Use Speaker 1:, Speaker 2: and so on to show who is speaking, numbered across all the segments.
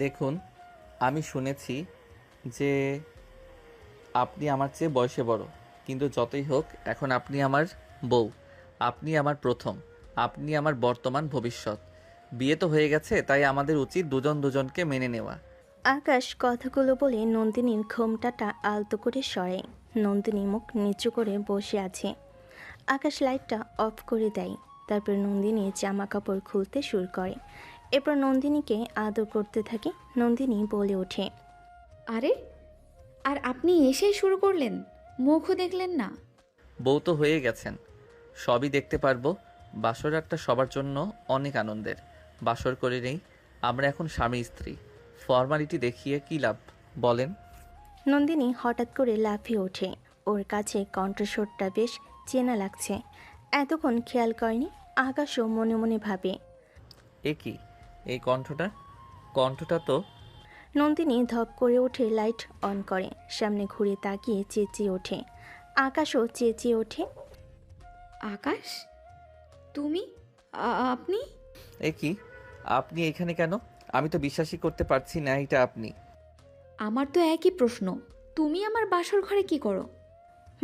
Speaker 1: দেখুন, আমি শুনেছি যে আপনি আমার চেয়ে বয়সে বড়, কিন্তু যতই হোক এখন আপনি আমার বউ। আপনি আমার প্রথম, আপনি আমার বর্তমান ভবিষ্যৎ। বিয়ে তো হয়ে গেছে, তাই আমাদের উচিত দুজন দুজনকে মেনে নেওয়া।
Speaker 2: আকাশ কথাগুলো বলে নন্দিনীর ঘোমটাটা আলতো করে সরে। নন্দিনী মুখ নিচু করে বসে আছে। আকাশ লাইটটা অফ করে দেয়। তারপর নন্দিনী জামা কাপড় খুলতে শুরু করে। এরপর নন্দিনীকে আদর করতে থাকে। নন্দিনী বলে ওঠে,
Speaker 3: আরে, আর আপনি এসেই শুরু করলেন? মুখও দেখলেন না?
Speaker 1: বউ তো হয়ে গেছেন, সবই দেখতে পারবো। বাসর একটা সবার জন্য অনেক আনন্দের। বাসর করে নেই, আমরা এখন স্বামী স্ত্রী। ফর্মালিটি দেখিয়ে কী লাভ বলেন?
Speaker 2: নন্দিনী হঠাৎ করে লাফিয়ে ওঠে। ওর কাছে কণ্ঠস্বরটা বেশ চেনা লাগছে। এতক্ষণ খেয়াল করেনি। আকাশও মনে মনে ভাবে।
Speaker 1: এ কি, এই কণ্ঠটা? কণ্ঠটা তো
Speaker 2: নন্দিনী ধপ করে উঠে লাইট অন করে। সামনে ঘুরে তাকিয়ে চেঁচিয়ে ওঠে। আকাশও চেঁচিয়ে ওঠে।
Speaker 3: আকাশ, তুমি? আপনি?
Speaker 1: এ কি, আপনি এখানে কেন? আমি তো বিশ্বাসই করতে পারছি না এটা আপনি।
Speaker 3: আমার তো একই প্রশ্ন। তুমি আমার বাসর ঘরে কি করো?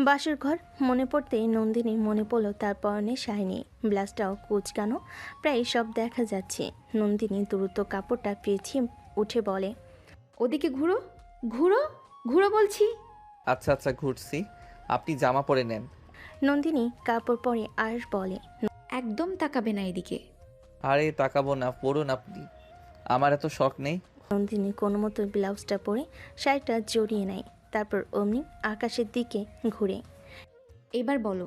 Speaker 2: বাসর ঘর মনে পড়তেই নন্দিনী মনে পড়ল তার পরনে শাড়ি, ব্লাউজটাও কুচকানো, প্রায় সব দেখা যাচ্ছে। নন্দিনী দ্রুত কাপড়টা পেঁচিয়ে উঠে বলে,
Speaker 3: ওদিকে ঘুরো, ঘুরো, ঘুরো বলছি।
Speaker 1: আচ্ছা আচ্ছা, ঘুরছি। আপনি জামা পরে নেন।
Speaker 2: নন্দিনী কাপড় পরে আর বলে,
Speaker 3: একদম তাকাবে না এদিকে।
Speaker 1: আরে তাকাবো না, পরুন আপনি। আমার এত শখ নেই।
Speaker 2: নন্দিনী কোনো মতো ব্লাউজটা পরে শাড়িটা জড়িয়ে নেয়। তারপর অমনি আকাশের দিকে ঘুরে।
Speaker 3: এবার বলো,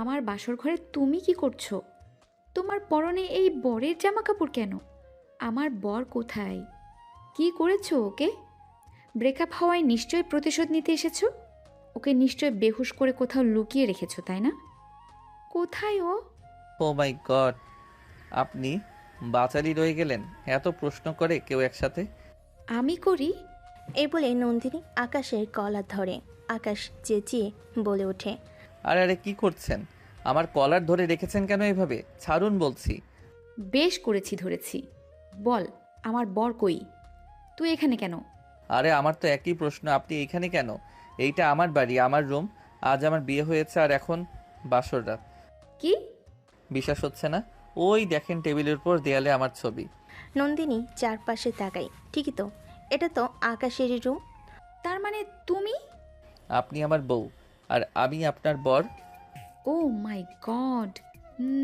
Speaker 3: আমার বাসর ঘরে তুমি কি করছো? তোমার পরনে এই বরের জামা কাপড় কেন? আমার বর কোথায়? কি করেছো ওকে? ব্রেকআপ হওয়ায় নিশ্চয়ই প্রতিশোধ নিতে এসেছো। ওকে নিশ্চয় বেহুশ করে কোথাও লুকিয়ে রেখেছো, তাই না? কোথায় ও?
Speaker 1: ও মাই গড, আপনি বাচালি রয়ে গেলেন। এত প্রশ্ন করে কেউ একসাথে?
Speaker 3: আমি করি?
Speaker 2: এই বলে নন্দিনী আকাশের কলার ধরে। আকাশ চেঁচিয়ে বলে ওঠে,
Speaker 1: আরে আরে, কি করছেন? আমার কলার ধরে রেখেছেন কেন এভাবে? ছাড়ুন বলছি।
Speaker 3: বেশ করেছি, ধরেছি। বল, আমার বর কই? তুই এখানে কেন?
Speaker 1: আরে আমার তো একই প্রশ্ন, আপনি এইখানে কেন? এইটা আমার বাড়ি, আমার রুম। আজ আমার বিয়ে হয়েছে আর এখন বাসর রাত।
Speaker 3: কি?
Speaker 1: বিশ্বাস হচ্ছে না? ওই দেখেন টেবিলের উপর দেয়ালে আমার ছবি।
Speaker 2: নন্দিনী চারপাশে তাকাই। ঠিকই তো, এটা তো আকাশেরই রুম।
Speaker 3: তার মানে তুমি?
Speaker 1: আপনি আমার বউ আর আমি আপনার বর।
Speaker 3: ও মাই গড!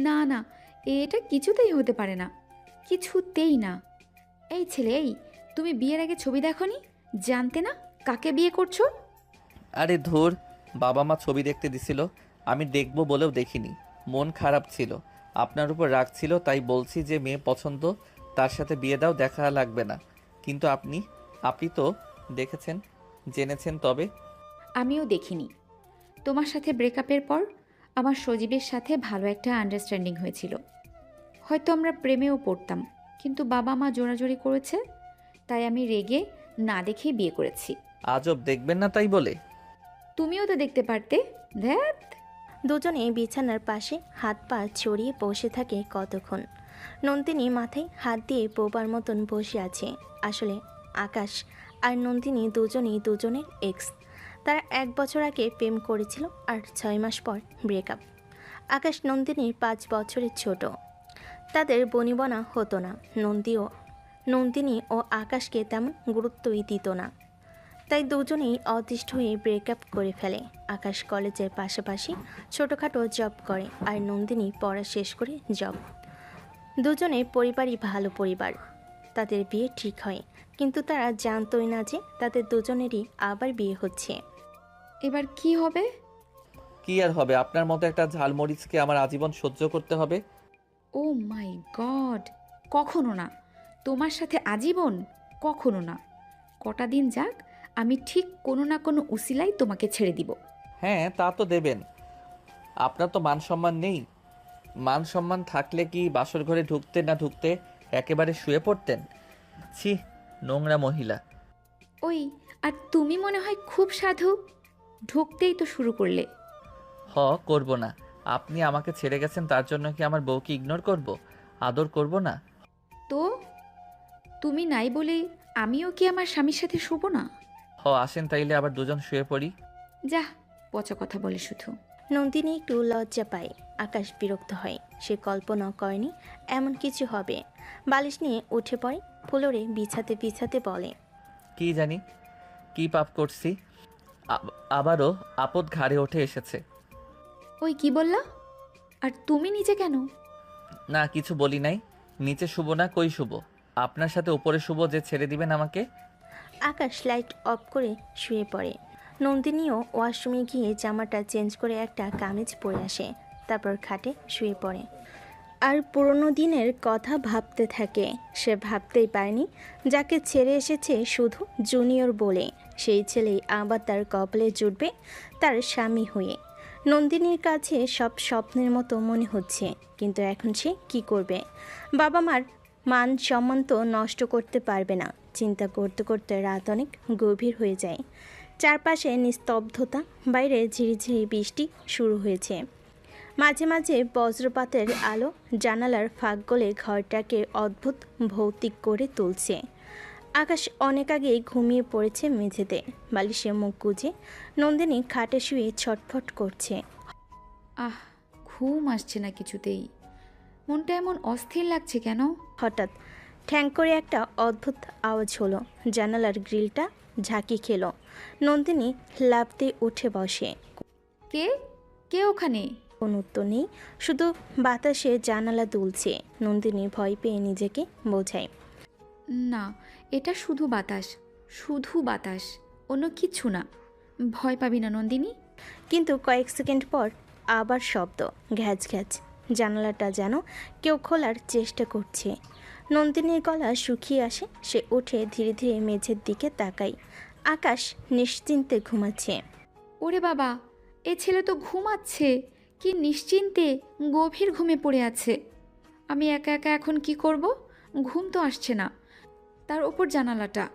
Speaker 3: না না, এটা কিছুতেই হতে পারে না, কিছুতেই না। এই ছেলে, এই, তুমি বিয়ের আগে ছবি দেখোনি? জানতে না কাকে বিয়ে করছো?
Speaker 1: আরে ধুর, বাবা মা ছবি দেখতে দিছিল, আমি দেখবো বলেও দেখিনি। মন খারাপ ছিল, আপনার উপর রাগ ছিল, তাই বলছি যে মেয়ে পছন্দ, তার সাথে বিয়ে দাও, দেখা লাগবে না। কিন্তু আপনি, আপনি তো দেখেছেন, জেনেছেন তবে।
Speaker 3: আমিও দেখিনি। তোমার সাথে ব্রেকআপের পর আমার সজীবের সাথে ভালো একটা আন্ডারস্ট্যান্ডিং হয়েছিল। হয়তো আমরা প্রেমেও পড়তাম, কিন্তু বাবা মা জোরাজোরি করেছে, তাই আমি রেগে না দেখেই বিয়ে করেছি।
Speaker 1: আজব, দেখবেন না তাই বলে?
Speaker 3: তুমিও তো দেখতে পারতে। ধ্যাত।
Speaker 2: দুজনে বিছানার পাশে হাত পা ছড়িয়ে বসে থাকে কতক্ষণ। নন্দিনী মাথায় হাত দিয়ে বোবার মতন বসে আছে। আসলে আকাশ আর নন্দিনী দুজনেই দুজনের এক্স। তারা 1 বছর আগে প্রেম করেছিল আর 6 মাস পর ব্রেকআপ। আকাশ নন্দিনীর 5 বছরের ছোট। তাদের বনিবনা হতো না। নন্দিনী ও আকাশকে তেমন গুরুত্বই দিত না। তাই দুজনেই অতিষ্ঠ হয়ে ব্রেকআপ করে ফেলে। আকাশ কলেজের পাশাপাশি ছোটোখাটো জব করে আর নন্দিনী পড়া শেষ করে জব। দুজনের পরিবারই ভালো পরিবার। তাদের বিয়ে ঠিক হয়, কিন্তু তারা জানতই না যে তাদের দুজনেরই আবার বিয়ে হচ্ছে।
Speaker 3: এবার কি হবে?
Speaker 1: কি আর হবে, আপনার মতো একটা ঝালমরিচকে আমার আজীবন সহ্য করতে হবে।
Speaker 3: ও মাই গড! কখনো না। তোমার সাথে আজীবন? কখনো না। কটা দিন যাক, আমি ঠিক কোনো না কোনো উসিলাই তোমাকে ছেড়ে দিব।
Speaker 1: হ্যাঁ, তা তো দেবেন। আপনার তো মান সম্মান নেই। মান সম্মান থাকলে কি বাসর ঘরে ঢুকতে না ঢুকতে একেবারে শুয়ে পড়তেন? ছি, নোংরা মহিলা।
Speaker 3: ওই, আর তুমি মনে হয় খুব সাধু। ঢুকতেই তো শুরু করলে।
Speaker 1: হ, করব না। আপনি আমাকে ছেড়ে গেছেন, তার জন্য কি আমার বউকে ইগনোর করব? আদর করব না?
Speaker 3: তো তুমি নাই বলে আমিও কি আমার স্বামীর সাথে শুবো না?
Speaker 1: আসেন তাইলে আবার দুজন শুয়ে পড়ি।
Speaker 3: যা, পচা কথা বলে শুধু।
Speaker 2: নন্দিনী একটু লজ্জা পায়। আকাশ বিরক্ত হয়। সে কল্পনা করেনি এমন কিছু হবে। বালিশ নিয়ে উঠে পড়ে, ফ্লোরে বিছাতে বিছাতে বলে,
Speaker 1: কি জানি কি পাপ করছি, আবারও আপদ ঘাড়ে উঠে এসেছে।
Speaker 3: ওই কি বললা? আর তুমি নিচে কেন?
Speaker 1: না কিছু বলি নাই। নিচে শুব না, কই শুব? আপনার সাথে উপরে শুব যে ছেড়ে দিবেন আমাকে।
Speaker 2: আকাশ লাইট অফ করে শুয়ে পড়ে। নন্দিনীও ওয়াশরুমে গিয়ে জামাটা চেঞ্জ করে একটা কামিজ পরে আসে, তারপর খাটে শুয়ে পড়ে। আর পুরনো দিনের কথা ভাবতে থাকে। সে ভাবতেই পারেনি যাকে ছেড়ে এসেছে শুধু জুনিয়র বলে, সেই ছেলেই আবার তার কপালে জুটবে তার স্বামী হয়ে। নন্দিনীর কাছে সব স্বপ্নের মতো মনে হচ্ছে, কিন্তু এখন সে কি করবে? বাবা মার মান সম্মান তো নষ্ট করতে পারবে না। চিন্তা করতে করতে রাত অনেক গভীর হয়ে যায়। চারপাশে নিস্তব্ধতা, বাইরে ঝিরিঝিরি বৃষ্টি শুরু হয়েছে। মাঝে মাঝে বজ্রপাতের আলো জানালার ফাঁক গলে ঘরটাকে অদ্ভুত ভৌতিক করে তুলছে। আকাশ অনেক আগেই ঘুমিয়ে পড়েছে মেঝেতে, বালিশে মুখ গুজে। নন্দিনী খাটে শুয়ে ছটফট করছে।
Speaker 3: আহ, ঘুম আসছে না কিছুতেই। মনটা এমন অস্থির লাগছে কেন?
Speaker 2: হঠাৎ ঠ্যাং করে একটা অদ্ভুত আওয়াজ হলো। জানালার গ্রিলটা ঝাঁকি খেলো। নন্দিনী লাফ দিয়ে উঠে বসে।
Speaker 3: কে কে ওখানে?
Speaker 2: কোনো উত্তর নেই, শুধু বাতাসে জানালা দুলছে। নন্দিনী ভয় পেয়ে নিজেকে বোঝায়,
Speaker 3: না, এটা শুধু বাতাস, শুধু বাতাস, অন্য কিচ্ছু না। ভয় পাবি না নন্দিনী।
Speaker 2: কিন্তু কয়েক সেকেন্ড পর আবার শব্দ, ঘ্যাচ ঘ্যাচ। জানালাটা যেন কেউ খোলার চেষ্টা করছে। নন্দিনীর গলা শুকিয়ে আসে। সে উঠে ধীরে ধীরে মেঝের দিকে তাকায়। আকাশ নিশ্চিন্তে ঘুমাচ্ছে।
Speaker 3: ওরে বাবা, এ ছেলে তো ঘুমাচ্ছে। কি নিশ্চিন্তে গভীর ঘুমে পড়ে আছে। আমি একা একা এখন কি করব? ঘুম তো আসছে না, তার ওপর জানালাটা।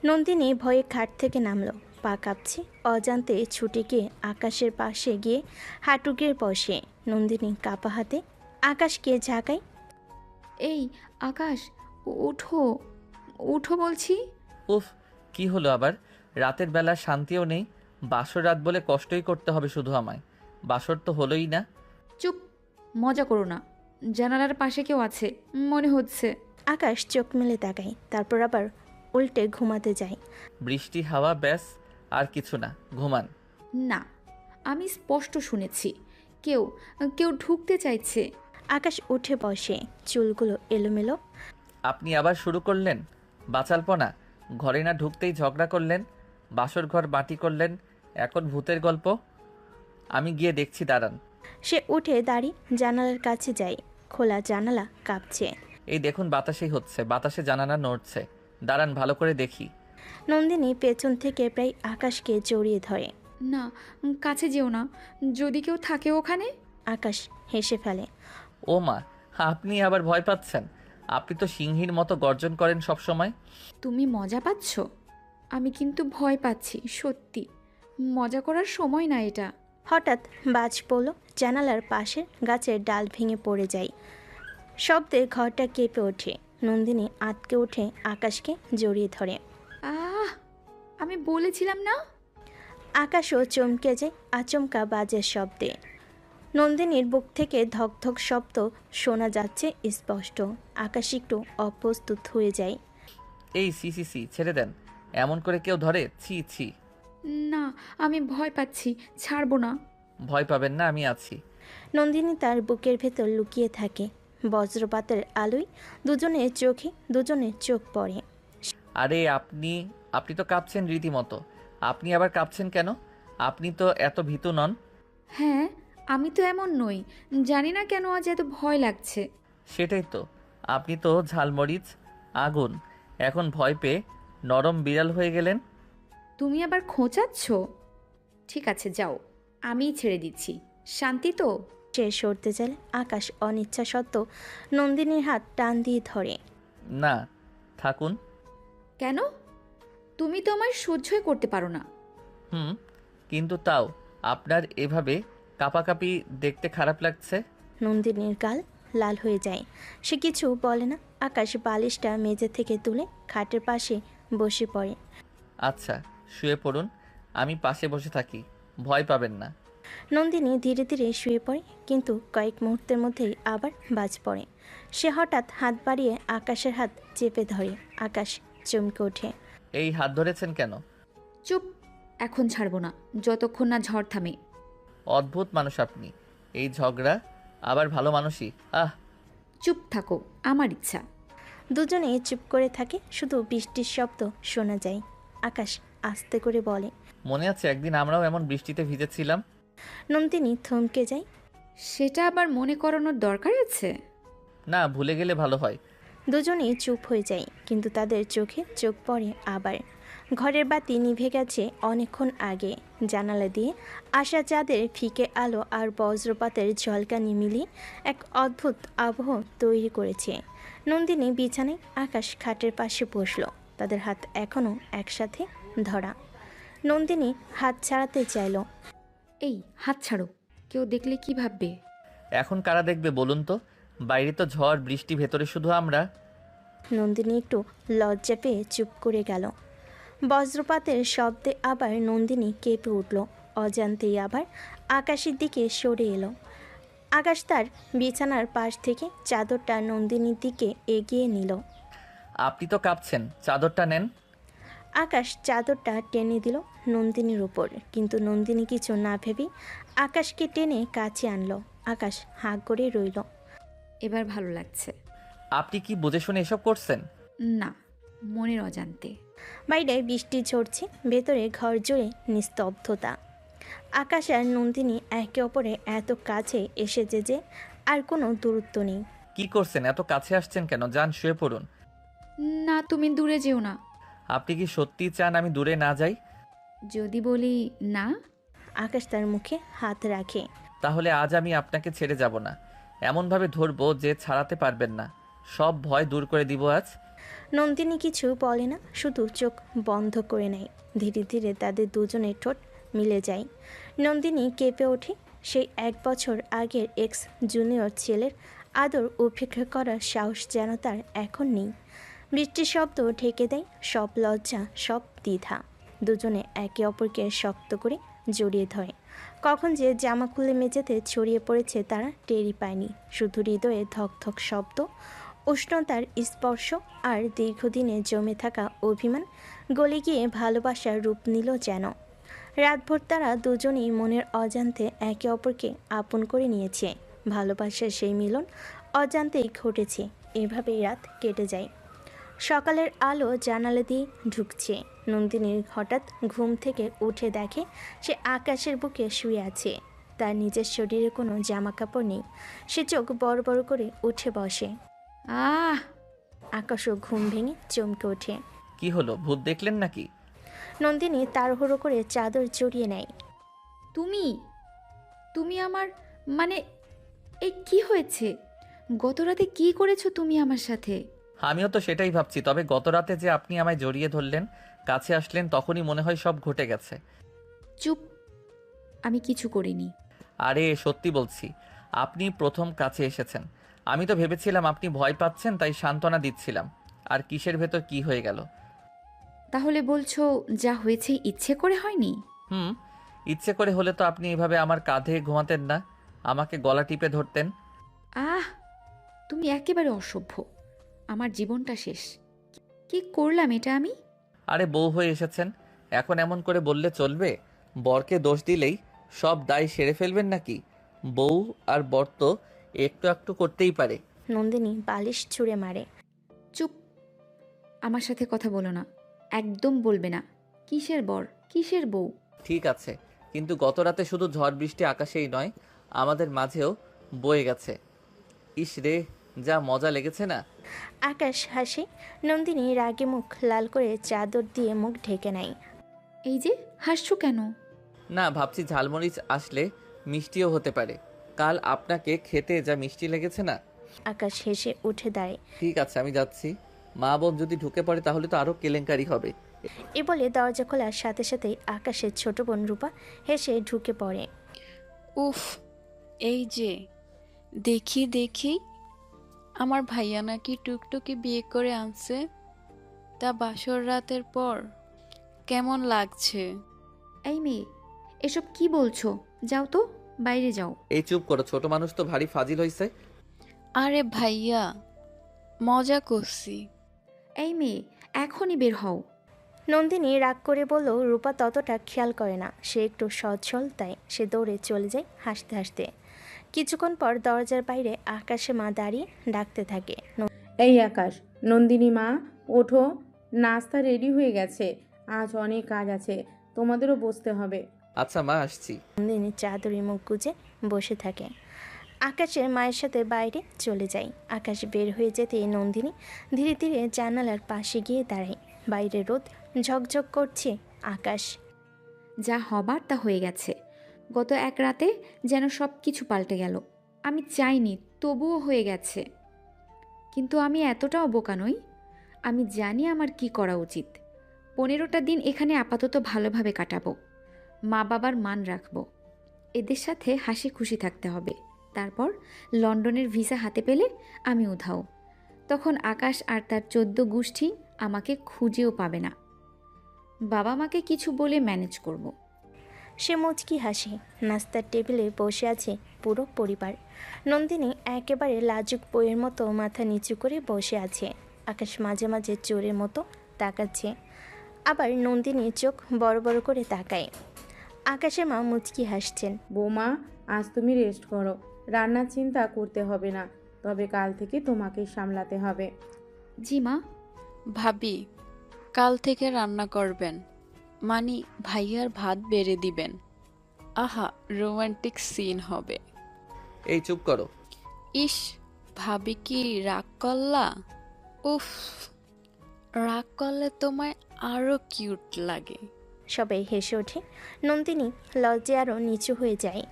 Speaker 2: নন্দিনী ভয়ে খাট থেকে নামলো, পা কাঁপছে। অজান্তে ছুটে গিয়ে আকাশের পাশে গিয়ে হাঁটু গেড়ে বসে। নন্দিনী কাঁপা হাতে আকাশকে ঝাঁকায়।
Speaker 3: এই আকাশ, উঠো, উঠো বলছি।
Speaker 1: উফ, কি হলো আবার? রাতের বেলা শান্তিও নেই। বাসর রাত বলে কষ্টই করতে হবে শুধু আমায়। বাসর তো হলোই না।
Speaker 3: চুপ, মজা করো না। জানালার পাশে কেউ আছে মনে হচ্ছে।
Speaker 2: আকাশ চোখ মেলে তাকায়, তারপর আবার উল্টে ঘুমাতে যায়।
Speaker 1: বৃষ্টি হাওয়া, ব্যাস, আর কিছু না, ঘুমান।
Speaker 3: না, আমি স্পষ্ট শুনেছি কেউ কেউ ঢুকতে চাইছে।
Speaker 2: আকাশ উঠে বসে, চুলগুলো এলোমেলো।
Speaker 1: আপনি আবার শুরু করলেন বাচালপনা। ঘরে না ঢুকতেই ঝগড়া করলেন, বাসর ঘর মাটি করলেন, এখন ভূতের গল্প। আমি গিয়ে দেখছি, দাঁড়ান।
Speaker 2: সে উঠে দাঁড়িয়ে জানালার কাছে যায়। খোলা জানালা কাঁপছে।
Speaker 1: এই দেখুন, বাতাসেই হচ্ছে, বাতাসে জানালা নড়ছে। দাঁড়ান, ভালো করে দেখি।
Speaker 2: নন্দিনী পেছন থেকে প্রায় আকাশকে জড়িয়ে ধরে।
Speaker 3: না, কাছে যেও না, যদি কেউ থাকে ওখানে।
Speaker 2: আকাশ হেসে ফেলে।
Speaker 1: ও মা, আপনি আবার ভয় পাচ্ছেন? আপনি তো সিংহীর মতো গর্জন করেন সব সময়।
Speaker 3: তুমি মজা পাচ্ছ? আমি কিন্তু ভয় পাচ্ছি, সত্যি। মজা করার সময় না এটা।
Speaker 2: হঠাৎ বাজ পড়ল। জানালার পাশের গাছের ডাল ভেঙে পড়ে যায়। শব্দে ঘরটা কেঁপে ওঠে। নন্দিনী আটকে উঠে আকাশকে জড়িয়ে ধরে।
Speaker 3: আহ, আমি বলেছিলাম না।
Speaker 2: আকাশও চমকে যায় আচমকা বাজের শব্দে। নন্দিনীর বুক থেকে ধক ধক শব্দ শোনা যাচ্ছে স্পষ্ট। আকাশ একটু অপ্রস্তুত হয়ে যায়।
Speaker 1: এই সি সি সি, ছেড়ে দেন। এমন করে কেউ ধরে? ছি ছি।
Speaker 3: না, আমি ভয় পাচ্ছি, ছাড়বো না।
Speaker 1: ভয় পাবেন না, আমি আছি।
Speaker 2: নন্দিনী তার বুকের ভেতর লুকিয়ে থাকে। বজ্রপাতের আলোয় দুজনের চোখে দুজনের চোখ পড়ে।
Speaker 1: আরে আপনি আপনি তো কাঁপছেন রীতিমতো। আপনি আবার কাঁপছেন কেন? আপনি তো এত ভীতু নন।
Speaker 3: হ্যাঁ, আমি তো এমন নই। জানি না কেন আজ এত ভয় লাগছে।
Speaker 1: সেটাই তো, আপনি তো ঝালমরিচ, আগুন। এখন ভয় পেয়ে নরম বিড়াল হয়ে গেলেন।
Speaker 3: তুমি আবার খোঁচাচ্ছ? ঠিক আছে, যাও, আমিই ছেড়ে দিচ্ছি। শান্তি তো?
Speaker 2: সে সরতে চাইলে আকাশ অনিচ্ছা সত্ত্বেও নন্দিনীর হাত টান দিয়ে ধরে।
Speaker 1: না, থাকুন।
Speaker 3: কেন? তুমি তো আমায় সহ্যই করতে পারো না।
Speaker 1: হুম, কিন্তু তাও আপনার এভাবে কাঁপাকাঁপি দেখতে খারাপ লাগছে।
Speaker 2: নন্দিনীর গাল লাল হয়ে যায়। সে কিছু বলে না। আকাশ বালিশটা মেঝে থেকে তুলে খাটের পাশে বসে পড়ে।
Speaker 1: আচ্ছা, শুয়ে পড়ুন, আমি পাশে বসে থাকি, ভয় পাবেন না।
Speaker 2: নন্দিনী ধীরে ধীরে শুয়ে পড়ে, কিন্তু কয়েক মুহূর্তের মধ্যেই আবার বাজ পড়ে। সে হঠাৎ হাত বাড়িয়ে আকাশের হাত চেপে ধরে। আকাশ চমকে ওঠে।
Speaker 1: এই হাত ধরেছেন কেন?
Speaker 3: চুপ, এখন ছাড়বো না যতক্ষণ না ঝড় থামে।
Speaker 1: অদ্ভুত মানুষ আপনি, এই ঝগড়া আবার ভালো মানুষই। আহ,
Speaker 3: চুপ থাকো, আমার ইচ্ছা।
Speaker 2: দুজনেই চুপ করে থাকে, শুধু বৃষ্টির শব্দ শোনা যায়। আকাশ আস্তে করে বলে।
Speaker 1: মনে আছে একদিন আমরাও এমন বৃষ্টিতে ভিজেছিলাম?
Speaker 2: নন্দিনী থমকে যায়।
Speaker 3: সেটা আবার মনে করানোর দরকার আছে?
Speaker 1: না, ভুলে গেলে ভালো হয়।
Speaker 2: দুজনেই চুপ হয়ে যায়, কিন্তু তাদের চোখে চোখ পড়ে আবার। ঘরের বাতি নিভে গেছে অনেকক্ষণ আগে। জানালা দিয়ে আসা চাঁদের ফিকে আলো আর বজ্রপাতের ঝলকানি মিলিয়ে এক অদ্ভুত আবহ তৈরি করেছে। নন্দিনী বিছানায়, আকাশ খাটের পাশে বসল। তাদের হাত এখনও একসাথে ধরা। নন্দিনী হাত ছাড়াতে চাইল।
Speaker 3: এই হাত ছাড়ো, কেউ দেখলে কি ভাববে?
Speaker 1: এখন কারা দেখবে বলুন তো? বাইরে তো ঝড় বৃষ্টি, ভেতরে শুধু আমরা।
Speaker 2: নন্দিনী একটু লজ্জা পেয়ে চুপ করে গেল। বজ্রপাতের শব্দে আবার নন্দিনী কেঁপে উঠল। অজান্তেই আবার আকাশের দিকে সরে এলো। আকাশ তার বিছানার পাশ থেকে চাদরটা নন্দিনীর দিকে এগিয়ে নিল।
Speaker 1: আপনি তো কাঁপছেন, চাদরটা নেন।
Speaker 2: আকাশ চাদরটা টেনে দিল নন্দিনীর উপর, কিন্তু নন্দিনী কিছু না ভেবেই আকাশকে টেনে কাছে আনলো। আকাশ হাঁ করে রইল।
Speaker 3: এবার ভালো লাগছে।
Speaker 1: আপনি কি বুঝে শুনে এসব করছেন?
Speaker 3: না, মনের অজান্তে।
Speaker 2: বাইরে বৃষ্টি ঝরছে, ভেতরে ঘর জুড়ে নিস্তব্ধতা। আকাশ আর নন্দিনী একে অপরে এত কাছে এসেছে যে আর কোনো দূরত্ব নেই।
Speaker 1: কি করছেন? এত কাছে আসছেন কেন? যান, শুয়ে পড়ুন।
Speaker 3: না, তুমি দূরে যেও না।
Speaker 1: আপনি কি সত্যি চান আমি দূরে না যাই?
Speaker 3: যদি বলি না?
Speaker 2: আকাশ তার মুখে হাত রাখে।
Speaker 1: তাহলে আজ আমি আপনাকে ছেড়ে যাব না। এমনভাবে ধরবো যে ছাড়াতে পারবেন না। সব ভয় দূর করে দিব আজ।
Speaker 2: নন্দিনী কিছু বলে না, শুধু চোখ বন্ধ করে নেয়। ধীরে ধীরে তাদের দুজনের ঠোঁট মিলে যায়। নন্দিনী কেঁপে ওঠে। সেই 1 বছর আগের এক্স জুনিয়র ছেলের আদর উপেক্ষা করার সাহস যেন তার এখন নেই। বৃষ্টির শব্দ ঢেকে দেয় সব লজ্জা, সব দ্বিধা। দুজনে একে অপরকে শক্ত করে জড়িয়ে ধরে। কখন যে জামা খুলে মেঝেতে ছড়িয়ে পড়েছে তারা টেরই পায়নি। শুধু হৃদয়ে ধক ধক শব্দ, উষ্ণতার স্পর্শ আর দীর্ঘদিনে জমে থাকা অভিমান গলে গিয়ে ভালোবাসার রূপ নিল যেন। রাতভর তারা দুজনেই মনের অজান্তে একে অপরকে আপন করে নিয়েছে। ভালোবাসার সেই মিলন অজান্তেই ঘটেছে। এভাবেই রাত কেটে যায়। সকালের আলো জানালা দিয়ে ঢুকছে। নন্দিনীর হঠাৎ ঘুম থেকে উঠে দেখে সে আকাশের বুকে শুয়ে আছে। তার নিজের শরীরে কোনো জামা কাপড় নেই। সে চোখ বড় বড় করে উঠে বসে।
Speaker 3: আহ!
Speaker 2: আকাশও ঘুম ভেঙে চমকে ওঠে।
Speaker 1: কি হলো, ভূত দেখলেন নাকি?
Speaker 2: নন্দিনী তাড়াহুড়ো করে চাদর জড়িয়ে নেয়।
Speaker 3: তুমি তুমি আমার মানে, এই কি হয়েছে? গত রাতে কি করেছো তুমি আমার সাথে?
Speaker 1: আমিও তো সেটাই ভাবছি। তবে গত রাতে যে আপনি আমায় জড়িয়ে ধরলেন, কাছে আসলেন, তখনই মনে হয় সব ঘটে গেছে।
Speaker 3: চুপ, আমি কিছু করিনি।
Speaker 1: আরে সত্যি বলছি, আপনি প্রথম কাছে এসেছেন। আমি তো ভেবেছিলাম আপনি ভয় পাচ্ছেন, তাই সান্ত্বনা দিচ্ছিলাম। আর কিসের ভেতর কি হয়ে গেল।
Speaker 3: তাহলে বলছো যা হয়েছে ইচ্ছে করে হয়নি?
Speaker 1: হুম, ইচ্ছে করে হলে তো আপনি এভাবে আমার কাঁধে ঘুমাতেন না, আমাকে গলা টিপে ধরতেন।
Speaker 3: আহ! তুমি একেবারে অসভ্য। আমার জীবনটা শেষ। কি করলাম এটা আমি?
Speaker 1: আরে বউ হয়ে এসেছেন, এখন এমন করে বললে চলবে? বরকে দোষ দিলেই সব দায় সেরে ফেলবেন নাকি? বউ আর বর তো একটু একটু করতেই পারে।
Speaker 2: নন্দিনী বালিশ ছুঁড়ে মারে।
Speaker 3: চুপ! আমার সাথে কথা বলো না, একদম বলবে না। কিসের বর, কিসের বউ?
Speaker 1: ঠিক আছে, কিন্তু গত রাতে শুধু ঝড় বৃষ্টি আকাশেই নয়, আমাদের মাঝেও বয়ে গেছে। ইস রে, যা মজা লেগেছে না।
Speaker 2: আকাশ হাসে। নন্দিনী রাগে মুখ লাল করে চাদর দিয়ে মুখ ঢেকে নেয়।
Speaker 3: এই যে হাসছো কেন?
Speaker 1: না, ভাবছি ঝালমরিচ আসলে মিষ্টিও হতে পারে। কাল আপনাকে খেতে যা মিষ্টি লেগেছে না।
Speaker 2: আকাশ হেসে উঠে দাঁড়ায়।
Speaker 1: ঠিক আছে, আমি যাচ্ছি। মা বোন যদি ঢুকে পড়ে তাহলে তো আরো কেলেঙ্কারি হবে।
Speaker 2: এ বলে দরজা খোলার সাথে সাথেই আকাশের ছোট বোন রূপা হেসে ঢুকে পড়ে।
Speaker 4: উফ, এই যে দেখি দেখি আমার ভাইয়া নাকি টুকটুকি বিয়ে করে আনছে, তা বাসর রাতের পর কেমন লাগছে?
Speaker 3: এই মেয়ে, এসব কি বলছো? যাও তো, বাইরে যাও।
Speaker 1: এই চুপ করো, ছোট মানুষ তো ভারী ফাজিল হইছে।
Speaker 4: আরে ভাইয়া, মজা করছি।
Speaker 3: এই মেয়ে, এখনই বের হও।
Speaker 2: নন্দিনী রাগ করে বলল, রূপা ততটা খেয়াল করে না, সে একটু সচ্ছল, তাই সে দৌড়ে চলে যায় হাসতে হাসতে। কিছুক্ষণ পর দরজার বাইরে আকাশে মা দাঁড়িয়ে ডাকতে থাকে,
Speaker 5: এই আকাশ, নন্দিনী মা, ওঠো, নাস্তা রেডি হয়ে গেছে, আজ অনেক কাজ আছে, তোমাদেরও বসতে হবে।
Speaker 1: আচ্ছা মা, আসছি।
Speaker 2: নন্দিনী চাদরে মুখ গুজে বসে থাকে। আকাশের মায়ের সাথে বাইরে চলে যায়। আকাশ বের হয়ে যেতে নন্দিনী ধীরে ধীরে জানালার পাশে গিয়ে দাঁড়ায়। বাইরে রোদ ঝকঝক করছে। আকাশ
Speaker 3: যা হবার তা হয়ে গেছে। গত এক রাতে যেন সব কিছু পাল্টে গেল। আমি চাইনি, তবুও হয়ে গেছে। কিন্তু আমি এতটাও বোকা নই। আমি জানি আমার কি করা উচিত। 15টা দিন এখানে আপাতত ভালোভাবে কাটাবো, মা বাবার মান রাখবো, এদের সাথে হাসি খুশি থাকতে হবে। তারপর লন্ডনের ভিসা হাতে পেলে আমি উধাও। তখন আকাশ আর তার 14 গোষ্ঠী আমাকে খুঁজেও পাবে না। বাবা মাকে কিছু বলে ম্যানেজ করব।
Speaker 2: সে মুচকি হাসে। নাস্তার টেবিলে বসে আছে পুরো পরিবার। নন্দিনী একেবারে লাজুক বইয়ের মতো মাথা নিচু করে বসে আছে। আকাশ মাঝে মাঝে চোরের মতো তাকাচ্ছে, আবার নন্দিনী চোখ বড় বড় করে তাকায়। আকাশের মা মুচকি হাসছেন।
Speaker 5: বৌমা, আজ তুমি রেস্ট করো, রান্নার চিন্তা করতে হবে না, তবে কাল থেকে তোমাকেই সামলাতে হবে।
Speaker 3: জি মা।
Speaker 4: ভাবি, কাল থেকে রান্না করবেন, মানে ভাইয়ার ভাত বেড়ে দিবেন। আহা, রোমান্টিক সিন হবে।
Speaker 1: এই চুপ করো।
Speaker 4: ইস, ভাবি কি রাগ করলা? উফ, রাগ করলে তোমায় আরো কিউট লাগে।
Speaker 2: সবাই হেসে ওঠে। নন্দিনী লজ্জে আরও নিচু হয়ে যায়।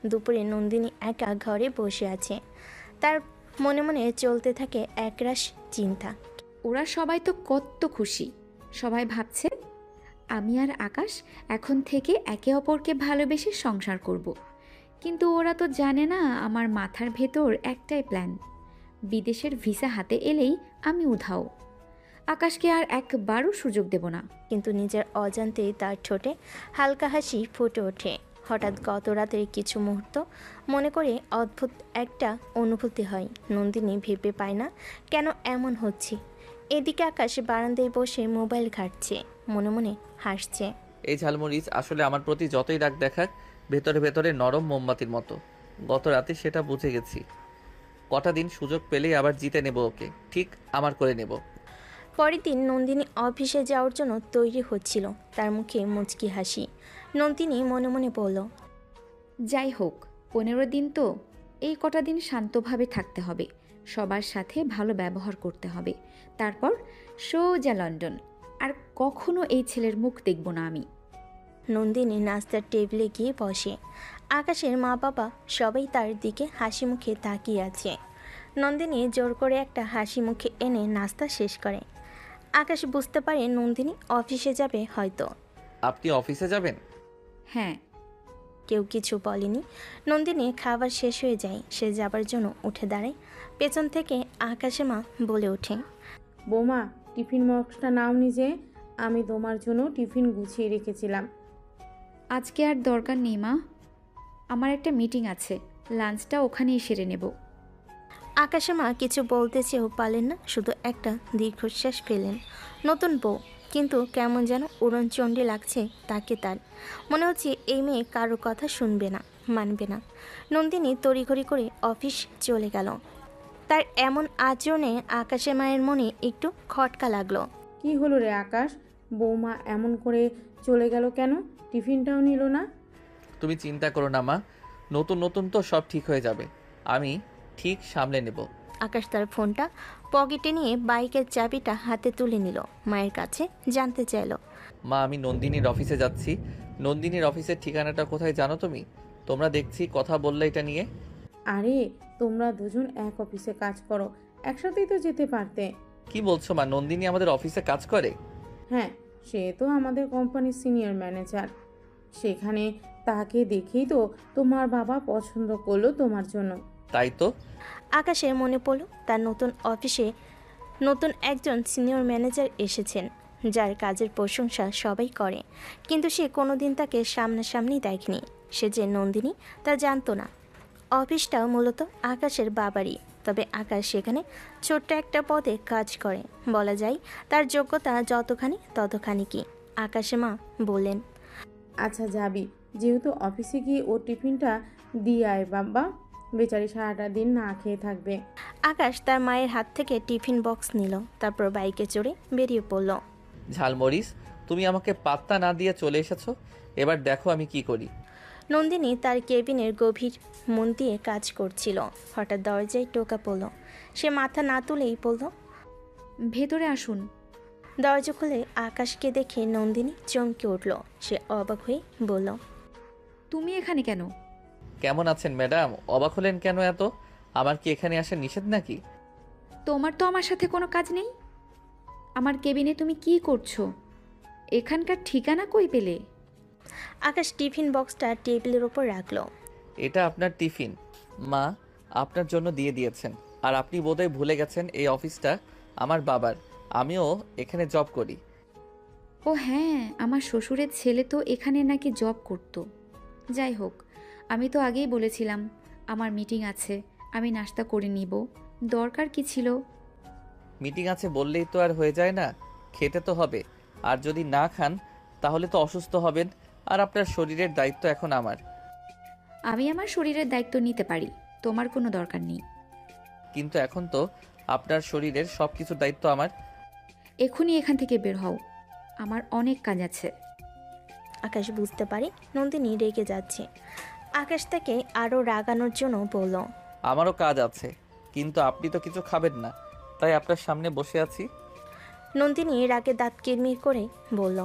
Speaker 2: দুপুরে নন্দিনী একা ঘরে বসে আছে। তার মনে মনে চলতে থাকে একরাশ চিন্তা।
Speaker 3: ওরা সবাই তো কত খুশি। সবাই ভাবছে আমি আর আকাশ এখন থেকে একে অপরকে ভালোবেসে সংসার করব। কিন্তু ওরা তো জানে না আমার মাথার ভেতর একটাই প্ল্যান। বিদেশের ভিসা হাতে এলেই আমি উধাও। আকাশকে আর একবারও সুযোগ দেব না।
Speaker 2: কিন্তু নিজের অজান্তেই তার ঠোঁটে হালকা হাসি ফুটে ওঠে। হঠাৎ গত রাতের কিছু মুহূর্ত মনে করে অদ্ভুত একটা অনুভূতি হয়। নন্দিনী ভেবে পায় না কেন এমন হচ্ছে। এদিকে আকাশ বারান্দায় বসে মোবাইল ঘাঁটছে, মনে মনে হাসছে।
Speaker 1: এই ঝালমরিচ আসলে আমার প্রতি যতই রাগ দেখাক, ভেতরে ভেতরে নরম মোমবাতির মতো। গত রাতে সেটা বুঝে গেছি। কটা দিন সুযোগ পেলেই আবার জিতে নেব ওকে, ঠিক আমার করে নেব।
Speaker 2: পরের দিন নন্দিনী অফিসে যাওয়ার জন্য তৈরি হচ্ছিল। তার মুখে মুচকি হাসি। নন্দিনী মনে মনে বলল,
Speaker 3: যাই হোক, 15 দিন তো, এই কটা দিন শান্তভাবে থাকতে হবে, সবার সাথে ভালো ব্যবহার করতে হবে। তারপর সোজা লন্ডন। আর কখনো এই ছেলের মুখ দেখব না আমি।
Speaker 2: নন্দিনী নাস্তার টেবিলে গিয়ে বসে। আকাশের মা বাবা সবাই তার দিকে হাসি মুখে তাকিয়ে আছে। নন্দিনী জোর করে একটা হাসি মুখে এনে নাস্তা শেষ করে। আকাশ বুঝতে পারে নন্দিনী অফিসে যাবে হয়তো।
Speaker 1: আপনি অফিসে যাবেন?
Speaker 3: হ্যাঁ।
Speaker 2: কেউ কিছু বলেনি। নন্দিনী খাবার শেষ হয়ে যায়, সে যাবার জন্য উঠে দাঁড়ায়। পেছন থেকে আকাশে মা বলে ওঠে,
Speaker 5: বৌমা, টিফিন বক্সটা নাও নিজে, আমি তোমার জন্য টিফিন গুছিয়ে রেখেছিলাম।
Speaker 3: আজকে আর দরকার নেই মা, আমার একটা মিটিং আছে, লাঞ্চটা ওখানেই সেরে নেব।
Speaker 2: আকাশে মা কিছু বলতে চেয়েও পারলেন না, শুধু একটা দীর্ঘশ্বাস ফেলেন। নতুন বউ, কিন্তু কেমন যেন উড়নচণ্ডী লাগছে তাকে। তার মনে হচ্ছে এই মেয়ে কারো কথা শুনবে না, মানবে না। নন্দিনী তড়িঘড়ি করে অফিস চলে গেল। তার এমন আচরণে আকাশের মায়ের মনে একটু খটকা লাগলো।
Speaker 5: কি হলো রে আকাশ, বৌমা এমন করে চলে গেল কেন? টিফিনটাও নিল না?
Speaker 1: তুমি চিন্তা করো না মা, নতুন নতুন তো সব ঠিক হয়ে যাবে, আমি ঠিক সামলে নেব।
Speaker 2: আকাশ তার ফোনটা পকেটে নিয়ে বাইকের চাবিটা হাতে তুলে নিল। মায়ের কাছে জানতে চাইল,
Speaker 1: মা, আমি নন্দিনীর অফিসে যাচ্ছি। নন্দিনীর অফিসের ঠিকানাটা কোথায় জানো তুমি? তোমরা দেখছি কথা বললে এটা নিয়ে।
Speaker 5: আরে, তোমরা দুজন এক অফিসে কাজ করো, একসাথেই তো যেতে পারতে।
Speaker 1: কি বলছো মা, নন্দিনী আমাদের অফিসে কাজ করে?
Speaker 5: হ্যাঁ, সে তো আমাদের কোম্পানির সিনিয়র ম্যানেজার। সেখানে তাকে দেখেই তো তোমার বাবা পছন্দ করলো তোমার জন্য।
Speaker 1: তাই তো।
Speaker 2: আকাশের মনে পড়ল তার নতুন অফিসে নতুন একজন সিনিয়র ম্যানেজার এসেছেন, যার কাজের প্রশংসা সবাই করে, কিন্তু সে কোনোদিন তাকে সামনাসামনি দেখেনি। সে যে নন্দিনী তা জানতো না। অফিসটাও মূলত আকাশের বাবারই, তবে আকাশ সেখানে ছোট্ট একটা পদে কাজ করে। বলা যায় তার যোগ্যতা যতখানি ততখানি কি। আকাশের মা বললেন,
Speaker 5: আচ্ছা যাবি, যেহেতু অফিসে গিয়ে ওর টিফিনটা দিয়ে আয় বাবা, বেচারি সারাটা দিন না খেয়ে থাকবে।
Speaker 2: আকাশ তার মায়ের হাত থেকে টিফিন বক্স নিল, তারপর বাইকে চড়ে বেরিয়ে পড়ল।
Speaker 1: ঝালমরিচ, তুমি আমাকে পাত্তা না দিয়ে চলে এসেছো। এবার দেখো আমি কি করি।
Speaker 2: নন্দিনী তার কেবিনের গভীর মন দিয়ে কাজ করছিল। হঠাৎ দরজায় টোকা পড়ল। সে মাথা না তুলেই বলল,
Speaker 3: ভেতরে আসুন।
Speaker 2: দরজা খুলে আকাশকে দেখে নন্দিনী চমকে উঠল। সে অবাক হয়ে বলল,
Speaker 3: তুমি এখানে কেন?
Speaker 1: কেমন আছেন ম্যাডাম? অবাক হলেন কেন এত? আমার কি এখানে আসা নিষেধ নাকি?
Speaker 3: তোমার তো আমার সাথে কোনো কাজ নেই। আমার কেবিনে তুমি কি করছো? এখানকার ঠিকানা কই পেলে?
Speaker 2: আকাশ টিফিন বক্সটা টেবিলের ওপর রাখল।
Speaker 1: এটা আপনার টিফিন, মা আপনার জন্য দিয়ে দিয়েছেন। আর আপনি বোধহয় ভুলে গেছেন এই অফিসটা আমার বাবার। আমিও এখানে জব করি।
Speaker 3: ও হ্যাঁ, আমার শ্বশুরের ছেলে তো এখানে নাকি জব করতো। যাই হোক, আমি তো আগেই বলেছিলাম আমার মিটিং আছে, আমি নাস্তা করে নিব। দরকার কি ছিল?
Speaker 1: মিটিং আছে বললেই তো আর হয়ে যায় না, খেতে তো হবে। আর যদি না খান তাহলে তো অসুস্থ হবেন। আর আপনার শরীরের দায়িত্ব এখন আমার।
Speaker 3: আমি আমার শরীরের দায়িত্ব নিতে পারি, তোমার কোনো দরকার নেই।
Speaker 1: কিন্তু এখন তো আপনার শরীরের সব কিছুর দায়িত্ব আমার।
Speaker 3: এখনই এখান থেকে বের হও, আমার অনেক কাজ আছে।
Speaker 2: আকাশ বুঝতে পারে নন্দিনী রেগে যাচ্ছে। আকাশ তাকে আরও রাগানোর জন্য বলল,
Speaker 1: আমারও কাজ আছে, কিন্তু আপনি তো কিছু খাবেন না, তাই আপনার সামনে বসে আছি।
Speaker 2: নন্দিনী রাগে দাঁত কিরমির করে বলল,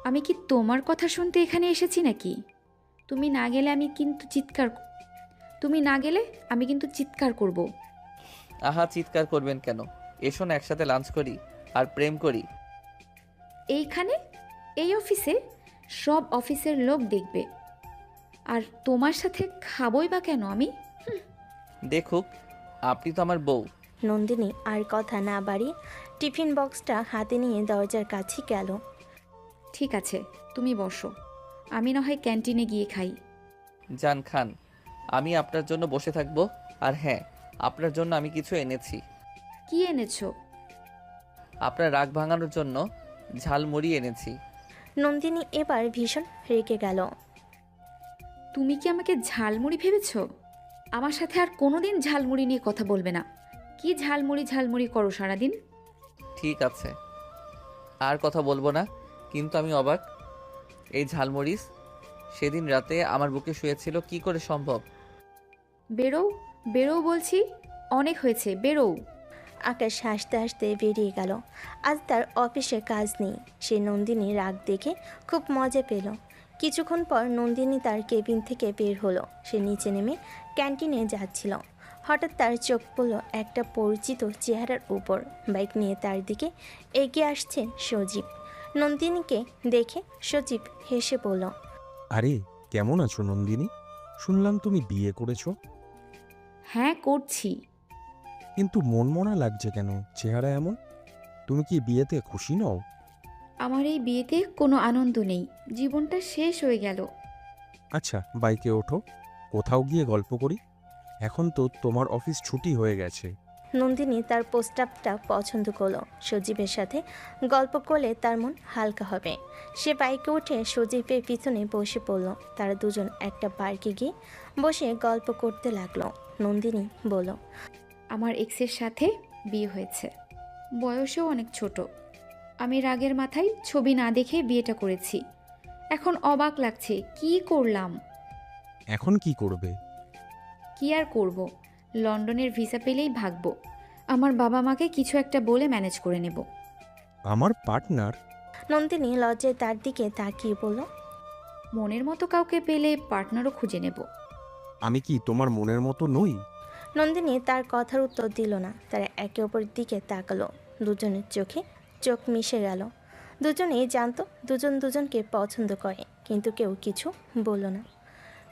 Speaker 3: আমি কি তোমার কথা শুনতে এখানে এসেছি নাকি? তুমি না গেলে আমি কিন্তু চিৎকার করব।
Speaker 1: আহা, চিৎকার করবেন কেন? এসো না একসাথে লাঞ্চ করি আর প্রেম করি।
Speaker 3: এইখানে, এই অফিসে সব অফিসের লোক দেখবে। আর তোমার সাথে খাবই বা কেন আমি?
Speaker 1: দেখুক, আপনি তো আমার বউ।
Speaker 2: নন্দিনী আর কথা না বাড়িয়ে টিফিন বক্সটা হাতে নিয়ে দরজার কাছে গেল।
Speaker 3: ঠিক আছে, তুমি বসো, আমি না হয় ক্যান্টিনে গিয়ে খাই।
Speaker 1: জান খান, আমি আপনার জন্য বসে থাকবো। আর হ্যাঁ, আপনার জন্য আমি কিছু এনেছি।
Speaker 3: কি এনেছো?
Speaker 1: আপনার রাগ ভাঙানোর জন্য ঝালমুড়ি এনেছি।
Speaker 2: নন্দিনী এবার ভীষণ রেগে গেল।
Speaker 3: তুমি কি আমাকে ঝালমুড়ি ভেবেছো? আমার সাথে আর কোনোদিন ঝালমুড়ি নিয়ে কথা বলবে না। কি ঝালমুড়ি ঝালমুড়ি করো সারাদিন?
Speaker 1: ঠিক আছে, আর কথা বলবো না। কিন্তু আমি অবাক, এই ঝালমরিচ সেদিন রাতে আমার বুকে শুয়েছিল, কি করে সম্ভব?
Speaker 3: বেরো, বেরো বলছি, অনেক হয়েছে, বেরো।
Speaker 2: আকাশ হাসতে হাসতে বেরিয়ে গেল। আজ তার অফিসে কাজ নেই। সে নন্দিনীর রাগ দেখে খুব মজা পেল। কিছুক্ষণ পর নন্দিনী তার কেবিন থেকে বের হলো। সে নিচে নেমে ক্যান্টিনে যাচ্ছিল। হঠাৎ তার চোখ পড়ল একটা পরিচিত চেহারার উপর। বাইক নিয়ে তার দিকে এগিয়ে আসছে সজীব। নন্দিনীকে দেখে সজীব হেসে বলল,
Speaker 6: আরে কেমন আছো নন্দিনী? শুনলাম তুমি বিয়ে করেছো,
Speaker 3: হ্যাঁ করছি।
Speaker 6: কিন্তু মনমরা লাগছে কেন? চেহারা এমন। তুমি কি বিয়েতে খুশি নও?
Speaker 3: আমার এই বিয়েতে কোনো আনন্দ নেই, জীবনটা শেষ হয়ে গেল।
Speaker 6: আচ্ছা বাইকে ওঠো, কোথাও গিয়ে গল্প করি। এখন তো তোমার অফিস ছুটি হয়ে গেছে।
Speaker 2: নন্দিনী তার প্রস্তাবটা পছন্দ করলো। সজীবের সাথে গল্প করলে তার মন হালকা হবে। সে বাইকে উঠে সজীবের পিছনে বসে পড়ল। তারা দুজন একটা পার্কে গিয়ে বসে গল্প করতে লাগলো। নন্দিনী বলল,
Speaker 3: আমার এক্সের সাথে বিয়ে হয়েছে, বয়সেও অনেক ছোট। আমি রাগের মাথায় ছবি না দেখে বিয়েটা করেছি। এখন অবাক লাগছে, কি করলাম।
Speaker 6: এখন কি করবে?
Speaker 3: কি আর করব, লন্ডনের ভিসা পেলেই ভাগবো। আমার বাবা মাকে কিছু একটা বলে ম্যানেজ করে নেব।
Speaker 6: আমার পার্টনার?
Speaker 2: নন্দিনী লজ্জায় তার দিকে তাকিয়ে বলল,
Speaker 3: মনের মতো কাউকে পেলে পার্টনারও খুঁজে নেব।
Speaker 6: আমি কি তোমার মনের মতো নই?
Speaker 2: নন্দিনী তার কথার উত্তর দিল না। তারা একে অপরের দিকে তাকালো। দুজনের চোখে চোখ মিশে গেল। দুজনেই জানতো দুজন দুজনকে পছন্দ করে, কিন্তু কেউ কিছু বলল না।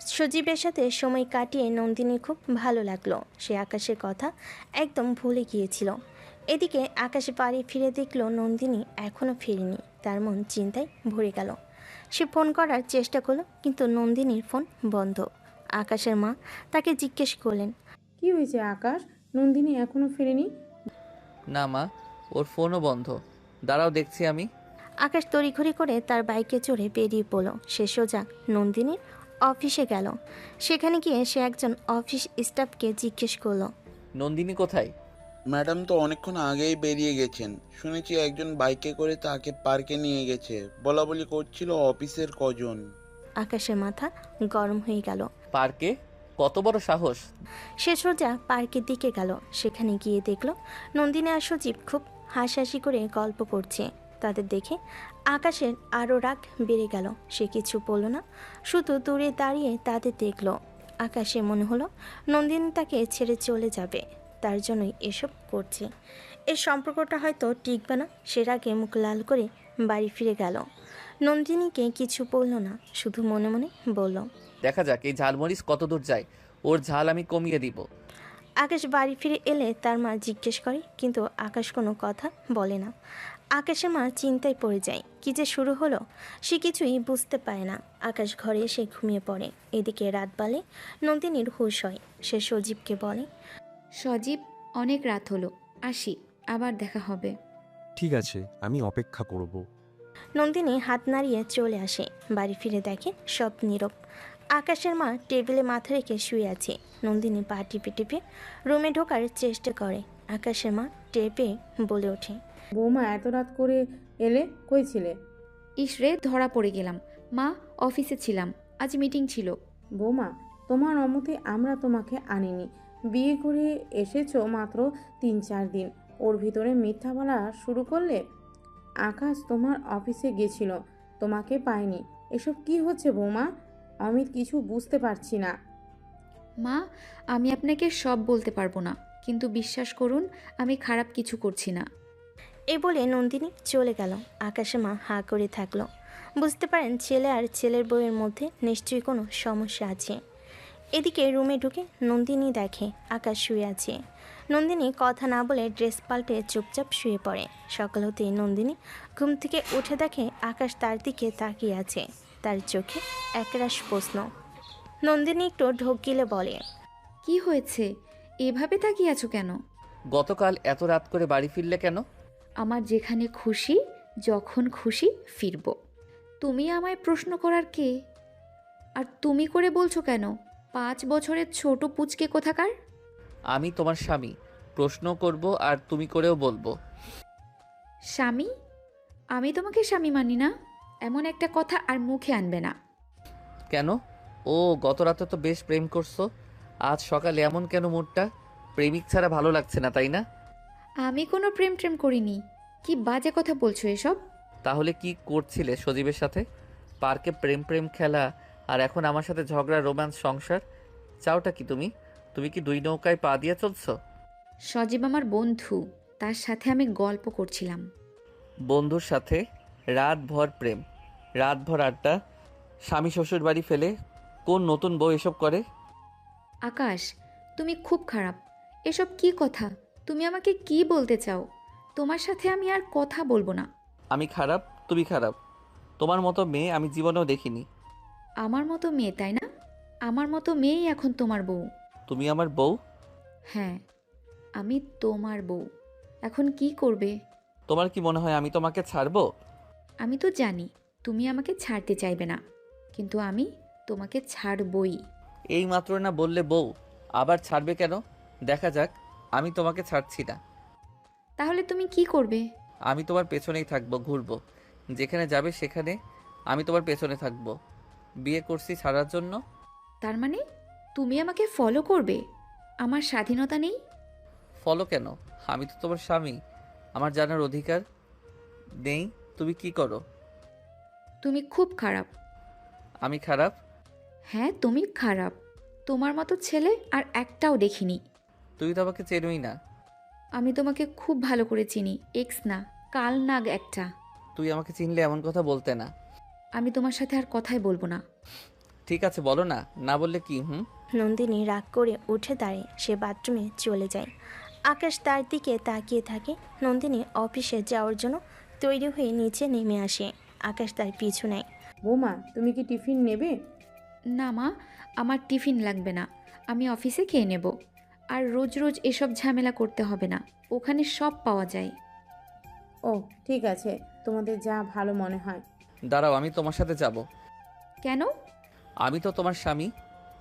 Speaker 2: সজীবের সাথে সময় কাটিয়ে নন্দিনীর খুব ভালো লাগলো। সে আকাশের কথা একদম ভুলে গিয়েছিল। এদিকে আকাশে বাড়ি ফিরে দেখলো নন্দিনী এখনও ফিরেনি। তার মন চিন্তায় ভরে গেল। সে ফোন করার চেষ্টা করলো, কিন্তু নন্দিনীর ফোন বন্ধ। আকাশের মা তাকে জিজ্ঞেস করলেন,
Speaker 5: কি হয়েছে আকাশ? নন্দিনী এখনো ফেরেনি?
Speaker 1: না মা, ওর ফোনও বন্ধ। দাঁড়াও দেখছি আমি।
Speaker 2: আকাশ তড়িঘড়ি করে তার বাইকে চড়ে বেরিয়ে পড়ল। সে সোজা নন্দিনীর অফিসে গেল। সেখানে গিয়ে সে একজন অফিস স্টাফকে জিজ্ঞেস করলো,
Speaker 1: নন্দিনী কোথায়?
Speaker 7: ম্যাডাম তো অনেকক্ষণ আগেই বেরিয়ে গেছেন। শুনেছি একজন বাইকে করে তাকে পার্কে নিয়ে গেছে। বলাবলি করছিল অফিসের কজন।
Speaker 2: আকাশের মাথা গরম হয়ে গেল।
Speaker 1: পার্কে? কত বড় সাহস!
Speaker 2: সে সোজা পার্কের দিকে গেল। সেখানে গিয়ে দেখলো নন্দিনী আর সজীব খুব হাসাহাসি করে গল্প করছে। তাদের দেখে আকাশের আরও রাগ বেড়ে গেল। সে কিছু বলল না, শুধু দূরে দাঁড়িয়ে তাদের দেখলো। আকাশে মনে হলো নন্দিনী তাকে ছেড়ে চলে যাবে, তার জন্যই এসব করছে। এর সম্পর্কটা হয়তো টিকবে না। সে রাগে মুখ লাল করে বাড়ি ফিরে গেল। নন্দিনীকে কিছু বলল না, শুধু মনে মনে বলল,
Speaker 1: দেখা যাক এই ঝালমরিচ কত দূর যায়। ওর ঝাল আমি কমিয়ে দিব।
Speaker 2: আকাশ বাড়ি ফিরে এলে তার মা জিজ্ঞেস করে, কিন্তু আকাশ কোনো কথা বলে না। আকাশের মা চিন্তায় পড়ে যায়। কী যে শুরু হলো সে কিছুই বুঝতে পারে না। আকাশ ঘরে এসে ঘুমিয়ে পড়ে। এদিকে রাত বালে নন্দিনীর হুঁশ হয়। সে সজীবকে বলে,
Speaker 3: সজীব, অনেক রাত হলো, আসি, আবার দেখা হবে।
Speaker 6: ঠিক আছে, আমি অপেক্ষা করব।
Speaker 2: নন্দিনী হাত নাড়িয়ে চলে আসে। বাড়ি ফিরে দেখে সব নীরব। আকাশের মা টেবিলে মাথা রেখে শুয়ে আছে। নন্দিনী পা টিপে টিপে রুমে ঢোকার চেষ্টা করে। আকাশের মা টেপে বলে ওঠে,
Speaker 5: বৌমা এত রাত করে এলে, কই ছিলে?
Speaker 3: ইসরে, ধরা পড়ে গেলাম। মা, অফিসে ছিলাম, আজ মিটিং ছিল।
Speaker 5: বৌমা, তোমার অমতে আমরা তোমাকে আনিনি। বিয়ে করে এসেছো মাত্র 3-4 দিন, ওর ভিতরে মিথ্যা বলা শুরু করলে। আকাশ তোমার অফিসে গেছিল, তোমাকে পায়নি। এসব কি হচ্ছে বৌমা? আমি কিছু বুঝতে পারছি না।
Speaker 3: মা, আমি আপনাকে সব বলতে পারবো না, কিন্তু বিশ্বাস করুন আমি খারাপ কিছু করছি না।
Speaker 2: এ বলে নন্দিনী চলে গেল। আকাশের মা হাঁ করে থাকলো। বুঝতে পারেন ছেলে আর ছেলের বউয়ের মধ্যে নিশ্চয়ই কোনো সমস্যা আছে। এদিকে রুমে ঢুকে নন্দিনী দেখে আকাশ শুয়ে আছে। নন্দিনী কথা না বলে ড্রেস পাল্টে চুপচাপ শুয়ে পড়ে। সকাল হতেই নন্দিনী ঘুম থেকে উঠে দেখে আকাশ তার দিকে তাকিয়ে আছে। তার চোখে একরাশ প্রশ্ন। নন্দিনী একটু ঢোক গিলে বলে,
Speaker 3: কি হয়েছে, এভাবে তাকিয়ে আছো কেন?
Speaker 1: গতকাল এত রাত করে বাড়ি ফিরলে কেন?
Speaker 3: আমার যেখানে খুশি, যখন খুশি ফিরব। তুমি আমায় প্রশ্ন করার কে? আর তুমি করে বলছো কেন? 5 বছরের ছোট পুচকে কোথাকার।
Speaker 1: আমি তোমার স্বামী, প্রশ্ন করব আর তুমি করেও বলবো।
Speaker 3: স্বামী? আমি তোমাকে স্বামী মানি না, এমন একটা কথা আর মুখে আনবে না।
Speaker 1: কেন? ও, গত রাতে তো বেশ প্রেম করছো, আজ সকালে এমন কেন মুডটা? প্রেমিক ছাড়া ভালো লাগছে না, তাই না?
Speaker 3: আমি কোনো প্রেম ট্রেম করিনি। কি বাজে কথা বলছো এসব?
Speaker 1: তাহলে কি করছিলে সজীবের সাথে? পার্কে প্রেম প্রেম খেলা, আর এখন আমার সাথে ঝগড়া, রোম্যান্স, সংসার। চাওটা কি তুমি? তুমি কি 2 নৌকায় পা দিয়ে চলছো?
Speaker 3: সজীব আমার বন্ধু, তার সাথে আমি গল্প করছিলাম।
Speaker 1: বন্ধুর সাথে রাতভর প্রেম, রাতভর আড্ডা, স্বামী শ্বশুর বাড়ি ফেলে কোন নতুন বউ এসব করে?
Speaker 3: আকাশ, তুমি খুব খারাপ। এসব কি কথা? তুমি আমাকে কি বলতে চাও? তোমার সাথে আমি আর কথা বলবো না।
Speaker 1: আমি খারাপ? তুমি খারাপ? তোমার মতো মেয়ে আমি জীবনেও দেখিনি।
Speaker 3: আমার মতো মেয়ে, তাই না? আমার মতো মেয়েই এখন তোমার বউ।
Speaker 1: তুমি আমার বউ?
Speaker 3: হ্যাঁ, আমি তোমার বউ। এখন কি করবে?
Speaker 1: তোমার কি মনে হয় আমি তোমাকে ছাড়বো?
Speaker 3: আমি তো জানি তুমি আমাকে ছাড়তে চাইবে না, কিন্তু আমি তোমাকে ছাড়বই।
Speaker 1: এই মাত্র না বললে বউ, আবার ছাড়বে কেন? দেখা যাক। আমি তোমাকে ছাড়ছি না।
Speaker 3: তাহলে তুমি কি করবে?
Speaker 1: আমি তোমার পেছনেই থাকবো, ঘুরবো। যেখানে যাবে সেখানে আমি তোমার পেছনে থাকবো। বিয়ে করছি ছাড়ার জন্য।
Speaker 3: তার মানে তুমি আমাকে ফলো করবে? আমার স্বাধীনতা নেই?
Speaker 1: ফলো কেন? আমি তো তোমার স্বামী, আমার জানার অধিকার নেই তুমি কি করো?
Speaker 3: তুমি খুব খারাপ।
Speaker 1: আমি খারাপ?
Speaker 3: হ্যাঁ, তুমি খারাপ। তোমার মতো ছেলে আর একটাও দেখিনি।
Speaker 1: তুই তো আমাকে চেনোই না।
Speaker 3: আমি তোমাকে খুব ভালো করে চিনি, এক্স না, কাল নাগ একটা।
Speaker 1: তুই আমাকে চিনলে এমন কথা বলতে না।
Speaker 3: আমি তোমার সাথে আর কথাই বলবো না।
Speaker 1: ঠিক আছে বলো না, না বললে কি?
Speaker 2: নন্দিনী রাগ করে উঠে দাঁড়িয়ে সে বাথরুমে চলে যায়। আকাশ তার দিকে তাকিয়ে থাকে। নন্দিনী অফিসে যাওয়ার জন্য তৈরি হয়ে নিচে নেমে আসে। আকাশ তার পিছু নেয়।
Speaker 5: বৌমা তুমি কি টিফিন নেবে?
Speaker 3: না মা, আমার টিফিন লাগবে না, আমি অফিসে খেয়ে নেব। আর রোজ রোজ এসব ঝামেলা করতে হবে না, ওখানে সব পাওয়া যায়।
Speaker 5: ও ঠিক আছে, তোমাদের যা ভালো মনে হয়।
Speaker 1: দাঁড়াও, আমি তোমার সাথে যাব।
Speaker 3: কেন?
Speaker 1: আমি তো তোমার স্বামী,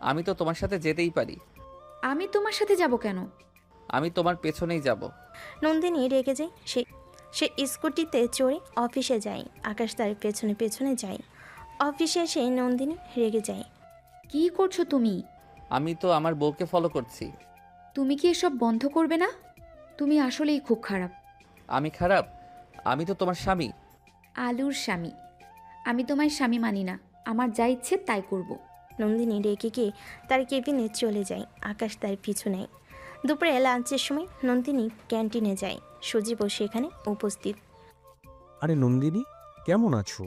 Speaker 1: আমি তো তোমার সাথে যেতেই পারি।
Speaker 3: আমি তোমার সাথে যাব কেন?
Speaker 1: আমি তোমার পেছনেই যাব।
Speaker 2: নন্দিনী রেগে যায়। সে স্কুটিতে চড়ে অফিসে যায়। আকাশ তার পেছনে পেছনে যায়। অফিসে এসে নন্দিনী রেগে যায়।
Speaker 3: কি করছো তুমি?
Speaker 1: আমি তো আমার বউকে ফলো করছি।
Speaker 3: তুমি কি এসব বন্ধ করবে না? তুমি আসলেই খুব খারাপ।
Speaker 1: আমি খারাপ? আমি তো তোমার স্বামী।
Speaker 3: আলুর স্বামী। আমি তোমার স্বামী মানি না, আমার যা ইচ্ছে তাই করব।
Speaker 2: নন্দিনী রেগে গিয়ে তার কেবিনে চলে যায়। আকাশ তার পিছু নেয়। দুপুরে লাঞ্চের সময় নন্দিনী ক্যান্টিনে যায়। সজীবও সেখানে উপস্থিত।
Speaker 6: আরে নন্দিনী, কেমন আছো?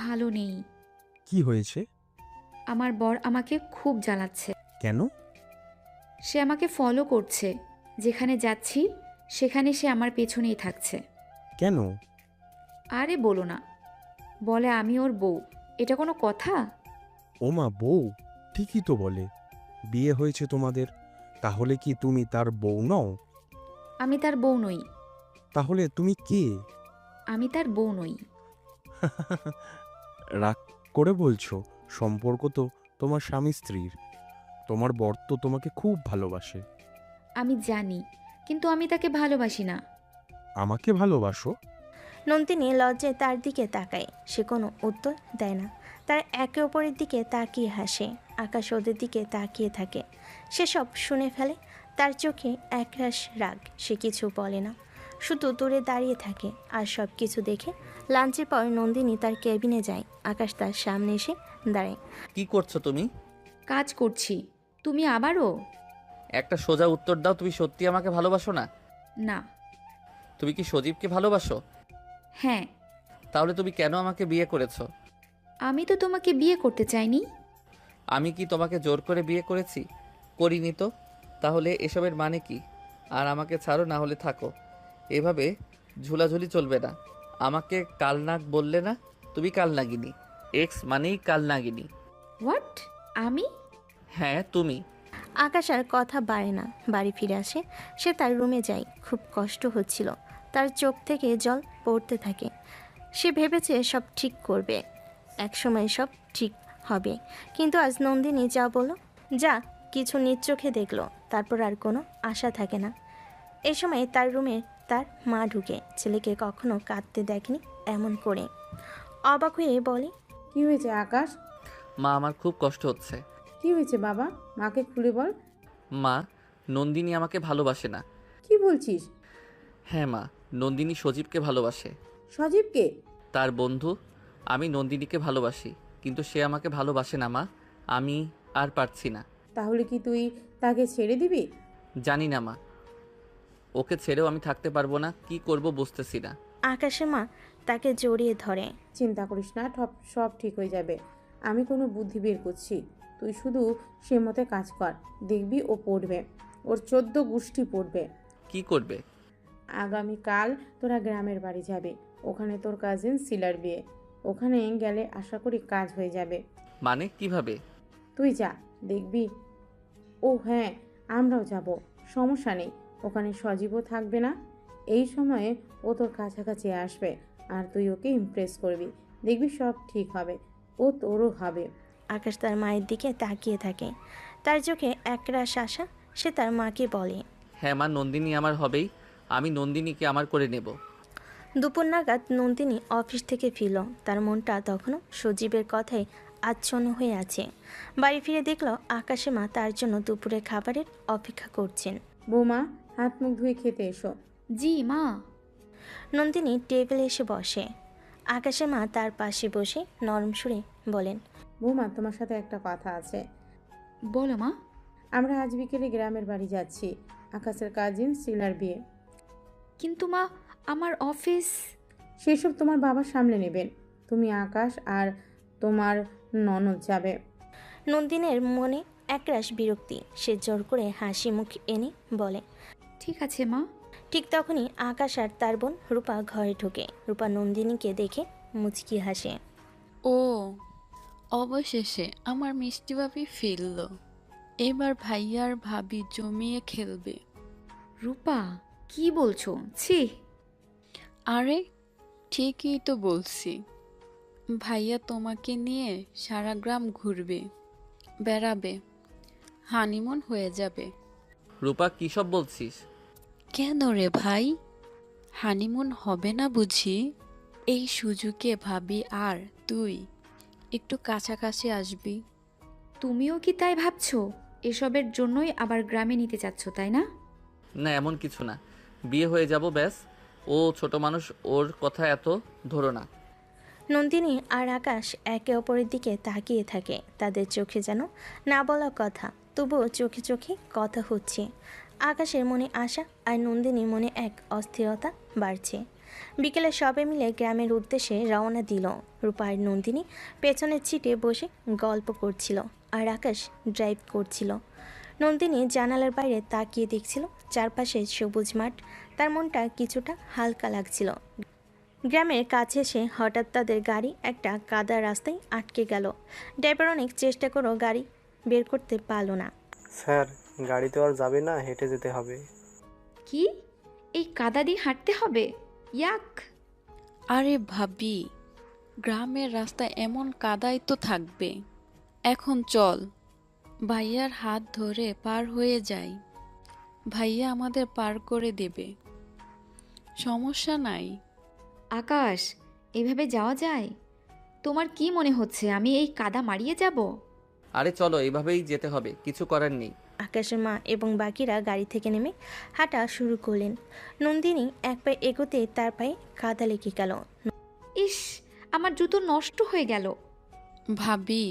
Speaker 3: ভালো নেই।
Speaker 6: কি হয়েছে?
Speaker 3: আমার বর আমাকে খুব জ্বালাচ্ছে।
Speaker 6: কেন?
Speaker 3: সে আমাকে ফলো করছে, যেখানে যাচ্ছি সেখানে সে আমার পেছনেই থাকছে।
Speaker 6: কেন?
Speaker 3: আরে বলো না, বলে আমি ওর বউ। এটা কোনো কথা?
Speaker 6: ওমা, বউ? ঠিকই তো বলে। বিয়ে হয়েছে তোমাদের, তাহলে কি তুমি তার বউ নও?
Speaker 3: আমি তার বউ নই।
Speaker 6: তাহলে তুমি কে?
Speaker 3: আমি তার বউ নই।
Speaker 6: রাগ করে বলছো? সম্পর্ক তো তোমার স্বামী স্ত্রীর। তোমার বর তো তোমাকে খুব ভালোবাসে।
Speaker 3: আমি জানি, কিন্তু আমি তাকে ভালোবাসি না।
Speaker 6: আমাকে ভালোবাসো?
Speaker 2: নন্দিনী লজ্জায় তার দিকে তাকায়। সে কোনো উত্তর দেয় না। তার একে অপরের দিকে তাকিয়ে হাসে। আকাশ ওদের দিকে তাকিয়ে থাকে। সে সব শুনে ফেলে। তার চোখে একরাশ রাগ। সে কিছু বলে না, শুধু দূরে দাঁড়িয়ে থাকে। আর সব কিছু দেখে লাঞ্চের পর নন্দিনী তার কেবিনে যায়। আকাশ তার সামনে এসে দাঁড়ায়।
Speaker 1: কি করছো তুমি?
Speaker 3: কাজ করছি। তুমি আবারও?
Speaker 1: একটা সোজা উত্তর দাও, তুমি সত্যি আমাকে ভালোবাসো না?
Speaker 3: না।
Speaker 1: তুমি কি সজীবকে ভালোবাসো?
Speaker 3: হ্যাঁ।
Speaker 1: তাহলে তুমি কেন আমাকে বিয়ে করেছো?
Speaker 3: আমি তো তোমাকে বিয়ে করতে চাইনি।
Speaker 1: আমি কি তোমাকে জোর করে বিয়ে করেছি? করিনি তো। তাহলে এসবের মানে কি? আর আমাকে ছাড়ো, না হলে থাকো। এভাবে ঝুলাঝুলি চলবে না। আমাকে কালনাগ বললে না? তুমি কালনাগিনী। এক্স মানেই কালনাগিনী।
Speaker 3: হোয়াট? আমি?
Speaker 1: হ্যাঁ তুমি।
Speaker 2: আকাশ আর কথা বাড়ে না। বাড়ি ফিরে আসে। সে তার রুমে যায়। খুব কষ্ট হচ্ছিল। তার চোখ থেকে জল পড়তে থাকে। সে ভেবেছে সব ঠিক করবে, একসময় সব ঠিক হবে। কিন্তু আজ নন্দিনী যা বলল, যা কিছু নিজ চোখে দেখলো, তারপর আর কোনো আশা থাকে না। এই সময় তার রুমে তার মা ঢুকে। ছেলেকে কখনো কাঁদতে দেখেনি এমন করে। অবাক হয়ে বলে,
Speaker 5: কি হয়েছে আকাশ?
Speaker 1: মা, আমার খুব কষ্ট হচ্ছে।
Speaker 5: কি হয়েছে বাবা? মাকে খুলে বল।
Speaker 1: মা, নন্দিনী আমাকে ভালোবাসে না।
Speaker 5: কি বলছিস?
Speaker 1: হ্যাঁ মা, নন্দিনী সজীবকে ভালোবাসে।
Speaker 5: সজীবকে?
Speaker 1: তার বন্ধু। আমি নন্দিনীকে ভালোবাসি, কিন্তু সে আমাকে ভালোবাসে না মা। আমি আর পারছি না।
Speaker 5: তাহলে কি তুই তাকে ছেড়ে দিবি?
Speaker 1: জানি না মা, ওকে ছেড়েও আমি থাকতে পারবো না। কি করব বুঝতেছি না।
Speaker 2: আকাশে মা তাকে জড়িয়ে ধরে।
Speaker 5: চিন্তা করিস না, সব ঠিক হয়ে যাবে। আমি কোনো বুদ্ধি বের করছি, তুই শুধু সে মতে কাজ কর। দেখবি ও পড়বে, ওর 14 গোষ্ঠী পড়বে।
Speaker 1: কি করবে?
Speaker 5: আগামীকাল তোরা গ্রামের বাড়ি যাবে, ওখানে তোর কাজিন শিলার বিয়ে। ওখানে গেলে আশা করি কাজ হয়ে যাবে।
Speaker 1: মানে কিভাবে?
Speaker 5: তুই যা, দেখবি। ও হ্যাঁ, আমরাও যাব, সমস্যা নেই। ওখানে সজীবও থাকবে না। এই সময়ে ও তোর কাছাকাছি আসবে, আর তুই ওকে ইমপ্রেস করবি। দেখবি সব ঠিক হবে, ও তোরও হবে।
Speaker 2: আকাশ তার মায়ের দিকে তাকিয়ে থাকে। তার চোখে একরাশ আশা। সে তার মাকে বলে,
Speaker 1: হ্যাঁ মা, নন্দিনী আমার হবেই। আমি নন্দিনীকে আমার করে নেব।
Speaker 2: দুপুর নাগাদ নন্দিনী অফিস থেকে ফিরল। তার মনটা তখনও সজীবের কথায় আচ্ছন্ন হয়ে আছে। বাড়ি ফিরে দেখল আকাশে মা তার জন্য দুপুরে খাবারের অপেক্ষা করছেন।
Speaker 5: বৌমা, হাত মুখ ধুয়ে খেতে এসো।
Speaker 3: জি মা।
Speaker 2: নন্দিনী টেবিলে এসে বসে। আকাশে মা তার পাশে বসে নরম সুরে বলেন,
Speaker 5: বৌমা, তোমার সাথে একটা কথা আছে।
Speaker 3: বলো মা।
Speaker 5: আমরা আজ বিকেলে গ্রামের বাড়ি যাচ্ছি, আকাশের কাজিন শিলার বিয়ে।
Speaker 3: কিন্তু মা, আমার অফিস।
Speaker 5: সেসব তোমার বাবা সামলে নেবেন। তুমি, আকাশ আর তোমার ননদ যাবে।
Speaker 2: নন্দিনীর মনে একরাশ বিরক্তি। সে জোর করে হাসি মুখ এনে বলে,
Speaker 3: ঠিক আছে মা।
Speaker 2: ঠিক তখনই আকাশ আর তার বোন রূপা ঘরে ঢোকে। রূপা নন্দিনীকে দেখে মুচকি হাসে।
Speaker 4: ও, অবশেষে আমার মিষ্টি ভাবি ফিরল। এবার ভাইয়া আর ভাবি জমিয়ে খেলবে।
Speaker 3: রূপা, কি বলছো? ছি।
Speaker 4: আরে ঠিকই তো বলছি। ভাইয়া তোমাকে নিয়ে সারা গ্রাম ঘুরবে, বেড়াবে, হানিমুন হয়ে যাবে।
Speaker 1: রূপা কী সব বলছিস?
Speaker 4: কেন রে ভাই, হানিমুন হবে না বুঝি? এই সুযোগে ভাবি আর তুই একটু কাছাকাছি আসবি।
Speaker 3: তুমিও কি তাই ভাবছো? এসবের জন্যই আবার গ্রামে নিতে চাচ্ছ, তাই না?
Speaker 1: না, এমন কিছু না। বিয়ে হয়ে যাব ব্যাস। ও ছোট মানুষ, ওর কথা এত ধরো না।
Speaker 2: নন্দিনী আর আকাশ একে অপরের দিকে তাকিয়ে থাকে। তাদের চোখে যেন না বলা কথা, তবুও চোখে চোখে কথা হচ্ছে। আকাশের মনে আশা আর নন্দিনীর মনে এক অস্থিরতা বাড়ছে। বিকেলে সবে মিলে গ্রামের উদ্দেশ্যে রওনা দিল। রূপা আর নন্দিনী পেছনের সিটে বসে গল্প করছিল আর আকাশ ড্রাইভ করছিল। নন্দিনী জানালার বাইরে তাকিয়ে দেখছিল চারপাশে সবুজ মাঠ। তার মনটা কিছুটা হালকা লাগছিল। গ্রামের কাছে এসে হঠাৎ তাদের গাড়ি একটা কাদা রাস্তায় আটকে গেল। ড্রাইভার অনেক চেষ্টা করেও গাড়ি বের করতে পারল না।
Speaker 8: স্যার, গাড়িতে আর যাবে না, হেঁটে যেতে হবে।
Speaker 3: কি? এই কাদা দিয়ে হাঁটতে হবে? ইয়াক!
Speaker 4: আরে ভাবি, গ্রামের রাস্তা এমন কাদাই তো থাকবে। এখন চল, ভাইয়ার হাত ধরে পার হয়ে যাই। ভাইয়া আমাদের পার করে দেবে, সমস্যা নাই।
Speaker 3: আকাশ, এভাবে যাওয়া যায়? তোমার কি মনে হচ্ছে আমি এই কাদা মারিয়ে যাব?
Speaker 1: আরে চলো, এইভাবেই যেতে হবে, কিছু করার নেই।
Speaker 2: আকাশের মা এবং বাকিরা গাড়ি থেকে নেমে হাঁটা শুরু করলেন। নন্দিনী এক পায়ে এগোতে তার পায়ে কাদা লেগে গেল।
Speaker 3: ইস, আমার জুতো নষ্ট হয়ে গেল।
Speaker 4: ভাবি,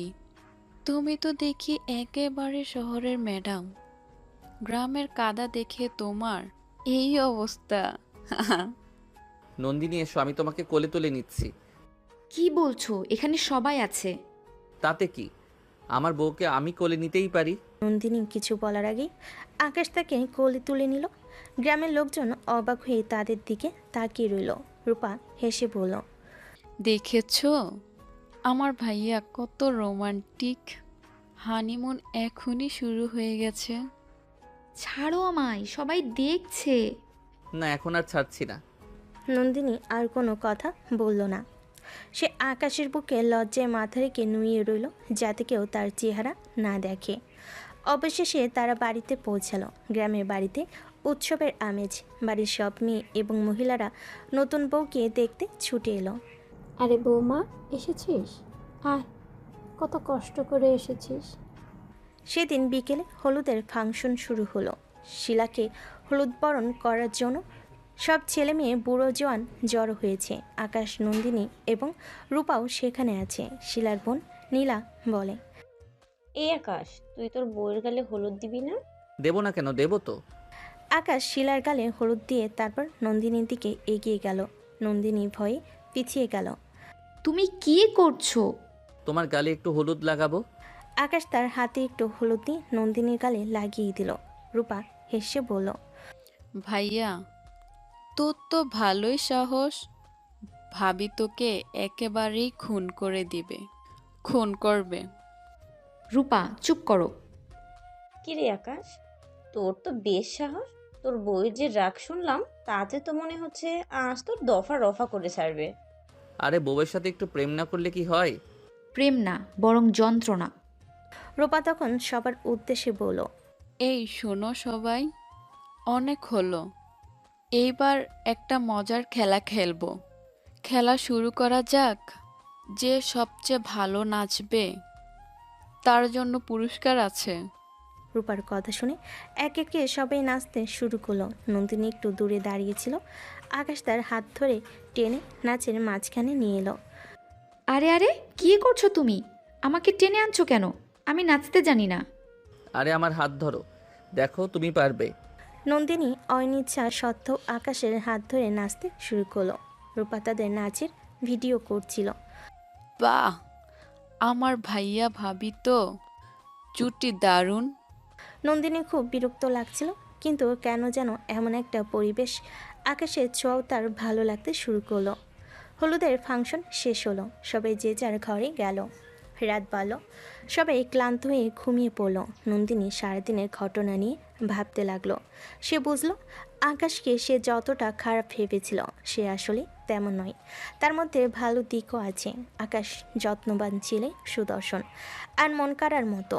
Speaker 4: তুমি তো দেখি একেবারে শহরের ম্যাডাম। গ্রামের কাদা দেখে তোমার এই অবস্থা।
Speaker 1: নন্দিনী এসো, আমি তোমাকে কোলে তুলে নিচ্ছি।
Speaker 3: কি বলছো? এখানে সবাই আছে।
Speaker 1: তাতে কি, আমার বউকে আমি কোলে নিতেই পারি।
Speaker 2: নন্দিনী কিছু বলার আগেই আকাশ তাকে কোলে তুলে নিল। গ্রামের লোকজন অবাক হয়ে তাদের দিকে তাকিয়ে রইল। রূপা হেসে বলল,
Speaker 4: দেখেছো আমার ভাইয়া কত রোমান্টিক। হানিমুন এখনই শুরু হয়ে গেছে।
Speaker 3: ছাড়ো আমায়, সবাই দেখছে।
Speaker 1: না, এখন আর ছাড়ছি না।
Speaker 2: নন্দিনী আর কোনো কথা বলল না। সে আকাশের বুকে লজ্জায় মাথা রেখে নুয়ে রইল, যাতে কেউ তার চেহারা না দেখে। অবশেষে তারা বাড়িতে পৌঁছালো। গ্রামের বাড়িতে উৎসবের আমেজ। বাড়ির সব মেয়ে এবং মহিলারা নতুন বউকে দেখতে ছুটে এলো।
Speaker 9: আরে বৌমা, এসেছিস? আয়, কত কষ্ট করে এসেছিস।
Speaker 2: সেদিন বিকেলে হলুদের ফাংশন শুরু হলো। শিলাকে হলুদ বরণ করার জন্য সব ছেলে মেয়ে বুড়ো জোয়ান জড়ো হয়েছে। আকাশ, নন্দিনী এবং রূপাও সেখানে আছে। শিলার বোন নীলা বলে,
Speaker 9: এই আকাশ, তুই তোর বউয়ের গালে হলুদ দিবি না?
Speaker 1: দেবো না কেন, দেবো তো।
Speaker 2: আকাশ শিলার গালে হলুদ দিয়ে তারপর নন্দিনীর দিকে এগিয়ে গেল। নন্দিনী ভয়ে পিছিয়ে গেল।
Speaker 3: তুমি কি করছো?
Speaker 1: তোমার গালে একটু হলুদ লাগাবো।
Speaker 2: আকাশ তার হাতে একটু হলুদ দিয়ে নন্দিনীর গালে লাগিয়ে দিল। রূপা হেসে বলল,
Speaker 4: ভাইয়া, তোর তো ভালোই সাহস। ভাবি তোকে একেবারেই খুন করে দিবে, খুন করবে।
Speaker 3: রূপা, চুপ করো।
Speaker 9: কি রে আকাশ, তোর তো বেশ সাহস। তোর বউয়ের যে রাগ শুনলাম, তাতে তো মনে হচ্ছে আজ তোর দফা রফা করে ছাড়বে।
Speaker 1: আরে বউয়ের সাথে একটু প্রেম না করলে কি হয়?
Speaker 3: প্রেম না, বরং যন্ত্রণা।
Speaker 2: রূপা তখন সবার উদ্দেশ্যে বলল,
Speaker 4: এই শোনো সবাই, অনেক হলো। এইবার একটা মজার খেলা খেলবো। খেলা শুরু করা যাক। যে সবচেয়ে ভালো নাচবে তার জন্য পুরস্কার আছে।
Speaker 2: রূপার কথা শুনে এক একে সবাই নাচতে শুরু করলো। নন্দিনী একটু দূরে দাঁড়িয়েছিল। আকাশ তার হাত ধরে টেনে নাচের মাঝখানে নিয়ে এলো।
Speaker 3: আরে আরে, কি করছো তুমি? আমাকে টেনে আনছো কেন? আমি নাচতে জানি না।
Speaker 1: আরে আমার হাত ধরো, দেখো তুমি পারবে।
Speaker 2: নন্দিনী অনিচ্ছা সত্ত্বেও আকাশের হাত ধরে নাচতে শুরু করলো। রূপা তাদের নাচের ভিডিও করছিল।
Speaker 4: বাহ, আমার ভাইয়া ভাবি তো চুটি দারুণ।
Speaker 2: নন্দিনী খুব বিরক্ত লাগছিল, কিন্তু কেন যেন এমন একটা পরিবেশ আকাশের ছোঁয়াও তার ভালো লাগতে শুরু করলো। হলুদের ফাংশন শেষ হলো, সবাই যে যার ঘরে গেল। রাত বাড়ল, সবাই ক্লান্ত হয়ে ঘুমিয়ে পড়ল। নন্দিনী সারাদিনের ঘটনা নিয়ে ভাবতে লাগলো। সে বুঝলো আকাশকে সে যতটা খারাপ ভেবেছিল সে আসলে তেমন নয়। তার মধ্যে ভালো দিকও আছে। আকাশ যত্নবান ছেলে, সুদর্শন আর মন কাড়ার মতো,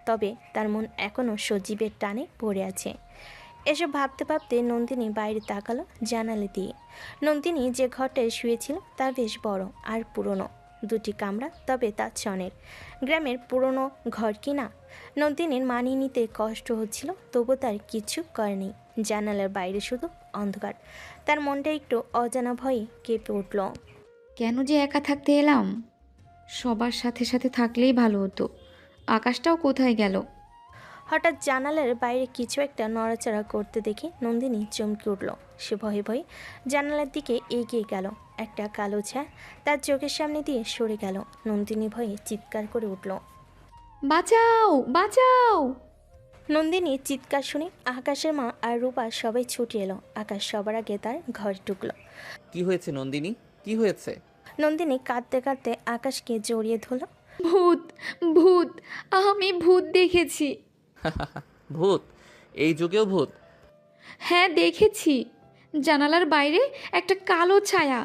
Speaker 2: তবে তার মন এখনও সজীবের টানে পড়ে আছে। এসব ভাবতে ভাবতে নন্দিনী বাইরে তাকালো জানালা দিয়ে। নন্দিনী যে ঘরটায় শুয়েছিল তা বেশ বড় আর পুরনো, দুটি কামরা, তবে তা ছনের। গ্রামের পুরনো ঘর কি না। নন্দিনীর মানিয়ে নিতে কষ্ট হচ্ছিল, তবু তার কিছু করেনি। জানালার বাইরে শুধু অন্ধকার। তার মনটা একটু অজানা ভয়ে কেঁপে উঠল।
Speaker 3: কেন যে একা থাকতে এলাম? সবার সাথে সাথে থাকলেই ভালো হতো। আকাশটাও কোথায় গেল?
Speaker 2: হঠাৎ জানালার বাইরে কিছু একটা নড়াচড়া করতে দেখে নন্দিনী চমকে উঠল। সে ভয়ে ভয়ে জানালার দিকে এগিয়ে গেল। একটা কালো ছায়া তার চোখের সামনে দিয়ে সরে গেল। নন্দিনী ভয়ে চিৎকার করে উঠল।
Speaker 3: বাঁচাও, বাঁচাও!
Speaker 2: নন্দিনী চিৎকার শুনে আকাশের মা আর রূপা সবাই ছুটে এলো। আকাশ সবার আগে তার ঘরে ঢুকলো।
Speaker 1: কি হয়েছে নন্দিনী, কি হয়েছে?
Speaker 2: নন্দিনী কাঁদতে কাঁদতে আকাশকে জড়িয়ে ধরল।
Speaker 3: ভূত, ভূত! আমি ভূত দেখেছি।
Speaker 1: ভূত? এই যুগেও ভূত?
Speaker 3: হ্যাঁ, দেখেছি। জানালার বাইরে একটা কালো ছায়া।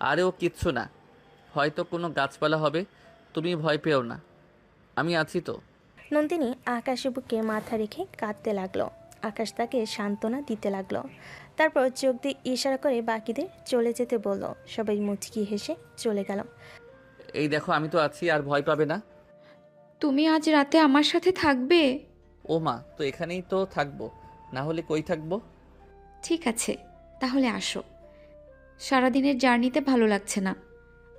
Speaker 1: আরে ও কিচ্ছু না, হয়তো কোনো গাছপালা হবে। তুমি ভয় পেও না, আমি আছি তো।
Speaker 2: নন্দিনী আকাশের বুকে মাথা রেখে কাঁদতে লাগলো। আকাশ তাকে সান্ত্বনা দিতে লাগলো। তারপর চোখ দিয়ে ইশারা করে বাকিদের চলে যেতে বলল। সবাই মুচকি হেসে চলে গেল।
Speaker 1: এই দেখো, আমি তো আছি, আর ভয় পাবে না।
Speaker 3: তুমি আজ রাতে আমার সাথে থাকবে?
Speaker 1: ও মা, তো এখানেই তো থাকবো, না হলে কই থাকবো?
Speaker 3: ঠিক আছে, তাহলে আসো। সারাদিনের জার্নিতে ভালো লাগছে না,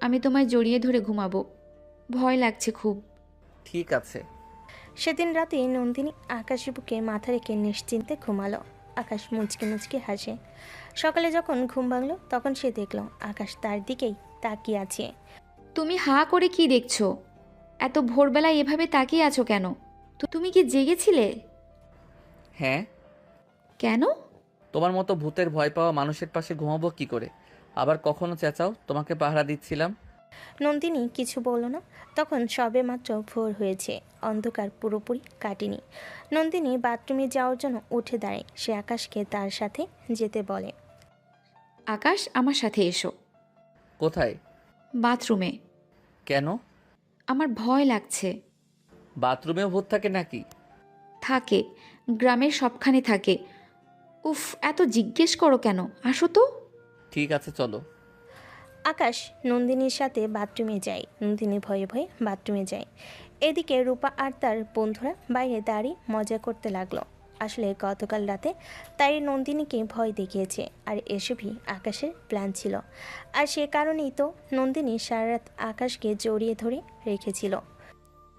Speaker 3: আমি তোমায় জড়িয়ে ধরে ঘুমাবো। ভয় লাগছে খুব।
Speaker 1: ঠিক আছে।
Speaker 2: সেদিন রাতে নন্দিনী আকাশের বুকে মাথা রেখে নিশ্চিন্তে ঘুমালো। আকাশ মুচকে মুচকে হাসে। সকালে যখন ঘুম ভাঙলো তখন সে দেখলো আকাশ তার দিকেই তাকিয়ে আছে।
Speaker 3: তুমি হাঁ করে কি দেখছো? এত ভোরবেলায় এভাবে তাকিয়ে আছো কেন? তুমি কি জেগেছিলে?
Speaker 1: হ্যাঁ।
Speaker 3: কেন?
Speaker 1: তোমার মতো ভূতের ভয় পাওয়া মানুষের পাশে ঘুমাবো কি করে? আবার কখনো চেঁচাও, তোমাকে পাহারা দিচ্ছিলাম।
Speaker 2: নন্দিনী কিছু বলল না। তখন সবে মাত্র ভোর হয়েছে, অন্ধকার পুরোপুরি কাটেনি। নন্দিনী বাথরুমে যাওয়ার জন্য উঠে দাঁড়ায়। সে আকাশকে তার সাথে যেতে বলে।
Speaker 3: আকাশ, আমার সাথে এসো।
Speaker 1: কোথায়?
Speaker 3: বাথরুমে।
Speaker 1: কেন?
Speaker 3: আমার ভয় লাগছে।
Speaker 1: বাথরুমেও ভূত থাকে নাকি?
Speaker 3: থাকে, গ্রামের সবখানে থাকে। উফ, এত জিজ্ঞেস করো কেন? আসো তো।
Speaker 1: ঠিক আছে, চলো।
Speaker 2: আকাশ নন্দিনীর সাথে বাথরুমে যায়। নন্দিনী ভয়ে ভয়ে বাথরুমে যায়। এদিকে রূপা আর তার বন্ধুরা বাইরে দাঁড়িয়ে মজা করতে লাগলো। আসলে গতকাল রাতে তাই নন্দিনীকে ভয় দেখিয়েছে, আর এসবই আকাশের প্ল্যান ছিল। আর সে কারণেই তো নন্দিনী সারা রাত আকাশকে জড়িয়ে ধরে রেখেছিল।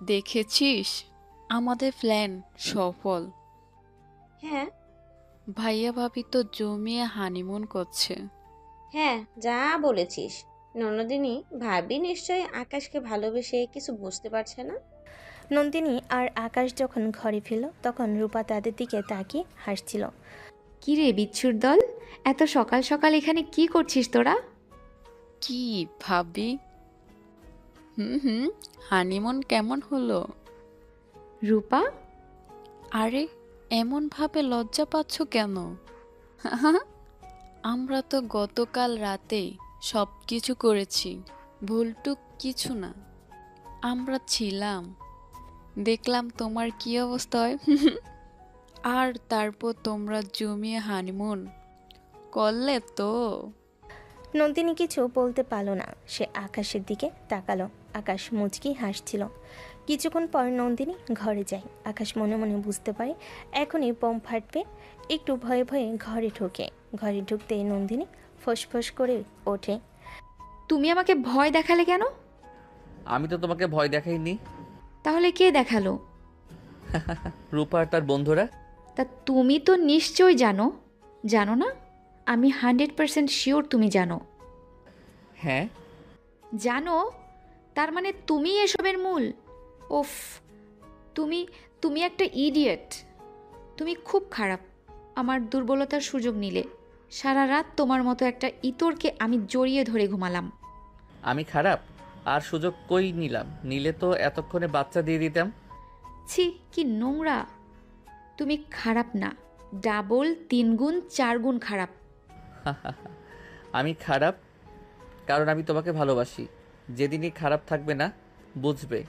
Speaker 4: দেখেছিস, আমাদের প্ল্যান সফল।
Speaker 9: হ্যাঁ,
Speaker 4: ভাইয়া ভাবি তো জমিয়ে হানিমুন করছে।
Speaker 9: হ্যাঁ, যা বলেছিস। ননদিনী ভাবি নিশ্চয়ই আকাশকে ভালোবেসে কিছু বুঝতে পারছে না।
Speaker 2: নন্দিনী আর আকাশ যখন ঘরে ফিরল তখন রূপা তাদের দিকে তাকিয়ে হাসছিল।
Speaker 3: কি রে বিচ্ছুর দল, এত সকাল সকাল এখানে কি করছিস তোরা?
Speaker 4: কি ভাবি? হুম, হানিমুন কেমন হলো?
Speaker 3: রূপা,
Speaker 4: আরে এমন ভাবে লজ্জা পাচ্ছ কেন? আমরা তো গতকাল রাতেই সব কিছু করেছি, ভুলটুক কিছু না। আমরা ছিলাম, দেখলাম তোমার কি অবস্থা হয়। আর তারপর তোমরা জমিয়ে হানিমুন করলে তো।
Speaker 2: নন্দিনী কিছু বলতে পারল না। সে আকাশের দিকে তাকালো। আকাশ মুচকি হাসছিল। কিছুক্ষণ পর নন্দিনী ঘরে যায়। আকাশ মনে মনে বুঝতে পারে এখনই বোম ফাটবে। একটু ভয়ে ভয়ে ঘরে ঢোকে। ঘরে ঢুকতে নন্দিনী ফোঁস করে ওঠে।
Speaker 3: তুমি আমাকে ভয় দেখালে কেন?
Speaker 1: আমি তো তোমাকে ভয় দেখাইনি।
Speaker 3: তাহলে কে দেখালো?
Speaker 1: রূপা আর তার বন্ধুরা।
Speaker 3: তা তুমি তো নিশ্চয়ই জানো। জানো না? আমি 100% শিওর তুমি জানো।
Speaker 1: হ্যাঁ।
Speaker 3: জানো? তার মানে তুমি এসবের মূল। ওফ, তুমি তুমি একটা ইডিয়েট। তুমি খুব খারাপ। আমার দুর্বলতার সুযোগ নিলে। সারা রাত তোমার মতো একটা ইতরকে আমি জড়িয়ে ধরে ঘুমালাম।
Speaker 1: আমি খারাপ? আর সুযোগ কই নিলাম? নিলে তো এতক্ষণে বাচ্চা দিয়ে দিতাম।
Speaker 3: ছি, কি নোংরা। তুমি খারাপ না, ডাবল 3 গুণ 4 গুণ খারাপ।
Speaker 1: আমি খারাপ কারণ আমি তোমাকে ভালোবাসি। যেদিনই খারাপ থাকবে না বুঝবে।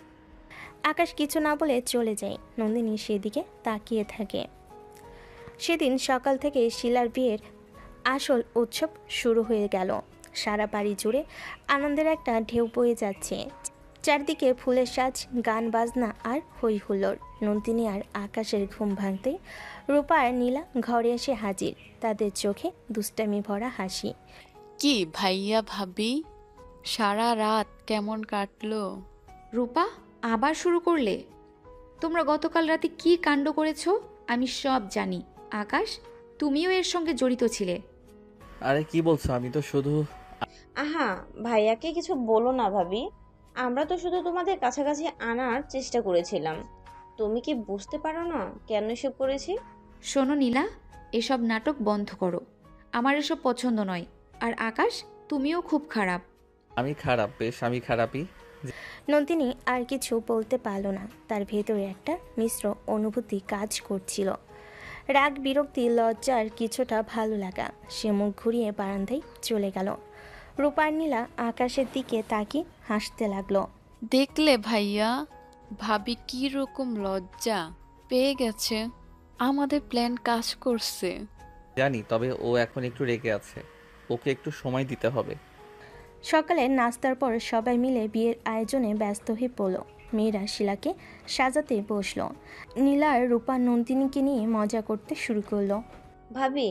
Speaker 2: আকাশ কিছু না বলে চলে যায়। নন্দিনী সেদিকে তাকিয়ে থাকে। সেদিন সকাল থেকে শিলার বিয়ের আসল উৎসব শুরু হয়ে গেল। সারা বাড়ি জুড়ে আনন্দের একটা ঢেউ বয়ে যাচ্ছে। চারদিকে ফুলের সাজ, গান বাজনা আর হই হুল্লোড়। নন্দিনী আর আকাশের ঘুম ভাঙতেই রূপা আর নীলা ঘরে এসে হাজির, তাদের চোখে দুষ্টামি ভরা হাসি।
Speaker 4: কি ভাইয়া ভাবি, সারা রাত কেমন কাটলো?
Speaker 3: রূপা, আবার শুরু করলে? তোমরা গতকাল রাতে কি কাণ্ড করেছো আমি সব জানি। আকাশ, তুমিও এর সঙ্গে জড়িত ছিলে।
Speaker 1: আরে কি বলছো? আমি তো শুধু
Speaker 9: আহা, ভাইয়াকে কিছু বলো না ভাবি। আমরা তো শুধু তোমাদের কাছাকাছি আনার চেষ্টা করেছিলাম। তুমি কি বুঝতে পারো না কেন এসব করেছি?
Speaker 3: শোনো নীলা, এসব নাটক বন্ধ করো। আমার এসব পছন্দ নয়। আর আকাশ, তুমিও খুব খারাপ।
Speaker 1: আমি খারাপ, বেশ আমি খারাপই।
Speaker 2: নন্দিনী আর কিছু বলতে পারল না। তার ভেতরে একটা মিশ্র অনুভূতি কাজ করছিল। রাগ, বিরক্তি, লজ্জা আর কিছুটা ভালো লাগা। সে মুখ ঘুরিয়ে বারান্দায় চলে গেল। রূপার নীলা আকাশের দিকে তাকিয়ে হাসতে লাগলো।
Speaker 4: দেখলে ভাইয়া, ভাবি কি রকম লজ্জা পেয়ে গেছে। আমাদের প্ল্যান কাজ করছে।
Speaker 1: জানি, তবে ও এখন একটু রেগে আছে। ওকে একটু সময় দিতে হবে।
Speaker 2: সকালে নাস্তার পর সবাই মিলে বিয়ের আয়োজনে ব্যস্ত হয়ে পড়ল। মেয়েরা শিলাকে সাজাতে বসলো। নীলা আর রূপা নন্দিনীকে নিয়ে মজা করতে শুরু করলো।
Speaker 9: ভাবি,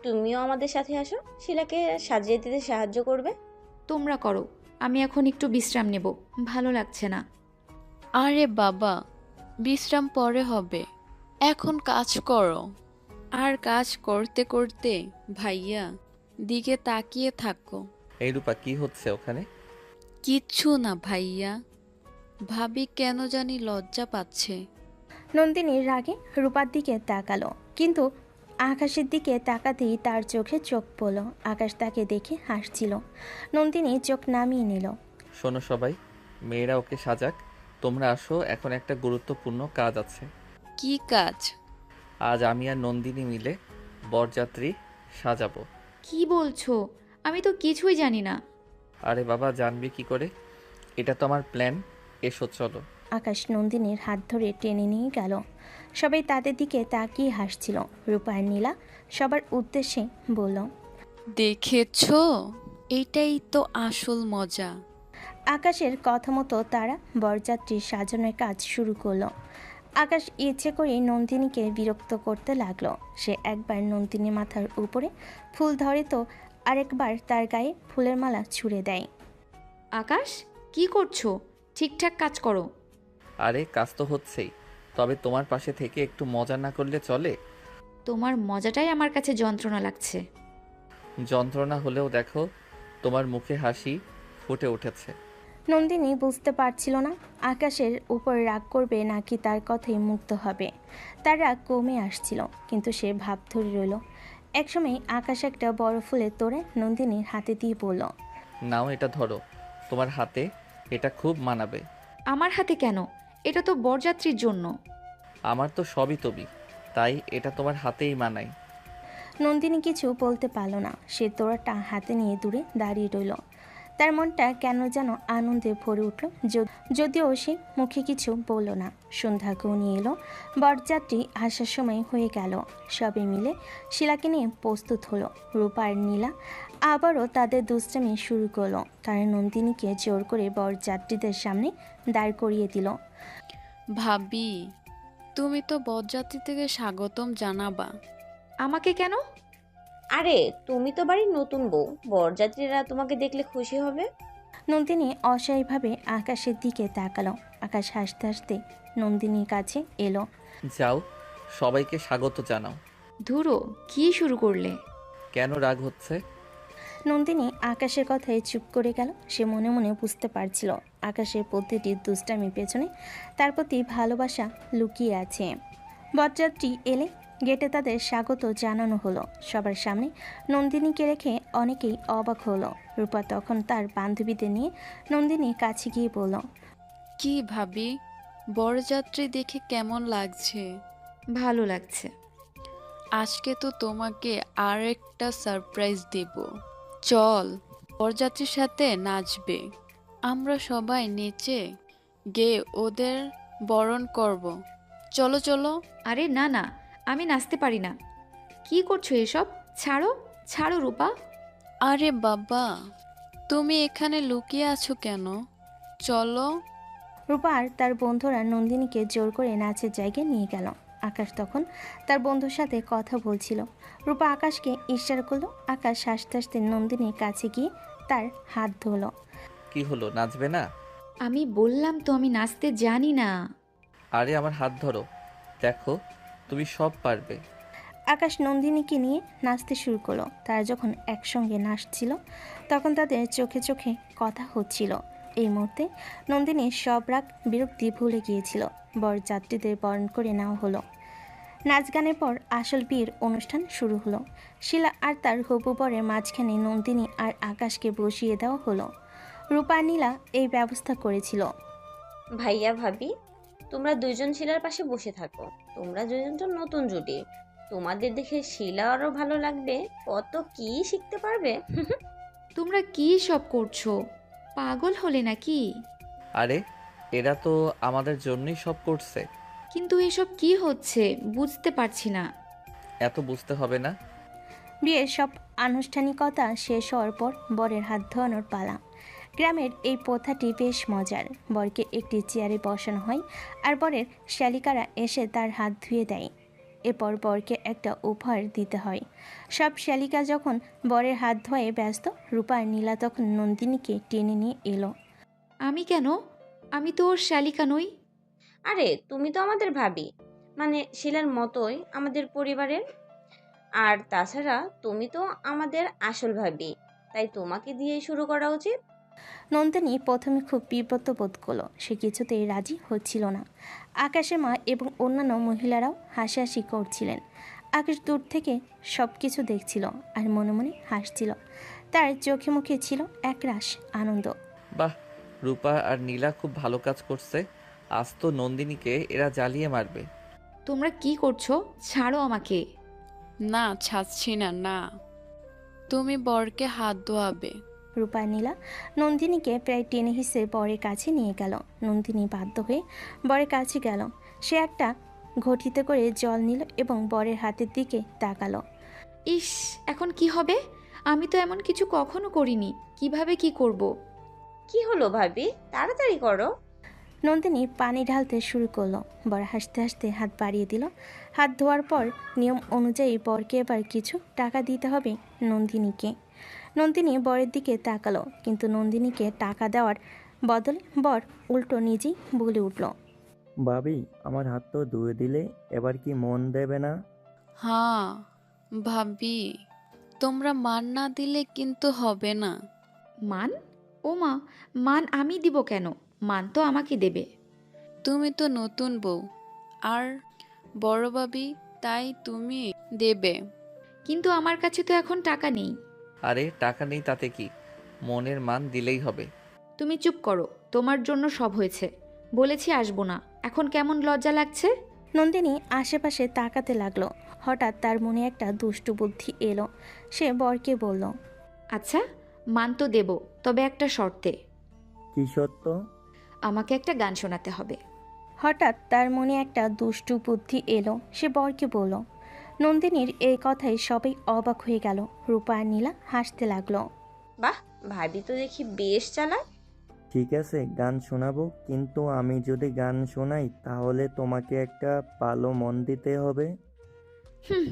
Speaker 9: তুমিও আমাদের সাথে আসো, শিলাকে সাজিয়ে দিতে সাহায্য করবে।
Speaker 3: তোমরা করো, আমি এখন একটু বিশ্রাম নেব, ভালো লাগছে না।
Speaker 4: আরে বাবা, বিশ্রাম পরে হবে, এখন কাজ করো। আর কাজ করতে করতে ভাইয়া দিকে তাকিয়ে থাকো।
Speaker 1: এই রূপা, কি হচ্ছে ওখানে?
Speaker 4: কিচ্ছু না ভাইয়া, ভাবি কেন জানি লজ্জা পাচ্ছে।
Speaker 2: নন্দিনীর রাগে রূপার দিকে তাকালো, কিন্তু আকাশের দিকে তাকাতেই তার চোখে চোখ পড়ল। আকাশ তাকে দেখে হাসছিল। নন্দিনী চোখ নামিয়ে নিল।
Speaker 1: শোনো সবাই, মেয়েরা ওকে সাজাক, তোমরা আসো, এখন একটা গুরুত্বপূর্ণ কাজ আছে।
Speaker 4: কি কাজ?
Speaker 1: আজ আমি আর নন্দিনী মিলে বরযাত্রী সাজাবো।
Speaker 3: কি বলছো? আমি তো কিছুই জানি না।
Speaker 1: আরে বাবা, জানবি কি করে? এটা তো আমার প্ল্যান। এসো চলো।
Speaker 2: আকাশ নন্দিনীর হাত ধরে টেনে নিয়ে গেল। সবাই তাদের দিকে তাকিয়ে হাসছিল। রূপা আর নীলা সবার উদ্দেশ্যে বলল,
Speaker 4: দেখেছো, এটাই তো আসল মজা।
Speaker 2: আকাশের কথা মতো তারা বরযাত্রীর সাজানোর কাজ শুরু করলো। আকাশ ইচ্ছে করে নন্দিনীকে বিরক্ত করতে লাগলো। সে একবার নন্দিনীর মাথার উপরে ফুল ধরে তো আরেকবার তার গায়ে ফুলের মালা ছুঁড়ে দেয়।
Speaker 3: আকাশ, কি করছো? ঠিকঠাক কাজ করো।
Speaker 1: আরে কাজ তো হচ্ছেই, তবে তোমার পাশে থেকে একটু মজা না করলে চলে?
Speaker 3: তোমার মজাটাই আমার কাছে যন্ত্রণা লাগছে।
Speaker 1: যন্ত্রণা হলেও দেখো, তোমার মুখে হাসি ফুটে উঠেছে।
Speaker 2: নন্দিনী বুঝতে পারছিল না আকাশের উপর রাগ করবে নাকি তার কথাই মুগ্ধ হবে। তার রাগ কমে আসছিল, কিন্তু সে ভাব ধরে রইল। একসময় আকাশ একটা বড় ফুলের তোড়ে নন্দিনীর হাতে দিয়ে বলল,
Speaker 1: নাও এটা ধরো, তোমার হাতে এটা খুব মানাবে।
Speaker 3: আমার হাতে কেন? এটা তো বরযাত্রীর জন্য।
Speaker 1: আমার তো সবই তবি, তাই এটা তোমার হাতেই মানায়।
Speaker 2: নন্দিনী কিছু বলতে পারল না। সে তোড়াটা হাতে নিয়ে দূরে দাঁড়িয়ে রইল। তার মনটা কেন যেন আনন্দে ভরে উঠল, যদিও সে মুখে কিছু বলল না। সন্ধ্যা ঘনিয়ে এলো। বরযাত্রী আসার সময় হয়ে গেল। সবে মিলে শিলাকে নিয়ে প্রস্তুত হলো। রূপা আর নীলা আবারও তাদের দুষ্টামি শুরু করলো। তারা নন্দিনীকে জোর করে বরযাত্রীদের সামনে দাঁড় করিয়ে দিল।
Speaker 4: ভাবি, তুমি তো বরযাত্রী থেকে স্বাগতম জানাবা।
Speaker 3: আমাকে কেন?
Speaker 9: আরে, তুমি তো বাড়ির নতুন বউ, বরযাত্রীরা তোমাকে দেখলে খুশি হবে।
Speaker 2: নন্দিনী অসহায়ভাবে আকাশের দিকে তাকালো। আকাশ হাসতে হাসতে নন্দিনীর কাছে এলো।
Speaker 1: যাও, সবাইকে স্বাগত জানাও।
Speaker 3: ধুরো, কি শুরু করলে?
Speaker 1: কেন রাগ হচ্ছে?
Speaker 2: নন্দিনী আকাশের কথায় চুপ করে গেল। সে মনে মনে বুঝতে পারছিল আকাশের প্রতিটি দুষ্টামির পেছনে তার প্রতি ভালোবাসা লুকিয়ে আছে। বরযাত্রী এলে গেটে তাদের স্বাগত জানানো হলো সবার সামনে। নন্দিনীকে রেখে অনেকেই অবাক হলো। রূপা তখন তার বান্ধবীদের নিয়ে নন্দিনীর কাছে গিয়ে বলল,
Speaker 4: কি ভাবি, বরযাত্রী দেখে কেমন লাগছে?
Speaker 3: ভালো লাগছে।
Speaker 4: আজকে তো তোমাকে আর একটা সারপ্রাইজ দেব। চল, বরযাত্রীর সাথে নাচবে। আমরা সবাই নেচে গেয়ে ওদের বরণ করব। চলো চলো।
Speaker 3: আরে না না, আমি নাচতে পারি না। কি করছো এসব? ছাড়ো ছাড়ো রূপা।
Speaker 4: আরে বাবা, তুমি এখানে লুকিয়ে আছো কেন? চলো।
Speaker 2: রূপা আর তার বন্ধুরা নন্দিনীকে জোর করে নাচের জায়গায় নিয়ে গেল। আকাশ তখন তার বন্ধুর সাথে কথা বলছিল। রূপা আকাশকে ইশারা করলো। আকাশ হাসতে হাসতে নন্দিনীর কাছে গিয়ে তার হাত ধরল।
Speaker 1: কি হলো, নাচবে না?
Speaker 3: আমি বললাম তো আমি নাচতে জানি না।
Speaker 1: আরে আমার হাত ধরো, দেখো তুমি সব পারবে।
Speaker 2: আকাশ নন্দিনীকে নিয়ে নাচতে শুরু করলো। তারা যখন একসঙ্গে নাচছিল তখন তাদের চোখে চোখে কথা হচ্ছিল। এই মুহূর্তে নন্দিনীর সব রাগ বিরক্তি ভুলে গিয়েছিল। বরযাত্রীদের বরণ করে নেওয়া হলো। নাচ গানের পর আসল বিয়ের অনুষ্ঠান শুরু হলো। শিলা আর তার হবু বরের মাঝখানে নন্দিনী আর আকাশকে বসিয়ে দেওয়া হলো। রূপা আর নীলা এই ব্যবস্থা করেছিল।
Speaker 9: ভাইয়া ভাবি, তোমরা দুইজন শিলার পাশে বসে থাকো। তোমরা দুইজন তো নতুন জুটি, তোমাদের দেখে শিলা আরো ভালো লাগবে, কত কি শিখতে পারবে।
Speaker 3: তোমরা কি সব করছো? পাগল হলে নাকি?
Speaker 1: আরে এরা তো আমাদের জন্যই সব করছে।
Speaker 3: কিন্তু এসব কি হচ্ছে বুঝতে পারছি না।
Speaker 1: এত বুঝতে হবে না।
Speaker 2: বিয়ের সব আনুষ্ঠানিকতা শেষ হওয়ার পর বরের হাত ধোয়ানোর পালা। গ্রামের এই প্রথাটি বেশ মজার। বরকে একটি চেয়ারে বসানো হয় আর বরের শ্যালিকারা এসে তার হাত ধুয়ে দেয়। এরপর বরকে একটা উপহার দিতে হয়। সব শ্যালিকা যখন বরের হাত ধোয়ে ব্যস্ত, রূপা আর নীলা তখন নন্দিনীকে টেনে নিয়ে এলো।
Speaker 3: আমি কেন? আমি তো ওর শালিকা নই।
Speaker 9: আরে তুমি তো আমাদের ভাবি, মানে শিলার মতোই আমাদের পরিবারের। আর তাছাড়া তুমি তো আমাদের আসল ভাবি, তাই তোমাকে দিয়েই শুরু করা উচিত।
Speaker 2: নন্দিনী প্রথমে খুব বিব্রত বোধ করলো। সে কিছুতেই রাজি হচ্ছিল না। আকাশের মা এবং অন্যান্য মহিলারাও হাসাহাসি করছিলেন। আকাশ দূর থেকে সব কিছু দেখছিল আর মনে মনে হাসছিল। তার চোখে মুখে ছিল একরাশ আনন্দ।
Speaker 1: বাহ, রূপা আর নীলা খুব ভালো কাজ করছে। আজ তো নন্দিনীকে এরা জ্বালিয়ে মারবে।
Speaker 3: তোমরা কি করছো? ছাড়ো আমাকে।
Speaker 4: না, ছাড়ছি না। না, তুমি বরকে হাত ধোয়াবে।
Speaker 2: রূপা নীলা নন্দিনীকে প্রায় টেনে হিসে বরের কাছে নিয়ে গেল। নন্দিনী বাধ্য হয়ে বরের কাছে গেল। সে একটা ঘটিতে করে জল নিল এবং বরের হাতের দিকে তাকালো।
Speaker 3: ইস, এখন কি হবে? আমি তো এমন কিছু কখনো করিনি। কিভাবে কি করব?
Speaker 9: কি হলো ভাবি, তাড়াতাড়ি করো।
Speaker 2: নন্দিনী পানি ঢালতে শুরু করলো। বর হাসতে হাসতে হাত বাড়িয়ে দিল। হাত ধোয়ার পর নিয়ম অনুযায়ী বরকে এবার কিছু টাকা দিতে হবে নন্দিনীকে। নন্দিনী বরের দিকে তাকালো, কিন্তু নন্দিনীকে টাকা দেওয়ার বদলে বর উল্টো নিজেই বলে উঠল,
Speaker 10: ভাবি আমার হাত তো ধুয়ে দিলে, এবার কি মন দেবে না?
Speaker 4: হ্যাঁ ভাবি, তোমরা মান না দিলে কিন্তু হবে না।
Speaker 3: মান? ও মা, মান আমি দিব কেন? মান তো আমাকে দেবে।
Speaker 4: তুমি তো নতুন বউ আর বড় ভাবি, তাই তুমি দেবে।
Speaker 3: কিন্তু আমার কাছে তো এখন টাকা নেই।
Speaker 1: আরে টাকা নেই তাতে কি, মনের মান দিলেই হবে।
Speaker 3: তুমি চুপ করো, তোমার জন্য সব হয়েছে। বলেছি আসবো না, এখন কেমন লজ্জা লাগছে।
Speaker 2: নন্দিনী আশেপাশে তাকাতে লাগলো। হঠাৎ তার মনে একটা দুষ্টু বুদ্ধি এলো। সে বরকে বলল,
Speaker 3: আচ্ছা, মান তো দেব, তবে একটা শর্তে।
Speaker 10: কি সত্য?
Speaker 3: আমাকে একটা গান শোনাতে হবে।
Speaker 2: হঠাৎ তার মনে একটা দুষ্টু বুদ্ধি এলো। সে বরকে বলল। নন্দিনীর এই কথায় সবাই অবাক হয়ে গেল। রূপা আর নীলা হাসতে লাগলো।
Speaker 9: বাহ, ভাবি তো দেখি বেশ চালাক।
Speaker 10: ঠিক আছে, গান শোনাবো, কিন্তু আমি যদি গান শোনাই তাহলে তোমাকে একটা ভালো মন দিতে হবে।
Speaker 3: হুম,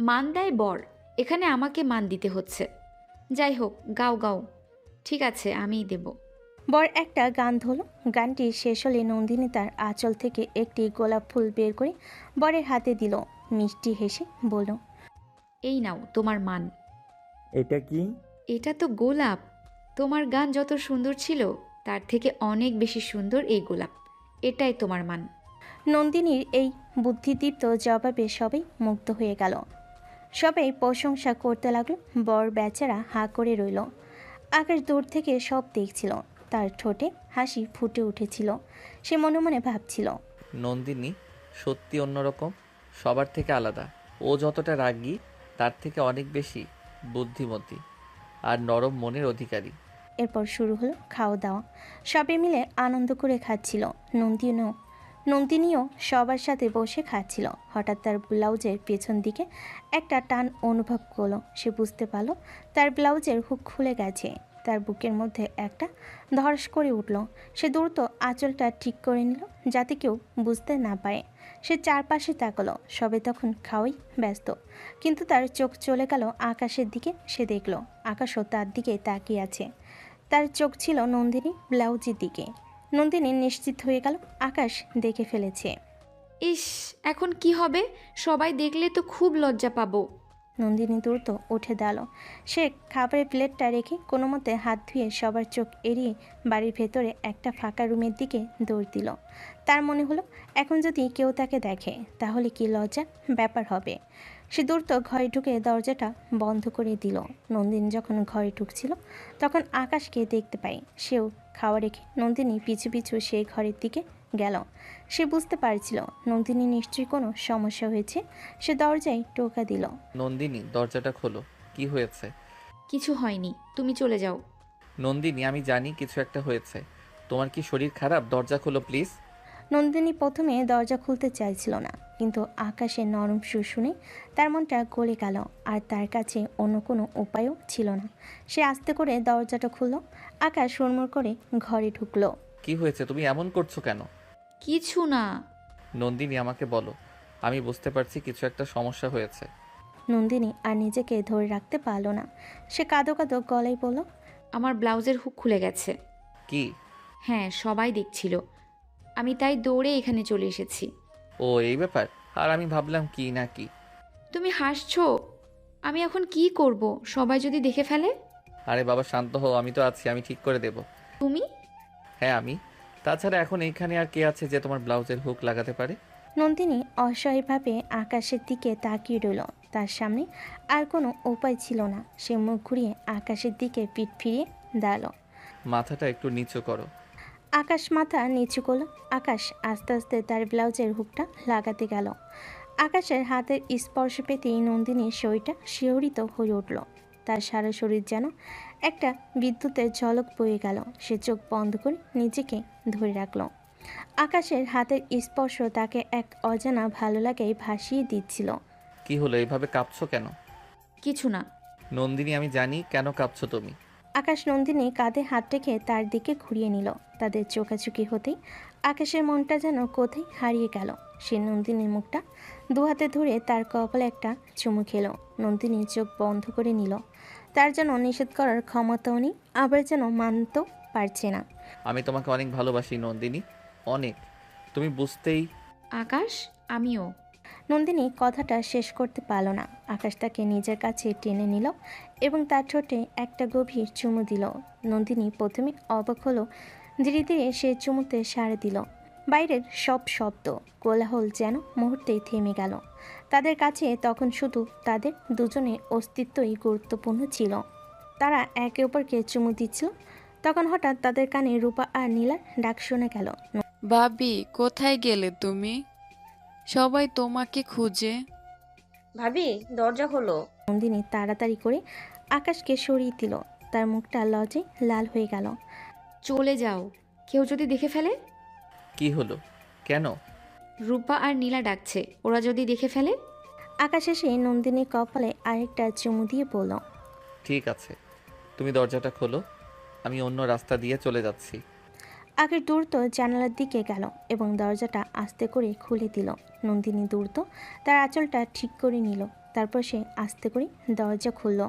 Speaker 3: মান দেয় বর, এখানে আমাকে মান দিতে হচ্ছে। যাই হোক, গাও গাও। ঠিক আছে, আমিই দেব।
Speaker 2: বর একটা গান ধরল। গানটি শেষ হলে নন্দিনী তার আঁচল থেকে একটি গোলাপ ফুল বের করে বরের হাতে দিল। মিষ্টি হেসে বলল,
Speaker 3: এই নাও তোমার মান।
Speaker 10: এটা কি?
Speaker 3: এটা তো গোলাপ। তোমার গান যত সুন্দর ছিল তার থেকে অনেক বেশি সুন্দর এই গোলাপ। এটাই তোমার মান।
Speaker 2: নন্দিনীর এই বুদ্ধিদীপ্ত জবাবে সবাই মুগ্ধ হয়ে গেল। সবাই প্রশংসা করতে লাগলো। বর বেচারা হাঁ করে রইল। আকাশ দূর থেকে সব দেখছিল। তার ঠোঁটে হাসি ফুটে উঠেছিল। সে মনে মনে ভাবছিল,
Speaker 1: নন্দিনী সত্যি অন্যরকম, সবার থেকে আলাদা। ও যতটা রাগী তার থেকে অনেক বেশি বুদ্ধিমতী আর নরম মনের অধিকারী।
Speaker 2: এরপর শুরু হলো খাওয়া দাওয়া। সবাই মিলে আনন্দ করে খাচ্ছিল। নন্দিনীও সবার সাথে বসে খাচ্ছিল। হঠাৎ তার ব্লাউজের পেছন দিকে একটা টান অনুভব করলো। সে বুঝতে পারল তার ব্লাউজের হুক খুলে গেছে। তার বুকের মধ্যে একটা ধড়স করে উঠল। সে দ্রুত আঁচলটা ঠিক করে নিল যাতে কেউ বুঝতে না পারে। সে চারপাশে তাকালো। সবে তখন খাওয়াই ব্যস্ত, কিন্তু তার চোখ চলে গেল আকাশের দিকে। সে দেখল আকাশও তার দিকে তাকিয়ে আছে। তার চোখ ছিল নন্দিনী ব্লাউজের দিকে। নন্দিনী নিশ্চিত হয়ে গেল আকাশ দেখে ফেলেছে।
Speaker 3: ইস, এখন কি হবে? সবাই দেখলে তো খুব লজ্জা পাবো।
Speaker 2: নন্দিনী দ্রুত উঠে দাঁড়ালো। সে খাবারের প্লেটটা রেখে কোনো মতে হাত ধুয়ে সবার চোখ এড়িয়ে বাড়ির ভেতরে একটা ফাঁকা রুমের দিকে দৌড় দিল। তার মনে হলো এখন যদি কেউ তাকে দেখে তাহলে কি লজ্জার ব্যাপার হবে। সে দ্রুত ঘরে ঢুকে দরজাটা বন্ধ করে দিল। নন্দিনী যখন ঘরে ঢুকছিল তখন আকাশকে দেখতে পাই। সেও খাওয়া রেখে নন্দিনী পিছু পিছু সেই ঘরের দিকে গেল। সে বুঝতে পারছিল নন্দিনী নিশ্চয়ই কোনো সমস্যা হয়েছে। সে দরজায় টোকা দিল।
Speaker 1: নন্দিনী দরজাটা খোলো। কি হয়েছে?
Speaker 3: কিছু হয়নি, তুমি চলে যাও।
Speaker 1: নন্দিনী আমি জানি কিছু একটা হয়েছে। তোমার কি শরীর খারাপ? দরজা খোলো প্লিজ।
Speaker 2: নন্দিনী প্রথমে দরজা খুলতে চাইছিল না, কিন্তু আকাশের নরম সুর শুনে তার মনটা গলে গেল। আর তার কাছে অন্য কোনো উপায়ও ছিল না। সে আস্তে করে দরজাটা খুলল। আকাশ হুড়মুড় করে ঘরে ঢুকলো।
Speaker 1: কি হয়েছে? তুমি এমন করছো কেন?
Speaker 3: কিছু না।
Speaker 1: নন্দিনী আমাকে বলো। আমি বুঝতে পারছি কিছু একটা সমস্যা হয়েছে।
Speaker 2: নন্দিনী আর নিজেকে ধরে রাখতে পারল না। সে কাঁদো কাঁদো গলায় বলল,
Speaker 3: আমার ব্লাউজের হুক খুলে গেছে।
Speaker 1: কি?
Speaker 3: হ্যাঁ, সবাই দেখছিল। আমি তাই দৌড়ে এখানে চলে এসেছি।
Speaker 1: ও এই ব্যাপার। আর আমি ভাবলাম কি না কি।
Speaker 3: তুমি হাসছো। আমি এখন কি করব? সবাই যদি দেখে ফেলে?
Speaker 1: আরে বাবা শান্ত হও, আমি তো আছি, আমি ঠিক করে দেব।
Speaker 3: তুমি?
Speaker 1: হ্যাঁ আমি। তাছাড়া এখন এইখানে আর কে আছে যে তোমার ব্লাউজের হুক লাগাতে পারে?
Speaker 2: নন্দিনী অসহায়ভাবে আকাশের দিকে তাকিয়ে রইল। তার সামনে আর কোনো উপায় ছিল না। সে মুখ ঘুরিয়ে আকাশের দিকে পিঠ ফিরিয়ে দাঁড়ালো।
Speaker 1: মাথাটা একটু নিচু করো।
Speaker 2: আকাশ মাথা নিচু করলো। আকাশ আস্তে আস্তে তার ব্লাউজের হুকটা লাগাতে গেল। আকাশের হাতের স্পর্শ পেতেই নন্দিনীর শরীরটা শিহরিত হয়ে উঠল। তার সারা শরীর যেন একটা বিদ্যুতের ঝলক বয়ে গেল। সে চোখ বন্ধ করে নিজেকে ধরে রাখলো। আকাশের হাতের স্পর্শ তাকে এক অজানা ভালো লাগায় ভাসিয়ে দিচ্ছিল।
Speaker 1: কি হলো, এইভাবে কাঁপছো কেন?
Speaker 3: কিছু না।
Speaker 1: নন্দিনী আমি জানি কেন কাঁপছো তুমি।
Speaker 2: আকাশ নন্দিনী কাঁধে হাত রেখে তার দিকে ঘুরিয়ে নিল। তাদের চোখাচোখি হতেই আকাশের মনটা যেন কোথায় হারিয়ে গেল। সে নন্দিনীর মুখটা দু হাতে ধরে তার কপালে একটা চুমু খেলো। নন্দিনী চোখ বন্ধ করে নিল। তার যেন নিষেধ করার ক্ষমতাও নেই, আবার যেন মানতেও পারছে না।
Speaker 1: আমি তোমাকে অনেক ভালোবাসি নন্দিনী, অনেক। তুমি বুঝতেই।
Speaker 3: আকাশ, আমিও।
Speaker 2: নন্দিনী কথাটা শেষ করতে পারল না। আকাশ তাকে নিজের কাছে টেনে নিল এবং তার ঠোঁটে একটা গভীর চুমু দিল। নন্দিনী প্রথমে অবাক হলো। ধীরে ধীরে সে চুমুতে সাড়া দিল। বাইরের সব শব্দ কোলাহল যেন মুহূর্তেই থেমে গেল। তাদের কাছে তখন শুধু তাদের দুজনের অস্তিত্বই গুরুত্বপূর্ণ ছিল। তারা একে অপরকে চুমু দিচ্ছিল। তখন হঠাৎ তাদের কানে রূপা আর নীলার ডাক শুনে গেল।
Speaker 4: ভাবি কোথায় গেলে তুমি? সবাই তোমাকে খুঁজে।
Speaker 9: ভাবি দরজা খোলো।
Speaker 2: নন্দিনী তাড়াতাড়ি করে আকাশকে সরিয়ে দিল। তার মুখটা লজ্জায় লাল হয়ে গেল।
Speaker 3: চলে যাও, কেউ যদি দেখে ফেলে?
Speaker 1: কি হলো? কেন?
Speaker 3: রূপা আর নীলা ডাকছে, ওরা যদি দেখে ফেলে?
Speaker 2: আকাশ এসে নন্দিনীর কপালে আরেকটা চুমু দিয়ে বলল,
Speaker 1: ঠিক আছে, তুমি দরজাটা খোলো, আমি অন্য রাস্তা দিয়ে চলে যাচ্ছি।
Speaker 2: আকাশ দ্রুত জানালার দিকে গেল এবং দরজাটা আস্তে করে খুলে দিল। নন্দিনী দ্রুত তার আঁচলটা ঠিক করে নিল। তারপর সে আস্তে করে দরজা খুলল।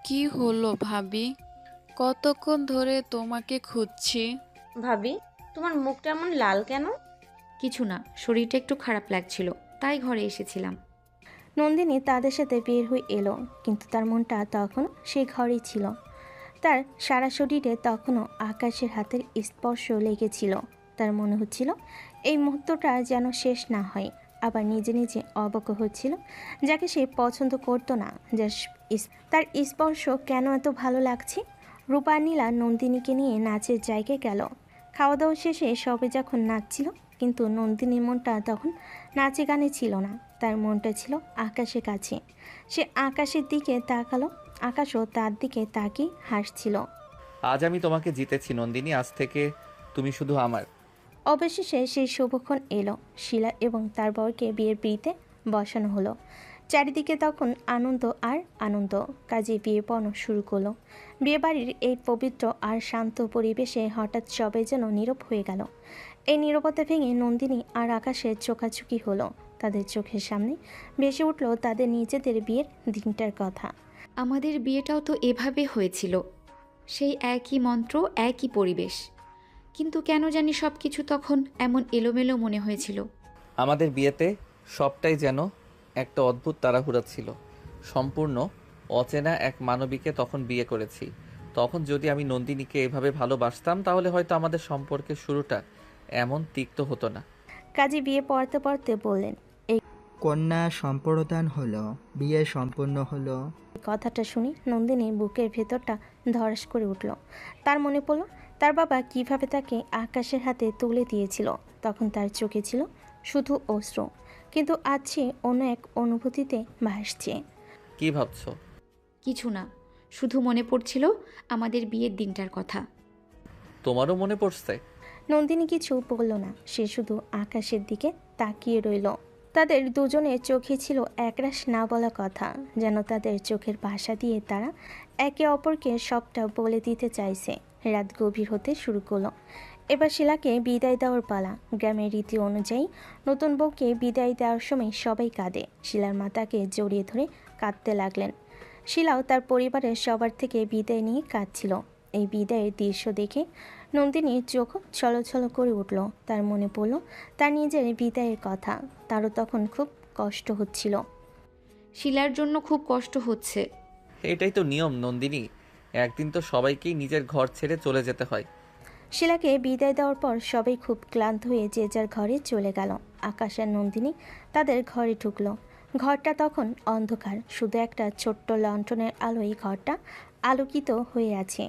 Speaker 4: কি হলো ভাবি? কতক্ষণ ধরে তোমাকে খুঁজছি।
Speaker 9: ভাবি তোমার মুখটা এমন লাল কেন?
Speaker 3: কিছু না, শরীরটা একটু খারাপ লাগছিল, তাই ঘরে এসেছিলাম।
Speaker 2: নন্দিনী তাদের সাথে বের হয়ে এলো, কিন্তু তার মনটা তখনও সেই ঘরেই ছিল। তার সারা শরীরে তখনও আকাশের হাতের স্পর্শ লেগেছিল। তার মনে হচ্ছিল এই মুহূর্তটা যেন শেষ না হয়। আবার নিজে নিজে অবাক হচ্ছিল, যাকে সে পছন্দ করতো না, তার স্পর্শ কেন এত ভালো লাগছে। রূপা আর নীলা নন্দিনীকে নিয়ে নাচের জায়গায় গেল। খাওয়া দাওয়া শেষে সবে যখন নাচছিল, কিন্তু নন্দিনীর মনটা তখন নাচে গানে ছিল না। তার মনটা ছিল আকাশের কাছে। সে আকাশের দিকে তাকালো, আকাশও তার দিকে তাকিয়ে হাসছিল।
Speaker 1: আজ আমি তোমাকে জিতেছি নন্দিনী, আজ থেকে তুমি শুধু আমার।
Speaker 2: অবশেষে সেই শুভক্ষণ এলো। শিলা এবং তার বরকে বিয়ের পিঁড়িতে বসানো হলো। চারিদিকে তখন আনন্দ আর আনন্দ। কাজে বিয়ে পড়ানো শুরু করলো। বিয়েবাড়ির এই পবিত্র আর শান্ত পরিবেশে হঠাৎ সবাই যেন নীরব হয়ে গেল। এই নীরবতা ভেঙে নন্দিনী আর আকাশের চোখাচোখি হলো। তাদের চোখের সামনে ভেসে উঠল তাদের নিজেদের বিয়ের দিনটার কথা।
Speaker 3: আমাদের বিয়েটাও তো এভাবে হয়েছিল, সেই একই মন্ত্র, একই পরিবেশ, কিন্তু কেন জানি সব কিছু তখন এমন এলোমেলো মনে হয়েছিল।
Speaker 1: আমাদের বিয়েতে সবটাই যেন একটা অদ্ভুত তাড়াহুড়া ছিল। সম্পূর্ণ অচেনা এক মানবীকে তখন বিয়ে করেছি। তখন যদি আমি নন্দিনীকে এভাবে ভালোবাসতাম, তাহলে হয়তো আমাদের সম্পর্কের শুরুটা এমন তিক্ত হতো না।
Speaker 2: কাজী বিয়ে পড়তে পড়তে বললেন,
Speaker 11: কন্যা সম্প্রদান হলো, বিয়ে সম্পূর্ণ হলো।
Speaker 2: কথাটা শুনি নন্দিনীর বুকের ভেতরটা ধড়াস করে উঠল। তার মনে পড়ল তার বাবা কিভাবে তাকে আকাশের হাতে তুলে দিয়েছিল। তখন তার চোখে ছিল শুধু অশ্রু, কিন্তু আজ সে অন্য এক অনুভূতিতে ভাসছে।
Speaker 1: কি ভাবছো?
Speaker 3: কিছু না, শুধু মনে পড়ছিল আমাদের বিয়ের দিনটার কথা।
Speaker 1: তোমারও মনে পড়ছে?
Speaker 2: নন্দিনী কিছু বলল না, সে শুধু আকাশের দিকে তাকিয়ে রইল। তাদের দুজনের চোখে ছিল একরাশ না বলা কথা, যেন তাদের চোখের ভাষা দিয়ে তারা একে অপরকে সবটা বলে দিতে চাইছে। রাত গভীর হতে শুরু করলো। এবার শিলাকে বিদায় দেওয়ার পালা। গ্রামের রীতি অনুযায়ী নতুন বউকে বিদায় দেওয়ার সময় সবাই কাঁদে। শিলার মা তাকে জড়িয়ে ধরে কাঁদতে লাগলেন। শিলাও তার পরিবারের সবার থেকে বিদায় নিয়ে কাঁদছিল। এই বিদায়ের দৃশ্য দেখে নন্দিনীর চোখ ছলছল করে উঠল। তার মনে পড়ল তার নিজের বিদায়ের কথা। তারও তখন খুব কষ্ট হচ্ছিল।
Speaker 3: শিলার জন্য খুব কষ্ট হচ্ছে।
Speaker 1: এটাই তো নিয়ম নন্দিনী, একদিন তো সবাইকেই নিজের ঘর ছেড়ে চলে যেতে হয়।
Speaker 2: শিলাকে বিদায় দেওয়ার পর সবাই খুব ক্লান্ত হয়ে যে যার ঘরে চলে গেল। আকাশ আর নন্দিনী তাদের ঘরে ঢুকলো। ঘরটা তখন অন্ধকার, শুধু একটা ছোট্ট লণ্ঠনের আলোয় ঘরটা আলোকিত হয়ে আছে।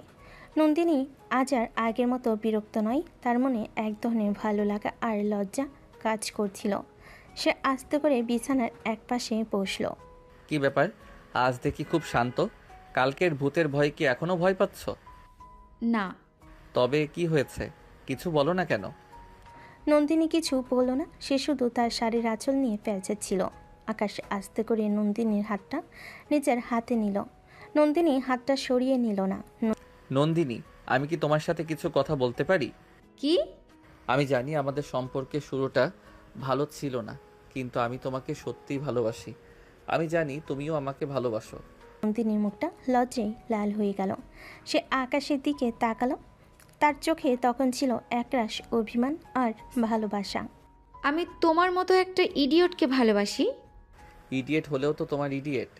Speaker 2: নন্দিনী আজ আর আগের মতো বিরক্ত নয়। তার মনে এক ধরনের ভালো লাগা আর লজ্জা কাজ করছিল। সে আস্তে করে বিছানার একপাশে বসলো।
Speaker 1: কি ব্যাপার, আজ দেখি খুব শান্ত। কালকের ভূতের ভয় কি এখনো ভয় পাচ্ছ?
Speaker 3: না।
Speaker 1: তবে কি হয়েছে, কিছু বলো না কেন?
Speaker 2: নন্দিনী কিছু বলল না, সে শুধু তার শাড়ির আঁচল নিয়ে পেঁচাচ্ছিল। আকাশ আস্তে করে নন্দিনীর হাতটা নিজের হাতে নিল। নন্দিনী হাতটা সরিয়ে নিল না।
Speaker 1: নন্দিনী, আমি কি তোমার সাথে কিছু কথা বলতে পারি?
Speaker 3: কি?
Speaker 1: আমি জানি আমাদের সম্পর্কের শুরুটা ভালো ছিল না, কিন্তু আমি তোমাকে সত্যিই ভালোবাসি। আমি জানি তুমিও আমাকে ভালোবাসো।
Speaker 2: নন্দিনীর মুখটা লজ্জায় লাল হয়ে গেল। সে আকাশের দিকে তাকালো। তার চোখে তখন ছিল একরাশ অভিমান আর ভালোবাসা।
Speaker 3: আমি তোমার মতো একটা ইডিয়টকে ভালোবাসি?
Speaker 1: ইডিয়েট হলেও তো তোমার ইডিয়েট।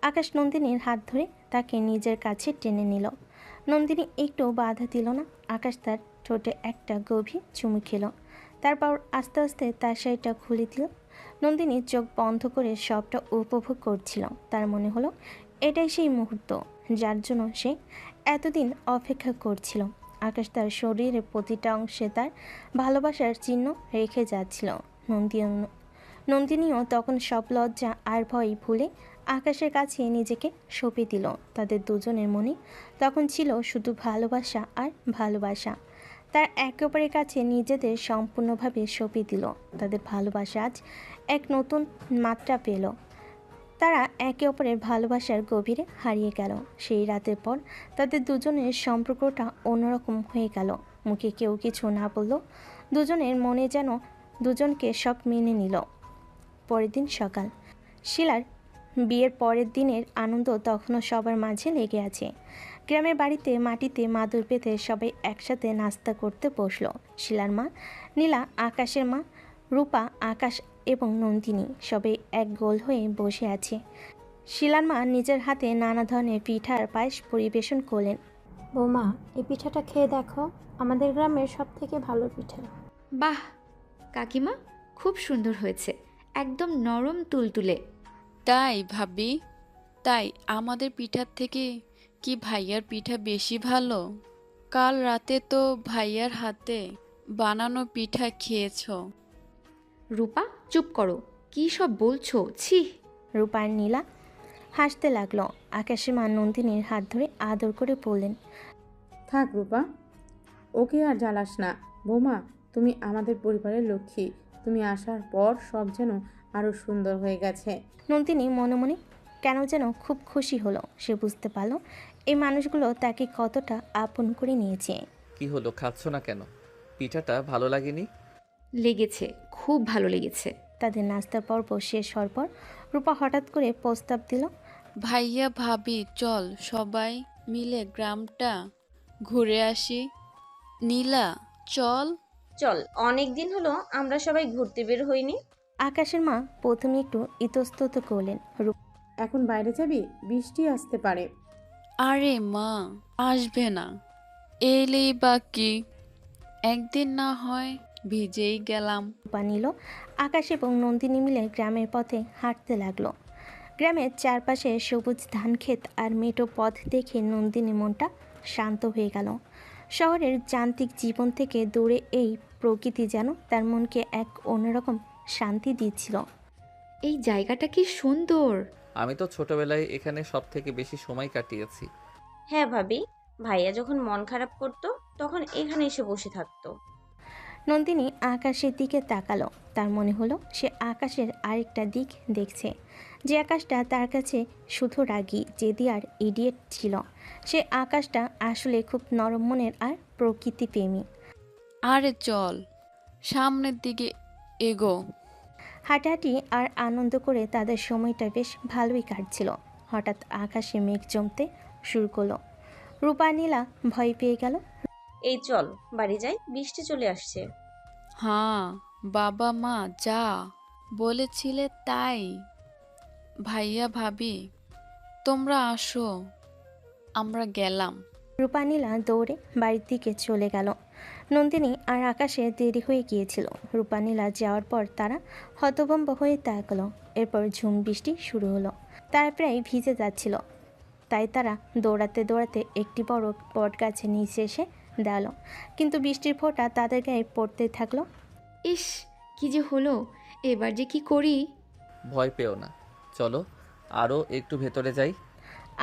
Speaker 2: আকাশ নন্দিনীর হাত ধরে তাকে নিজের কাছে টেনে নিল। নন্দিনী একটু বাধা দিল না। আকাশ তার ঠোঁটে একটা গভীর চুমু খেল। তারপর আস্তে আস্তে তার শাড়িটা খুলে দিল। নন্দিনী চোখ বন্ধ করে সবটা উপভোগ করছিল। তার মনে হলো এটাই সেই মুহূর্ত যার জন্য সে এতদিন অপেক্ষা করছিল। আকাশ তার শরীরের প্রতিটা অংশে তার ভালোবাসার চিহ্ন রেখে যাচ্ছিল। নন্দিনীও তখন সব লজ্জা আর ভয় ভুলে আকাশের কাছে নিজেকে সঁপে দিল। তাদের দুজনের মনে তখন ছিল শুধু ভালোবাসা আর ভালোবাসা। তার একে অপরের কাছে নিজেদের সম্পূর্ণভাবে সঁপে দিল। তাদের ভালোবাসা আজ এক নতুন মাত্রা পেল। তারা একে অপরের ভালোবাসার গভীরে হারিয়ে গেল। সেই রাতের পর তাদের দুজনের সম্পর্কটা অন্যরকম হয়ে গেল। মুখে কেউ কিছু না বলল, দুজনের মনে যেন দুজনকে সব মেনে নিল। পরের দিন সকাল। শিলার বিয়ের পরের দিনের আনন্দ তখনও সবার মাঝে লেগে আছে। গ্রামের বাড়িতে মাটিতে মাদুর পেতে সবাই একসাথে নাস্তা করতে বসলো। শিলার মা নীলা, আকাশের মা রূপা, আকাশ এবং নন্দিনী সবে এক গোল হয়ে বসে আছে। শিলার মা নিজের হাতে নানা ধরনের পিঠার পায়েস পরিবেশন করলেন।
Speaker 12: বৌমা, এই পিঠাটা খেয়ে দেখো, আমাদের গ্রামের সব থেকে ভালো পিঠা।
Speaker 3: বাহ কাকিমা, খুব সুন্দর হয়েছে, একদম নরম তুলতুলে।
Speaker 4: তাই ভাবি? তাই আমাদের পিঠার থেকে কি ভাইয়ার পিঠা বেশি ভালো? কাল রাতে তো ভাইয়ার হাতে বানানো পিঠা খেয়েছো।
Speaker 3: রূপা চুপ করো, কি সব বলছো, ছি।
Speaker 2: রূপা আর নীলা হাসতে লাগলো। আকাশের মা নন্দিনীর হাত ধরে আদর করে বললেন,
Speaker 5: থাক রূপা, ওকে আর জ্বালাস না। বৌমা, তুমি আমাদের পরিবারের লক্ষ্মী। তুমি আসার পর সব যেন আরও সুন্দর হয়ে গেছে।
Speaker 2: নন্দিনী মনে মনে কেন যেন খুব খুশি হলো। সে বুঝতে পারল এই মানুষগুলো তাকে কতটা আপন করে নিয়েছে।
Speaker 1: কি হলো, খাচ্ছ না কেন? পিঠাটা ভালো লাগেনি?
Speaker 3: লেগেছে, খুব ভালো লেগেছে।
Speaker 2: তাদের নাস্তার পর্ব শেষ হওয়ার পর রূপা হঠাৎ করে প্রস্তাব দিল,
Speaker 4: ভাইয়া ভাবি চল সবাই মিলে গ্রামটা ঘুরে আসি। নীলা চল।
Speaker 9: চল, অনেক দিন হলো আমরা সবাই ঘুরতে বের হইনি।
Speaker 2: আকাশের মা প্রথমে একটু ইতস্তত করলেন।
Speaker 5: এখন বাইরে যাবি? বৃষ্টি আসতে পারে।
Speaker 4: আরে মা, আসবে না, এলেই বা কি, একদিন না হয় ভিজেই গেলাম।
Speaker 2: রূপা নিল আকাশ এবং নন্দিনী মিলে গ্রামের পথে হাঁটতে লাগলো। গ্রামের চারপাশে সবুজ ধানক্ষেত আর মেঠো পথ দেখে নন্দিনীর মনটা শান্ত হয়ে গেল। শহরের যান্ত্রিক জীবন থেকে দূরে এই প্রকৃতি যেন তার মনকে এক অন্যরকম শান্তি দিচ্ছিল।
Speaker 3: এই জায়গাটা কি সুন্দর।
Speaker 1: আমি তো ছোটবেলায় এখানে সব থেকে বেশি সময় কাটিয়েছি।
Speaker 9: হ্যাঁ ভাবি, ভাইয়া যখন মন খারাপ করতো তখন এখানে এসে বসে থাকতো।
Speaker 2: নন্দিনী আকাশের দিকে তাকালো। তার মনে হলো সে আকাশের আরেকটা দিক দেখছে, যে আকাশটা তার কাছে শুধু রাগী, জেদি আর ইডিয়েট ছিল। সে আকাশটা আসলে খুব নরম মনের আর প্রকৃতিপ্রেমী।
Speaker 4: আরে চল সামনের দিকে এগো।
Speaker 2: হাঁটাহাঁটি আর আনন্দ করে তাদের সময়টা বেশ ভালোই কাটছিল। হঠাৎ আকাশে মেঘ জমতে শুরু করলো। রূপা নীলা ভয় পেয়ে গেল।
Speaker 9: এই চল বাড়ি যাই, বৃষ্টি চলে আসছে।
Speaker 4: হ্যাঁ বাবা মা যা বলেছিলে তাই। ভাইয়া ভাবি তোমরা আসো, আমরা গেলাম।
Speaker 2: রূপা নীলা দৌড়ে বাড়ির দিকে চলে গেল। নন্দিনী আর আকাশে দেরি হয়ে গিয়েছিল। রূপা নীলা যাওয়ার পর তারা হতভম্ব হয়ে তাকালো। এরপর ঝুম বৃষ্টি শুরু হলো। তারা প্রায় ভিজে যাচ্ছিল, তাই তারা দৌড়াতে দৌড়াতে একটি বড় বট গাছের নিচে এসে দাঁড়ালো। কিন্তু বৃষ্টির ফোঁটা তাদের গায়ে পড়তে থাকলো।
Speaker 3: ইস, কি যে হলো, এবার যে কি করি।
Speaker 1: ভয় পেও না, চলো আরও একটু ভেতরে যাই।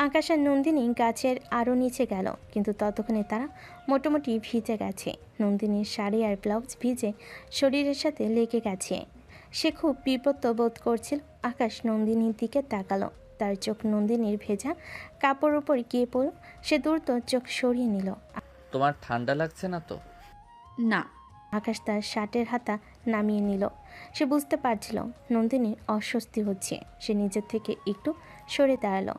Speaker 2: আকাশ আর নন্দিনী গাছের আরও নিচে গেল, কিন্তু ততক্ষণে তারা মোটামুটি ভিজে গেছে। নন্দিনীর শাড়ি আর ব্লাউজ ভিজে শরীরের সাথে লেগে গেছে। সে খুব বিপত্ত বোধ করছিল। আকাশ নন্দিনীর দিকে তাকালো। তার চোখ নন্দিনীর ভেজা কাপড় উপর গিয়ে পড়ল। সে দ্রুত চোখ সরিয়ে নিল।
Speaker 1: তোমার ঠান্ডা লাগছে না তো?
Speaker 3: না।
Speaker 2: আকাশ তার শার্টের হাতা নামিয়ে নিল। সে বুঝতে পারছিল নন্দিনীর অস্বস্তি হচ্ছে। সে নিজের থেকে একটু সরে দাঁড়ালো।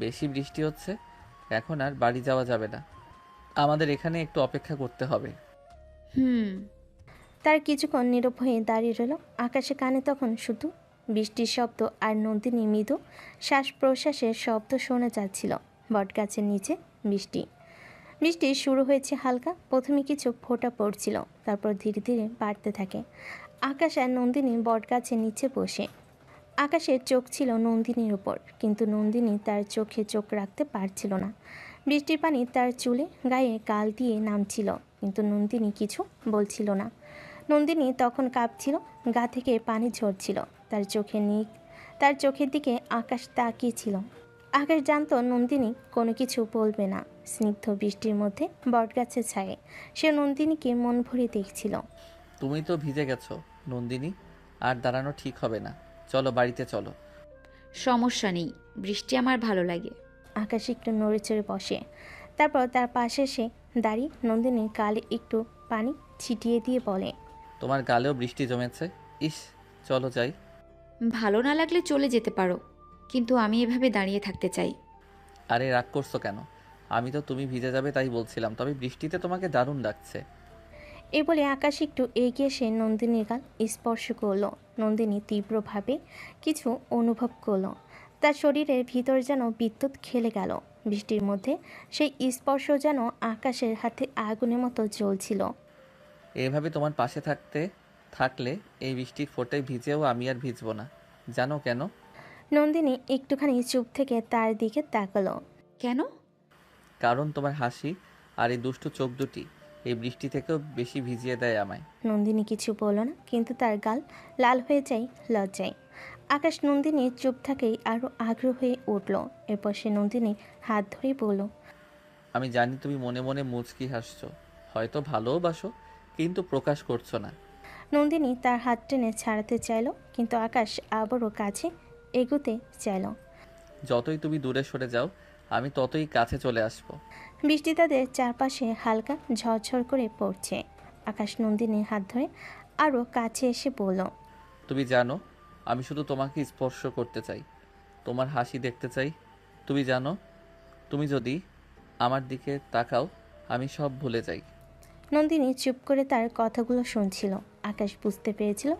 Speaker 1: বেশি বৃষ্টি হচ্ছে, এখন আর বাড়ি যাওয়া যাবে না, আমাদের এখানে একটু অপেক্ষা করতে হবে।
Speaker 2: তার কিছুক্ষণ নীরব হয়ে দাঁড়িয়ে রইল। আকাশে কানে তখন শুধু বৃষ্টির শব্দ আর নন্দিনী মৃদু শ্বাস প্রশ্বাসের শব্দ শোনা যাচ্ছিল। বটগাছের নিচে বৃষ্টি বৃষ্টি শুরু হয়েছে হালকা। প্রথমে কিছু ফোঁটা পড়ছিল, তারপর ধীরে ধীরে বাড়তে থাকে। আকাশ আর নন্দিনী বটগাছের নিচে বসে। আকাশের চোখ ছিল নন্দিনীর উপর, কিন্তু নন্দিনী তার চোখে চোখ রাখতে পারছিল না। বৃষ্টির পানি তার চুলে গায়ে গাল দিয়ে নামছিল, কিন্তু নন্দিনী কিছু বলছিল না। নন্দিনী তখন কাঁপছিল, গা থেকে পানি ঝরছিল। তার চোখের দিকে আকাশ তাকিয়েছিল। আকাশ জানত নন্দিনী কোনো কিছু বলবে না। স্নিগ্ধ বৃষ্টির মধ্যে বটগাছের ছায়ে সে নন্দিনীকে মন ভরে দেখছিল।
Speaker 1: তুমি তো ভিজে গেছো নন্দিনী, আর দাঁড়ানো ঠিক হবে না, চলো বাড়িতে চলো।
Speaker 3: সমস্যা নেই, বৃষ্টি আমার ভালো লাগে।
Speaker 2: আকাশ একটু নড়ে চড়ে বসে, তারপর তার পাশে এসে দাঁড়িয়ে নন্দিনীর গালে একটু পানি ছিটিয়ে দিয়ে বলে,
Speaker 1: তোমার গালেও বৃষ্টি জমেছে, ইস চলো যাই।
Speaker 3: ভালো না লাগলে চলে যেতে পারো, কিন্তু আমি এভাবে দাঁড়িয়ে থাকতে চাই।
Speaker 1: আরে রাগ করছো কেন? আমি তো তুমি ভিজে যাবে তাই বলছিলাম, তবে বৃষ্টিতে তোমাকে দারুণ লাগছে।
Speaker 2: এই বলে আকাশ একটু এগিয়ে এসে নন্দিনীর গাল স্পর্শ করলো। নন্দিনী তীব্রভাবে কিছু অনুভব করলো। তার শরীরের ভিতর যেন বিদ্যুৎ খেলে গেল। বৃষ্টির মধ্যে সেই স্পর্শ যেন আকাশের হাতে আগুনের মতো জ্বলছিল।
Speaker 1: এভাবে তোমার পাশে থাকলে এই বৃষ্টির ফোঁটায় ভিজেও আমি আর ভিজবো না। জানো কেন?
Speaker 2: নন্দিনী একটুখানি চুপ থেকে তার দিকে তাকালো।
Speaker 3: কেন?
Speaker 1: কারণ তোমার হাসি আর এই দুষ্টু চোখ দুটি এই বৃষ্টি থেকেও বেশি ভিজিয়ে দেয় আমায়।
Speaker 2: নন্দিনী কিছু বলল না, কিন্তু তার গাল লাল হয়ে যায় লজ্জায়। আকাশ নন্দিনীর চুপ থাকেই আরও আগ্রহ হয়ে উঠল। এরপর সে নন্দিনীর হাত ধরেই বলল,
Speaker 1: আমি জানি তুমি মনে মনে মুচকি হাসছো, হয়তো ভালোবাসো, কিন্তু প্রকাশ করছো না।
Speaker 2: নন্দিনী তার হাত টেনে ছাড়াতে চাইল, কিন্তু আকাশ আবারও কাছে এগোতে চাইল।
Speaker 1: যতই তুমি দূরে সরে যাও আমি ততই কাছে চলে আসবো।
Speaker 2: বৃষ্টি তাদের চারপাশে হালকা ঝরঝর করে পড়ছে। আকাশ নন্দিনীর হাত ধরে আরও কাছে এসে বলল,
Speaker 1: তুমি জানো আমি শুধু তোমাকে স্পর্শ করতে চাই, তোমার হাসি দেখতে চাই। তুমি জানো তুমি যদি আমার দিকে তাকাও আমি সব ভুলে যাই।
Speaker 2: নন্দিনী চুপ করে তার কথাগুলো শুনছিল। আকাশ বুঝতে পেরেছিল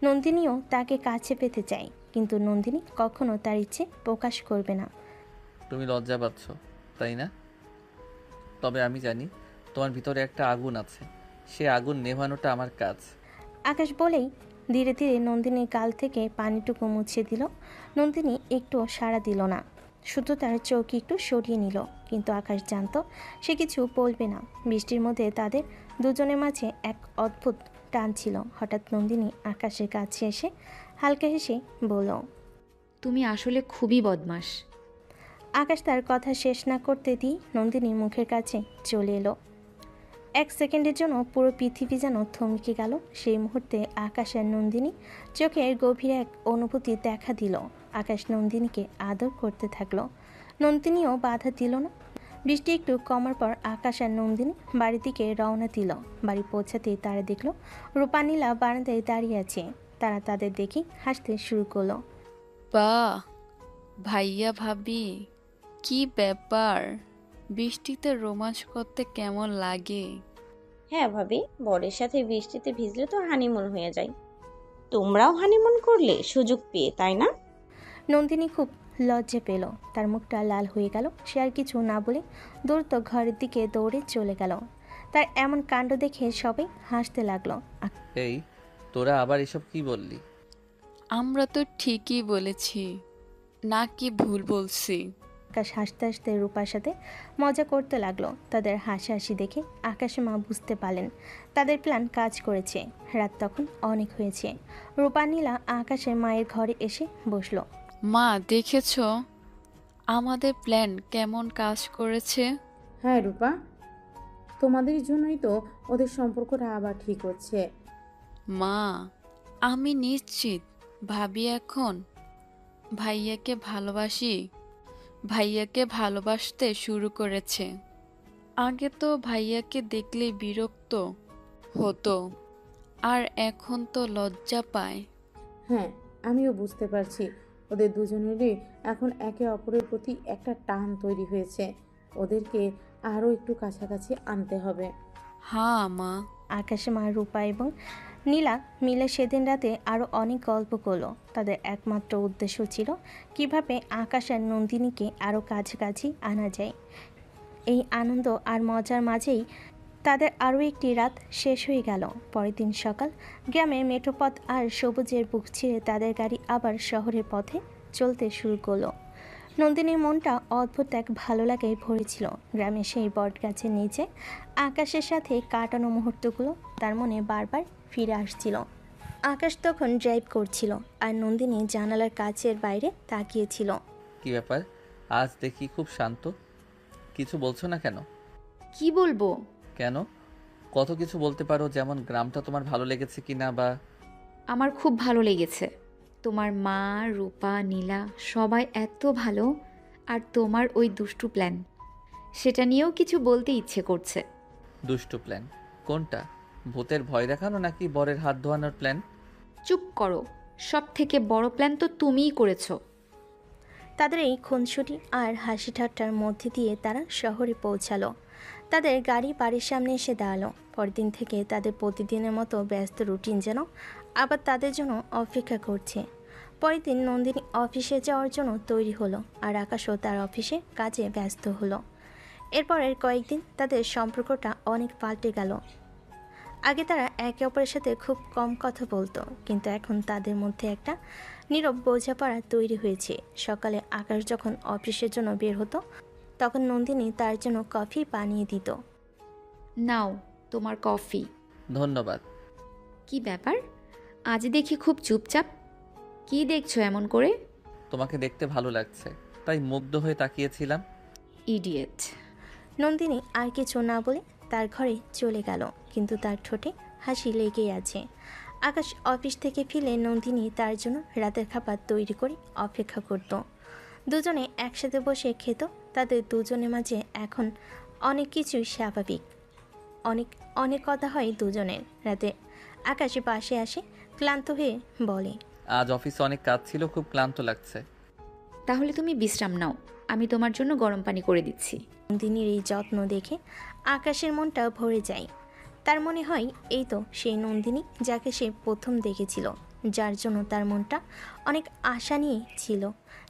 Speaker 2: নন্দিনীও তাকে কাছে পেতে চায়, কিন্তু নন্দিনী কখনো তার ইচ্ছে প্রকাশ করবে না।
Speaker 1: তুমি লজ্জা পাচ্ছ তাই না? তবে আমি জানি তোমার ভিতরে একটা আগুন আছে, সে আগুন নেভানোটা আমার কাজ।
Speaker 2: আকাশ বলেই ধীরে ধীরে নন্দিনীর গাল থেকে পানিটুকু মুছে দিল। নন্দিনী একটুও সাড়া দিল না, শুধু তার চোখ একটু সরিয়ে নিল। কিন্তু আকাশ জানতো সে কিছু বলবে না। বৃষ্টির মধ্যে তাদের দুজনের মাঝে এক অদ্ভুত টান ছিল। হঠাৎ নন্দিনী আকাশের কাছে এসে হালকা হেসে বলল,
Speaker 3: তুমি আসলে খুবই বদমাশ।
Speaker 2: আকাশ তার কথা শেষ না করতে দিয়ে নন্দিনীর মুখের কাছে চলে এলো। এক সেকেন্ডের জন্য পুরো পৃথিবী যেন থমকে গেল। সেই মুহূর্তে আকাশ আর নন্দিনী চোখের গভীর এক অনুভূতি দেখা দিল। আকাশ নন্দিনীকে আদর করতে থাকলো, নন্দিনীও বাধা দিল না। বৃষ্টি একটু কমার পর আকাশ আর নন্দিনী বাড়ির দিকে রওনা দিল। বাড়ি পৌঁছাতেই তারা দেখলো রূপানীলা বারান্দায় দাঁড়িয়ে আছে। তারা তাদের দেখে হাসতে শুরু করলো।
Speaker 4: বাহ ভাইয়া ভাবি, কি ব্যাপার, বৃষ্টিতে রোমাঞ্চ করতে কেমন লাগে?
Speaker 9: হ্যাঁ ভাবি, বরের সাথে বৃষ্টিতে ভিজলে তো হানিমুন হয়ে যায়। তোমরাও হানিমুন করলে সুযোগ পেয়ে, তাই না?
Speaker 2: নন্দিনী খুব লজ্জা পেল, তার মুখটা লাল হয়ে গেল। সে আর কিছু না বলে দ্রুত ঘরের দিকে দৌড়ে চলে গেল। তার এমন কাণ্ড দেখে সবাই হাসতে লাগলো।
Speaker 1: এই তোরা আবার এসব কি বললি?
Speaker 4: আমরা তো ঠিকই বলেছি, না কি ভুল বলছি?
Speaker 2: আকাশ হাসতে হাসতে রূপার সাথে মজা করতে লাগলো। তাদের হাসাহাসি দেখে আকাশে মা বুঝতে পারলেন তাদের প্ল্যান কাজ করেছে। রাত তখন অনেক হয়েছে। রূপানীলা আকাশের মায়ের ঘরে এসে বসলো।
Speaker 4: মা দেখেছো আমাদের প্ল্যান কেমন কাজ করেছে?
Speaker 5: হ্যাঁ রূপা, তোমাদের জন্যই তো ওদের সম্পর্কটা আবার ঠিক হচ্ছে।
Speaker 4: মা আমি নিশ্চিত ভাবি এখন ভাইয়াকে ভালোবাসতে শুরু করেছে। আগে তো ভাইয়াকে দেখলে বিরক্ত হতো, আর এখন তো লজ্জা পায়।
Speaker 5: হ্যাঁ, আমিও বুঝতে পারছি ওদের দুজনেরই এখন একে অপরের প্রতি একটা টান তৈরি হয়েছে। ওদেরকে আরও একটু কাছাকাছি আনতে হবে।
Speaker 4: হ্যাঁ মা।
Speaker 2: আকাশে মা, রূপা এবং নীলা মিলে সেদিন রাতে আরও অনেক গল্প করলো। তাদের একমাত্র উদ্দেশ্য ছিল কিভাবে আকাশ আর নন্দিনীকে আরও কাছাকাছি আনা যায়। এই আনন্দ আর মজার মাঝেই তাদের আরও একটি রাত শেষ হয়ে গেল। পরের দিন সকাল, গ্রামের মেঠোপথ আর সবুজের বুক ছিঁড়ে তাদের গাড়ি আবার শহরের পথে চলতে শুরু করলো। নন্দিনীর মনটা অদ্ভুত এক ভালো লাগায় ভরেছিল। গ্রামে সেই বট গাছের নিচে আকাশের সাথে কাটানো মুহূর্তগুলো তার মনে বারবার ফিরে আসছিল। আকাশ তখন ড্রাইভ করছিল আর নন্দিনী জানালার কাচের বাইরে তাকিয়েছিল।
Speaker 1: কি ব্যাপার, আজ দেখি খুব শান্ত, কিছু বলছো না কেন?
Speaker 3: কি বলবো?
Speaker 1: কেন? কত কিছু বলতে পারো, যেমন গ্রামটা তোমার ভালো লেগেছে কিনা, বা
Speaker 3: আমার খুব ভালো লেগেছে। তোমার মা, রূপা, নীলা সবাই এত ভালো, আর তোমার ওই দুষ্টু প্ল্যান, সেটা নিয়েও কিছু বলতে ইচ্ছে করছে।
Speaker 1: দুষ্টু প্ল্যান কোনটা? ভূতের ভয় দেখানো নাকি বরের হাত ধোয়ানোর প্ল্যান?
Speaker 3: চুপ করো, সব থেকে বড় প্ল্যান তো তুমিই করেছো।
Speaker 2: তাদের এই খুনসুটি আর হাসি ঠাট্টার মধ্যে দিয়ে তারা শহরে পৌঁছালো। তাদের গাড়ি বাড়ির সামনে এসে দাঁড়ালো। পরের দিন থেকে তাদের প্রতিদিনের মতো ব্যস্ত রুটিন যেন আবার তাদের জন্য অপেক্ষা করছে। পরের দিন নন্দিনী অফিসে যাওয়ার জন্য তৈরি হলো, আর আকাশও তার অফিসে কাজে ব্যস্ত হলো। এরপরের কয়েকদিন তাদের সম্পর্কটা অনেক পাল্টে গেল। আগে তারা একে অপরের সাথে খুব কম কথা বলতো, কিন্তু এখন তাদের মধ্যে একটা নীরব বোঝাপড়া তৈরি হয়েছে। সকালে আকাশ যখন অফিসের জন্য বের হতো, তখন নন্দিনী তার জন্য কফি বানিয়ে দিত।
Speaker 3: নাও তোমার কফি।
Speaker 1: ধন্যবাদ।
Speaker 3: কি ব্যাপার, আজ দেখি খুব চুপচাপ? কি দেখছো এমন করে?
Speaker 1: তোমাকে দেখতে ভালো লাগছে, তাই মুগ্ধ হয়ে তাকিয়েছিলাম।
Speaker 3: ইডিয়েট।
Speaker 2: নন্দিনী আর কিছু না বলে তার ঘরে চলে গেল, কিন্তু তার ঠোঁটে হাসি লেগেই আছে। আকাশ অফিস থেকে ফিরে নন্দিনী তার জন্য রাতের খাবার তৈরি করে অপেক্ষা করত। দুজনে একসাথে বসে খেত। তাদের দুজনের মাঝে এখন অনেক কিছুই স্বাভাবিক। অনেক অনেক কথা হয় দুজনের। রাতে আকাশ পাশে আসে, ক্লান্ত হয়ে বলে,
Speaker 1: আজ অফিসে অনেক কাজ ছিল, খুব ক্লান্ত লাগছে।
Speaker 3: তাহলে তুমি বিশ্রাম নাও, আমি তোমার জন্য গরম পানি করে দিচ্ছি।
Speaker 2: নন্দিনীর এই যত্ন দেখে আকাশের মনটা ভরে যায়। তার মনে হয় এই তো সেই নন্দিনী যাকে সে প্রথম দেখেছিল, যার জন্য তার মনটা অনেক আশা নিয়ে ছিল,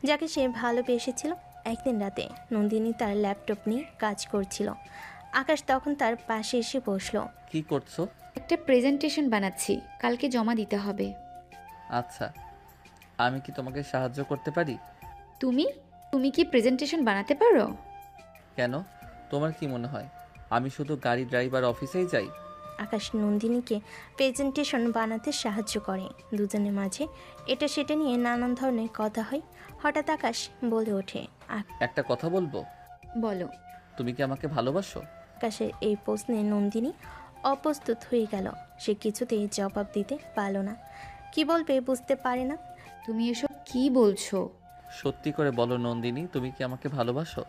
Speaker 2: যাকে সে ভালোবেসেছিল। একদিন রাতে নন্দিনী তার ল্যাপটপ নিয়ে কাজ করছিল। আকাশ তখন তার পাশে এসে বসলো।
Speaker 1: কি করছো?
Speaker 3: একটা প্রেজেন্টেশন বানাচ্ছি, কালকে জমা দিতে হবে।
Speaker 1: আচ্ছা, আমি কি তোমাকে সাহায্য করতে পারি?
Speaker 3: তুমি তুমি কি প্রেজেন্টেশন বানাতে পারো?
Speaker 1: কেন, তোমার কি মনে হয় আমি শুধু গাড়ি ড্রাইভার অফিসেই যাই?
Speaker 2: আকাশ নন্দিনীকে প্রেজেন্টেশন বানাতে সাহায্য করে। দুজনের মাঝে এটা সেটা নিয়ে নানান ধরনের কথা হয়। হঠাৎ আকাশ বলে ওঠে,
Speaker 1: একটা কথা বলবো?
Speaker 3: বলো।
Speaker 1: তুমি কি আমাকে ভালোবাসো?
Speaker 2: আকাশের এই প্রশ্নে নন্দিনী অপ্রস্তুত হয়ে গেল। সে কিছুতেই জবাব দিতে পারল না, কি বলবে বুঝতে পারে না।
Speaker 3: তুমি এসব কি বলছো?
Speaker 1: সত্যি করে বলো নন্দিনী, তুমি কি আমাকে ভালোবাসো?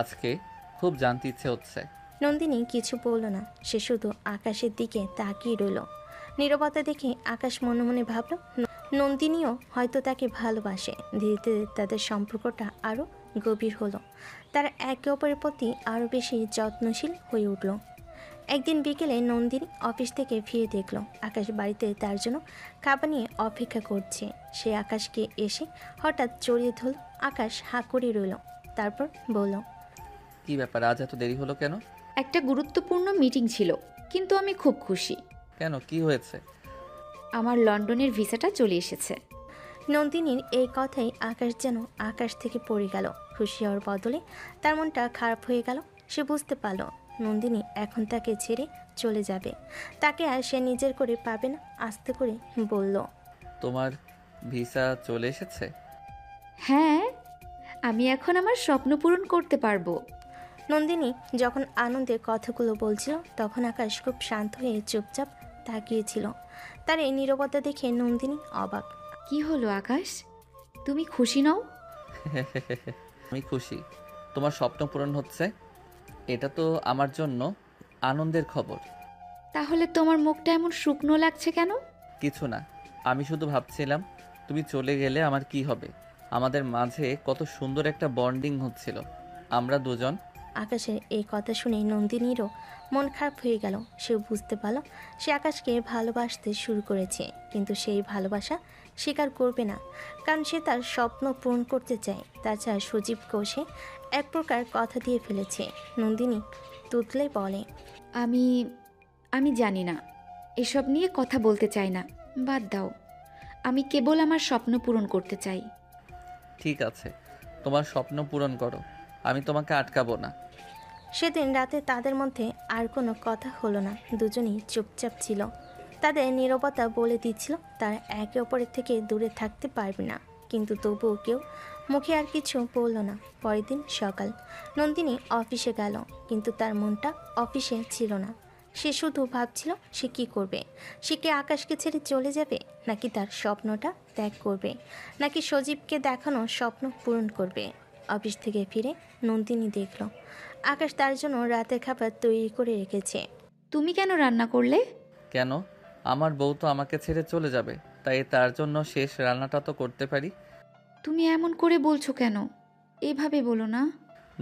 Speaker 1: আজকে খুব জানতে ইচ্ছে হচ্ছে।
Speaker 2: নন্দিনী কিছু বলল না, সে শুধু আকাশের দিকে তাকিয়ে রইল। নীরবতা দেখে আকাশ মনে মনে ভাবল নন্দিনীও হয়তো তাকে ভালোবাসে। ধীরে ধীরে তাদের সম্পর্কটা আরও গভীর হলো। তারা একে অপরের প্রতি আরও বেশি যত্নশীল হয়ে উঠল। একদিন বিকেলে নন্দিনী অফিস থেকে ফিরে দেখলো আকাশ বাড়িতে তার জন্য খাবার নিয়ে অপেক্ষা করছে। সে আকাশকে এসে হঠাৎ জড়িয়ে ধরল। আকাশ হাঁ করে রইল, তারপর বলল,
Speaker 1: কি ব্যাপার, আজ এত দেরি হলো কেন?
Speaker 3: একটা গুরুত্বপূর্ণ মিটিং ছিল, কিন্তু আমি খুব খুশি।
Speaker 1: কেন, কি হয়েছে?
Speaker 3: আমার লন্ডনের ভিসাটা চলে এসেছে।
Speaker 2: নন্দিনীর এই কথাই আকাশ যেন আকাশ থেকে পড়ে গেল। খুশি হওয়ার বদলে তার মনটা খারাপ হয়ে গেল। সে বুঝতে পারল নন্দিনী এখন তাকে ছেড়ে চলে যাবে, তাকে আর সে নিজের করে পাবে না। আস্তে করে বলল,
Speaker 1: তোমার ভিসা চলে এসেছে?
Speaker 3: হ্যাঁ, আমি এখন আমার স্বপ্ন পূরণ করতে পারবো।
Speaker 2: নন্দিনী যখন আনন্দে কথাগুলো বলছিল, তখন আকাশ খুব শান্ত হয়ে চুপচাপ তাকিয়েছিল। তার এই নীরবতা দেখে নন্দিনী অবাক।
Speaker 3: কি হলো আকাশ, তুমি খুশি নও?
Speaker 1: আমি খুশি, তোমার স্বপ্ন পূরণ হচ্ছে, এটা তো আমার জন্য আনন্দের খবর।
Speaker 3: তাহলে তোমার মুখটা এমন শুকনো লাগছে কেন?
Speaker 1: কিছু না, আমি শুধু ভাবছিলাম তুমি চলে গেলে আমার কি হবে। আমাদের মাঝে কত সুন্দর একটা বন্ডিং হচ্ছিল আমরা দুজন।
Speaker 2: আকাশের এই কথা শুনে নন্দিনীরও মন খারাপ হয়ে গেল। সে বুঝতে পারল সে আকাশকে ভালোবাসতে শুরু করেছে, কিন্তু সেই ভালোবাসা স্বীকার করবে না, কারণ সে তার স্বপ্ন পূরণ করতে চায়। তাছাড়া সজীবকেও সে এক প্রকার কথা দিয়ে ফেলেছে। নন্দিনী তুতলে বলে,
Speaker 3: আমি জানি না, এসব নিয়ে কথা বলতে চাই না, বাদ দাও। আমি কেবল আমার স্বপ্ন পূরণ করতে চাই।
Speaker 1: ঠিক আছে, তোমার স্বপ্ন পূরণ করো, আমি তোমাকে আটকাবো না।
Speaker 2: সেদিন রাতে তাদের মধ্যে আর কোনো কথা হলো না। দুজনেই চুপচাপ ছিল। তাদের নীরবতা বলে দিচ্ছিল তারা একে অপরের থেকে দূরে থাকতে পারবে না, কিন্তু তবুও কেউ মুখে আর কিছু বলল না। পরের দিন সকাল, নন্দিনী অফিসে গেল, কিন্তু তার মনটা অফিসে ছিল না। সে শুধু ভাবছিল সে কি করবে। সে কি আকাশকে ছেড়ে চলে যাবে, নাকি তার স্বপ্নটা ত্যাগ করবে, নাকি সজীবকে দেখানো স্বপ্ন পূরণ করবে। অফিস থেকে ফিরে নন্দিনী দেখল আকাশ তার জন্য রাতের খাবার তৈরি করে রেখেছে।
Speaker 3: তুমি কেন রান্না করলে?
Speaker 1: কেন, আমার বউ তো আমাকে ছেড়ে চলে যাবে, তাই তার জন্য শেষ রান্নাটা তো করতে পারি।
Speaker 3: তুমি এমন করে বলছো কেন? এভাবে বলো না।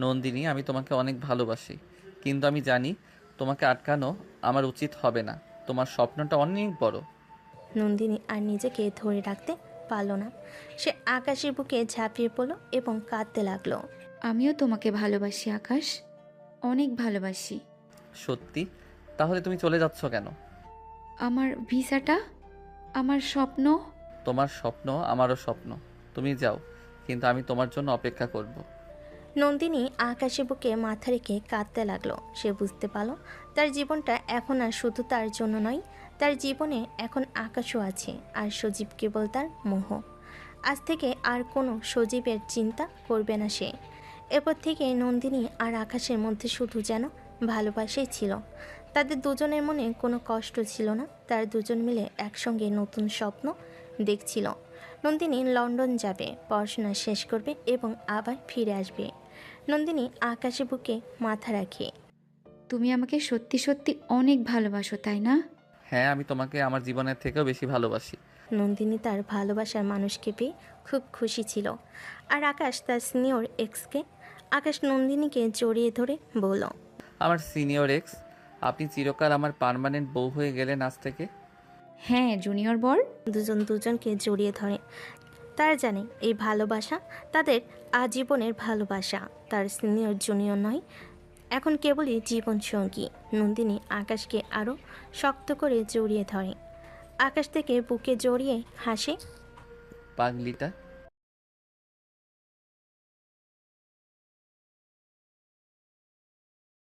Speaker 1: নন্দিনী, আমি তোমাকে অনেক ভালোবাসি, কিন্তু আমি জানি তোমাকে আটকানো আমার উচিত হবে না। তোমার স্বপ্নটা অনেক বড়।
Speaker 2: নন্দিনী আর নিজেকে ধরে রাখতে পারল না। সে আকাশের বুকে ঝাঁপিয়ে পড়ল এবং কাঁদতে লাগলো।
Speaker 3: আমিও তোমাকে ভালোবাসি আকাশ, অনেক ভালোবাসি।
Speaker 1: সত্যি? তাহলে তুমি চলে যাচ্ছ কেন?
Speaker 3: আমার ভিসাটা, আমার স্বপ্ন।
Speaker 1: তোমার স্বপ্ন আমারও স্বপ্ন, তুমি যাও, কিন্তু আমি তোমার জন্য অপেক্ষা করব।
Speaker 2: নন্দিনী আকাশের বুকে মাথা রেখে কাঁদতে লাগলো। সে বুঝতে পারল তার জীবনটা এখন আর শুধু তার জন্য নয়, তার জীবনে এখন আকাশও আছে, আর সজীব কেবল তার মোহ। আজ থেকে আর কোনো সজীবের চিন্তা করবে না সে। এরপর থেকে নন্দিনী আর আকাশের মধ্যে শুধু যেন ভালোবাসাই ছিল। তাদের দুজনের মনে কোনো কষ্ট ছিল না। তারা দুজন মিলে একসঙ্গে নতুন স্বপ্ন দেখছিল। নন্দিনী লন্ডন যাবে, পড়াশোনা শেষ করবে এবং আবার ফিরে আসবে। নন্দিনী আকাশে বুকে মাথা রাখে।
Speaker 3: তুমি আমাকে সত্যি সত্যি অনেক ভালোবাসো, তাই না?
Speaker 1: হ্যাঁ, আমি তোমাকে আমার জীবনের থেকেও বেশি ভালোবাসি।
Speaker 2: নন্দিনী তার ভালোবাসার মানুষকে পেয়ে খুব খুশি ছিল। আর আকাশ তার সিনিয়র এক্সকে। আকাশ নন্দিনীকে জড়িয়ে ধরে বলল,
Speaker 1: আমার সিনিয়র এক্স, আপনি চিরকাল আমার পার্মানেন্ট বউ হয়ে গেলেন আজ থেকে।
Speaker 3: হ্যাঁ জুনিয়র বর।
Speaker 2: দুজন দুজনকে জড়িয়ে ধরে। তারা জানে এই ভালোবাসা তাদের আজীবনের ভালোবাসা। তার সিনিয়র জুনিয়র নয়, এখন কেবলই জীবনসঙ্গী। নন্দিনী আকাশকে আরও শক্ত করে জড়িয়ে ধরে। আকাশ থেকে বুকে জড়িয়ে হাসে।
Speaker 1: পাগলিটা